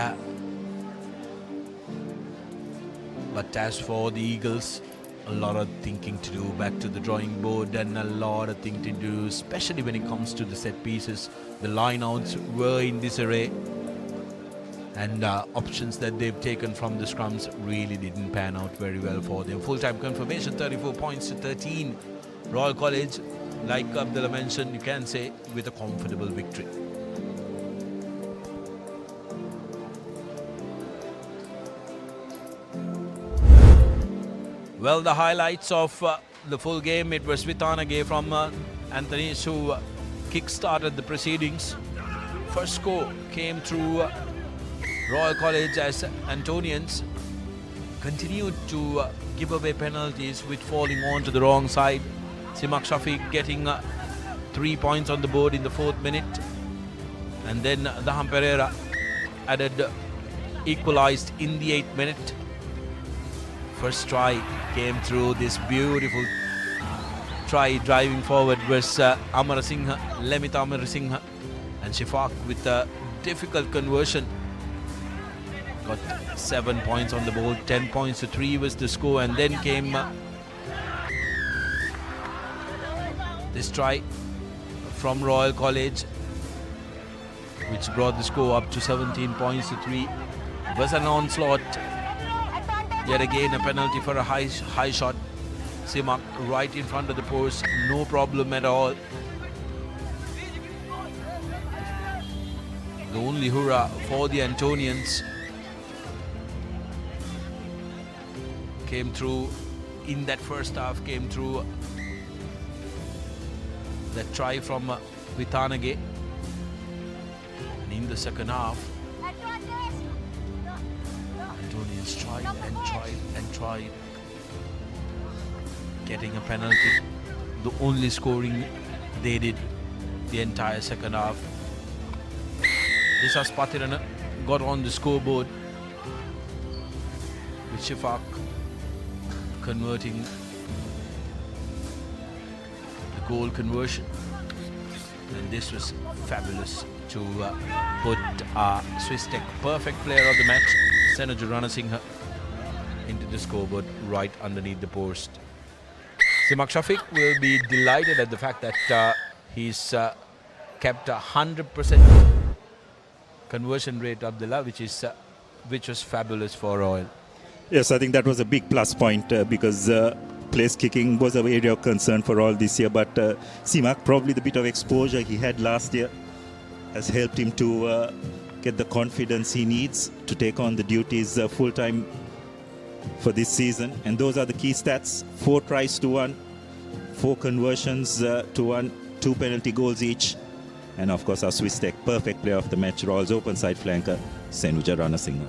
but as for the Eagles, a lot of thinking to do, back to the drawing board, and a lot of thing to do, especially when it comes to the set pieces. The lineouts were in disarray, and options that they've taken from the scrums really didn't pan out very well for them. Full-time confirmation, 34 points to 13. Royal College, like Abdullah mentioned, you can say with a comfortable victory. Well, the highlights of the full game, it was Vitanage from Antonians who kick-started the proceedings. First score came through Royal College as Antonians continued to give away penalties with falling on to the wrong side. Simak Shafiq getting 3 points on the board in the 4th minute. And then the Papare added, equalized in the 8th minute. First try came through, this beautiful try driving forward was Amarasinghe, Lemita Amarasinghe, and Shifaq with a difficult conversion. got 7 points on the board. 10 points to 3 was the score, and then came this try from Royal College, which brought the score up to 17 points to 3. It was an onslaught. Yet again a penalty for a high shot. Simak right in front of the post, no problem at all. The only hurrah for the Antonians came through in that first half, came through that try from Vitanage. And in the second half, Antonians tried and tried and tried getting a penalty. The only scoring they did the entire second half. Disas Patirana got on the scoreboard with Shifak converting the goal conversion, and this was fabulous to put Swiss Tech perfect player of the match, Senator Ranasinghe, into the scoreboard right underneath the post. Simak Shafiq will be delighted at the fact that he's kept 100% conversion rate, Abdullah, which was fabulous for Royal. Yes, I think that was a big plus point because place kicking was an area of concern for all this year. But Simak, probably the bit of exposure he had last year has helped him to get the confidence he needs to take on the duties full-time for this season. And those are the key stats: 4 tries to 1, 4 conversions to 1, 2 penalty goals each. And of course our Swiss Tech perfect player of the match, Royal's open side flanker, Senuja Ranasinghe.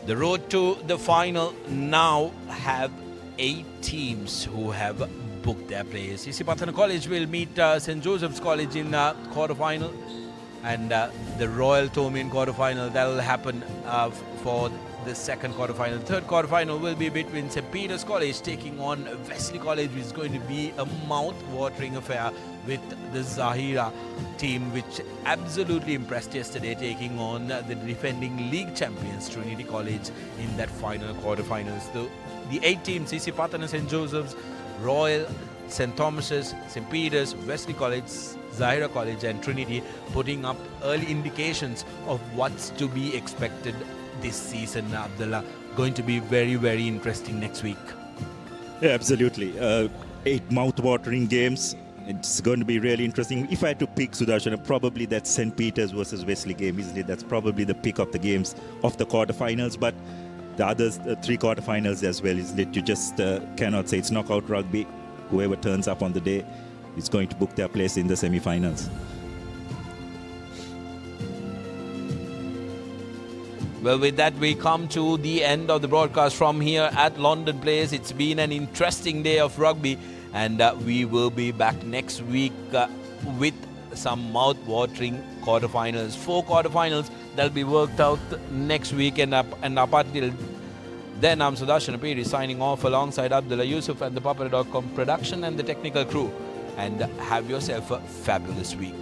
The road to the final now have 8 teams who have booked their players. Isipatana College will meet St. Joseph's College in quarter-final, and the Royal Tomian quarter-final, that will happen for the second quarter-final. The third quarter-final will be between St. Peter's College taking on Wesley College, which is going to be a mouth-watering affair with the Zahira team, which absolutely impressed yesterday, taking on the defending league champions Trinity College in that final quarter-finals. The 8 teams, Isipatana, St. Joseph's, Royal, St. Thomas's, St. Peter's, Wesley College, Zahira College and Trinity, putting up early indications of what's to be expected this season, Abdullah. Going to be very, very interesting next week. Yeah, absolutely. 8 mouth-watering games. It's going to be really interesting. If I had to pick, Sudarshan, probably that St. Peter's versus Wesley game, isn't it? That's probably the pick of the games of the quarterfinals. But the others, 3 quarterfinals as well, isn't it? You just cannot say it's knockout rugby. Whoever turns up on the day is going to book their place in the semi-finals. Well, with that, we come to the end of the broadcast from here at London Place. It's been an interesting day of rugby, and we will be back next week with some mouth-watering quarterfinals. 4 quarterfinals that'll be worked out next week, and up until then, I'm Sudarshan Apiri signing off alongside Abdullah Yusuf and the Papare.com production and the technical crew. And have yourself a fabulous week.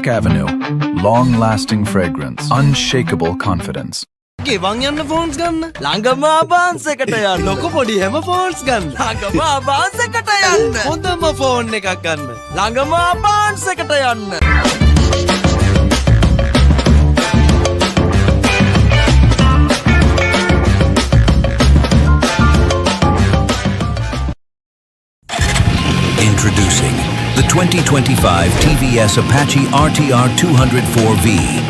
Park Avenue, long-lasting fragrance, unshakable confidence. ගෙවන් යන්න phones ගන්න ළඟම ආබාන්ස් එකට යන්න ලොකු පොඩි හැම phones ගන්න ළඟම ආබාන්ස් එකට යන්න හොඳම ෆෝන් එකක් ගන්න ළඟම ආබාන්ස් එකට යන්න Introducing the 2025 TVS Apache RTR 204V.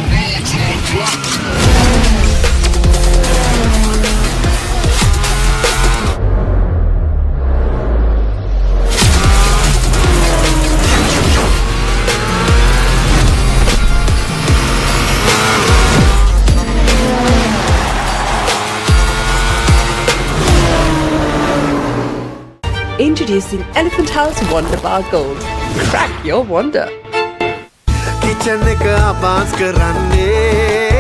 Introducing Elephant House Wonder Bar Gold. Crack your wonder. Kitchen එක අබාන්ස් කරන්නේ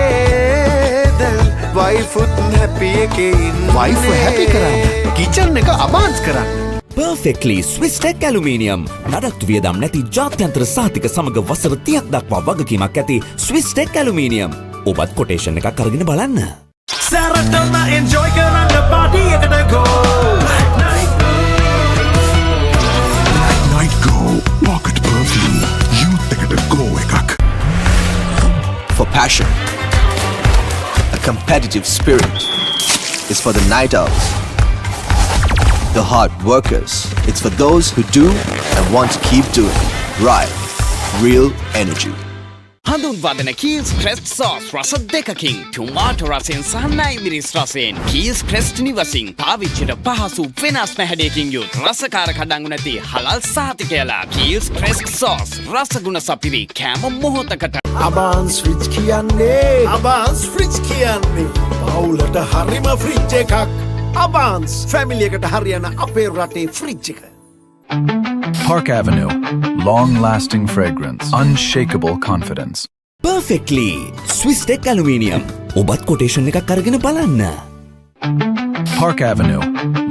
දැන් වයිෆුත් හැපි එකේ ඉන්නේ වයිෆ් හැපි කරන්න කිචන් එක අබාන්ස් කරන්න Perfectly Swiss Tech Aluminium නඩත්තු වියදම් නැති ජාත්‍යන්තර සාතික සමග වසර 30ක් දක්වා වගකීමක් ඇති Swiss Tech Aluminium ඔබත් කොටේෂන් එකක් අරගෙන බලන්න සැරටම එන්ජොයි කරන්න පාටි එකට ගෝ Pocket perfume. Youth එකට go එකක්. For passion, a competitive spirit is for the night owls, the hard workers. It's for those who do and want to keep doing. Right, real energy. හඳුන්වදන Keells Krest sauce රස දෙකකින් ටොමාටෝ රසෙන් සහ නයිමිරිස් රසෙන් කීල්ස් ක්‍රෙස්ට් නිවසින් පාවිච්චිට පහසු වෙනස් පැහැඩයකින් යුත් රසකාර කඩංගු නැති හලල් සහතිකයලා කීල්ස් ක්‍රෙස්ට් සෝස් රසගුණ සපිරි කෑම මොහොතකට අබාන්ස් ෆ්‍රිජ් කියන්නේ පවුලට හරිම ෆ්‍රිජ් එකක් අබාන්ස් ෆැමිලි එකට හරියන අපේ රටේ ෆ්‍රිජ් එක Park Avenue, long-lasting fragrance, unshakable confidence. Perfectly Swiss Tech Aluminium ඔබත් කොටේෂන් එකක් අරගෙන බලන්න Park Avenue,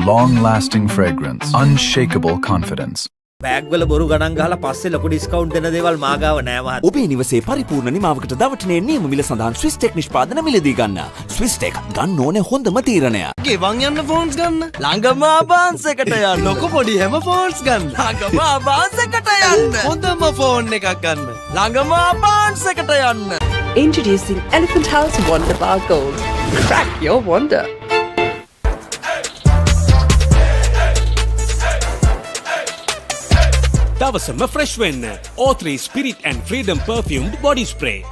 long-lasting fragrance, unshakable confidence. Bag වල බොරු ගණන් ගහලා පස්සේ ලොකු ඩිස්කවුන්ට් දෙන දේවල් මාගාව නෑ මහත්තයා ඔබේ නිවසේ පරිපූර්ණ නිමාවකට දවටනේ නියම මිල සඳහන් Swiss Tech නිෂ්පාදන මිලදී ගන්න Swiss Tech ගන්න ඕනේ හොඳම තීරණය ගෙවන් යන්න ෆෝන්ස් ගන්න ළඟම ආබාන්ස් එකට යන්න ලොකු පොඩි හැම ෆෝන්ස් ගන්න ළඟම ආබාන්ස් එකට යන්න හොඳම ෆෝන් එකක් ගන්න ළඟම ආබාන්ස් එකට යන්න Introducing Elephant House Wonder Bar Gold. Crack your wonder. දවසම ෆ්‍රෙෂ් වෙන්න O3 Spirit and Freedom Perfumed Body Spray.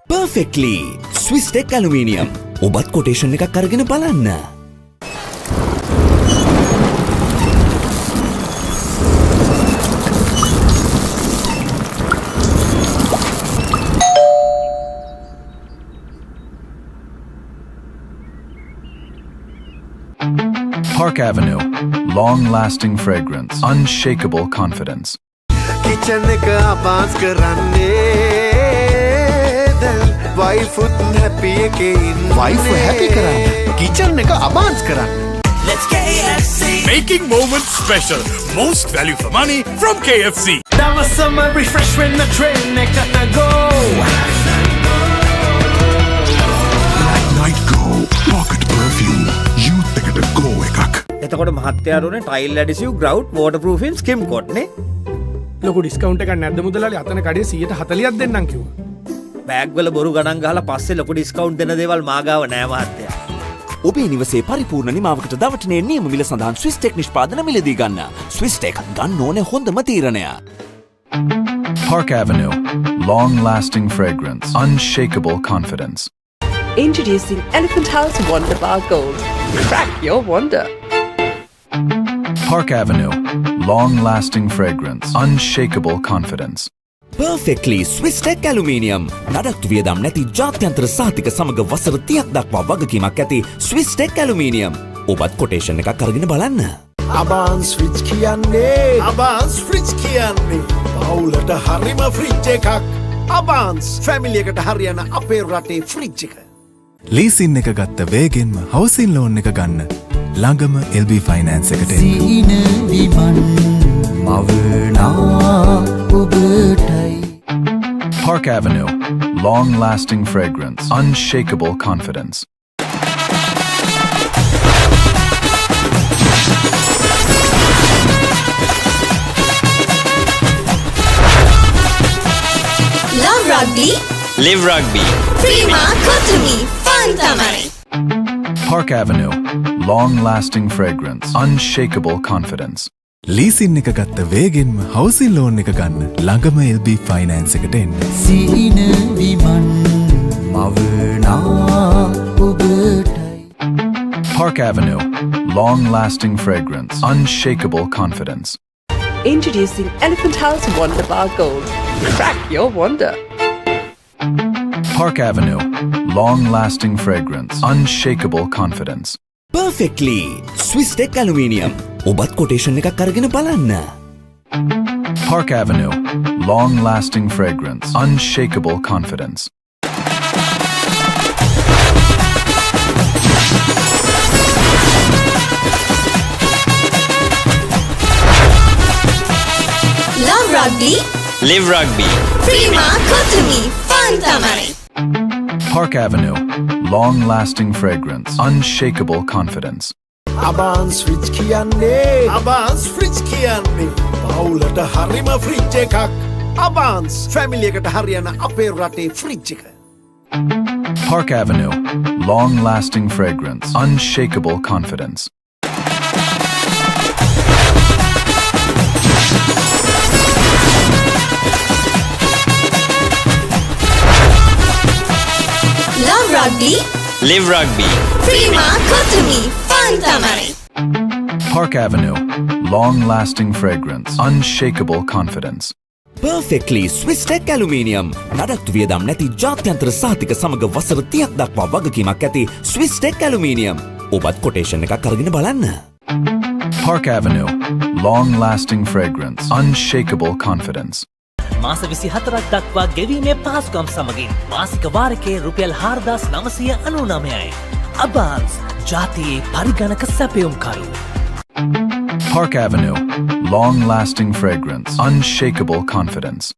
Perfectly Swiss Tech Aluminium ඔබත් කොටේෂන් එකක් අරගෙන බලන්න Park Avenue, long-lasting fragrance, unshakable confidence. Kitchen එක අබාන්ස් කරන්නේ දැන් වයිෆුත් හැපි එකේ ඉන්නේ වයිෆ් හැපි කරන්න කිචන් එක අබාන්ස් කරන්න Let's KFC. Making moments special. Most value for money from KFC. දවසම refresh වෙන්න train එකට go. Night go. Pocket perfume. Youth එකට go එකක්. එතකොට මහත්තයාරුනේ ටයිල් ඇඩිසිව් ග්‍රවුට් වෝටර්ප්‍රූෆින් ස්කිම් කොට් නේ ලොකු ඩිස්කවුන්ට් එකක් නැද්ද මුදලාලි අතන කඩේ 140ක් දෙන්නම් කිව්වා බෑග් වල බොරු ගණන් ගහලා පස්සේ ලොකු ඩිස්කවුන්ට් දෙන දේවල් මාගාව නෑ මහත්තයා ඔබේ නිවසේ පරිපූර්ණ නිමාවකට දවටනේ නියම මිල සඳහන් Swiss Tech නිෂ්පාදන මිලදී ගන්න Swiss Tech ගන්න ඕනේ හොඳම තීරණය Park Avenue, long-lasting fragrance, unshakable confidence. Introducing Elephant House Wonder Bar Gold. Crack your wonder. Park Avenue, long-lasting fragrance, unshakable confidence. Perfectly Swiss Tech Aluminium නඩත්තු වියදම් නැති ජාත්‍යන්තර සාතික සමග වසර 30ක් දක්වා වගකීමක් ඇති Swiss Tech Aluminium ඔබත් කොටේෂන් එකක් අරගෙන බලන්න අබාන්ස් ෆ්‍රිජ් කියන්නේ පවුලට හරිම ෆ්‍රිජ් එකක් අබාන්ස් ෆැමිලි එකට හරියන අපේ රටේ ෆ්‍රිජ් එක ලීසින් එක ගත්ත වේගෙන්ම හවුසින් ලෝන් එක ගන්න ළඟම LB ෆයිනෑන්ස් එකට එන්න. සීන විමන් මවනා ඔබටයි Park Avenue, long-lasting fragrance, unshakable confidence. Love rugby. Live rugby. Prima Kotumi. Fun tamai. Park Avenue, long-lasting fragrance, unshakable confidence. Leasing එක ගත්ත වේගෙන්ම හවුසින් ලෝන් එක ගන්න ළඟම LB ෆයිනෑන්ස් එකට එන්න. සීන විමන් මවනා ඔබටයි. Park Avenue, long-lasting fragrance, unshakable confidence. Introducing Elephant House Wonder Bar Gold. Crack your wonder. Park Avenue, long-lasting fragrance, unshakable confidence. Perfectly Swiss Tech Aluminium. ඔබත් quotation එකක් අරගෙන බලන්න. Park Avenue, long-lasting fragrance, unshakable confidence. Love rugby. Live rugby. Prima Kotumi. Fun tamai. Park Avenue, long-lasting fragrance, unshakable confidence. Abans fridge කියන්නේ Abans fridge කියන්නේ පවුලට හරිම fridge එකක් Abans family එකට හරියන අපේ රටේ ෆ්‍රිජ් එක Park Avenue, long-lasting fragrance, unshakable confidence. Love rugby. Live rugby. Prima Kotumi. Fun tamai. Park Avenue, long-lasting fragrance, unshakable confidence. Perfectly Swiss Tech Aluminium. නඩත්තු වියදම් නැති ජාත්‍යන්තර සහතික සමග වසර 30ක් දක්වා වගකීමක් ඇති Swiss Tech Aluminium. ඔබත් කොටේෂන් එකක් අරගෙන බලන්න. Park Avenue, long-lasting fragrance, unshakable confidence. මාස 24ක් දක්වා ගෙවීමේ පහසුකම් සමගින් මාසික වාරිකයේ රුපියල් 4999යි. අබාන්ස් ජාතියේ පරිගණක සැපයුම්කරු. Park Avenue, long-lasting fragrance, unshakable confidence.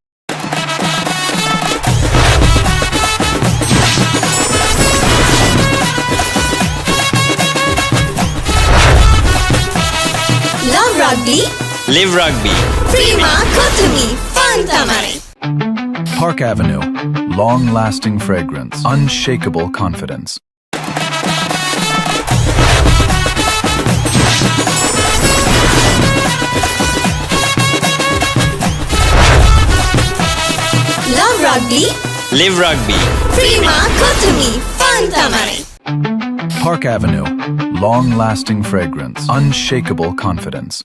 Love rugby. Live rugby. Prima Kotumi. Fun tamai. Park Avenue, long-lasting fragrance, unshakable confidence. Love rugby. Live rugby. Prima Kotumi. Fun tamai. Park Avenue, long-lasting fragrance, unshakable confidence.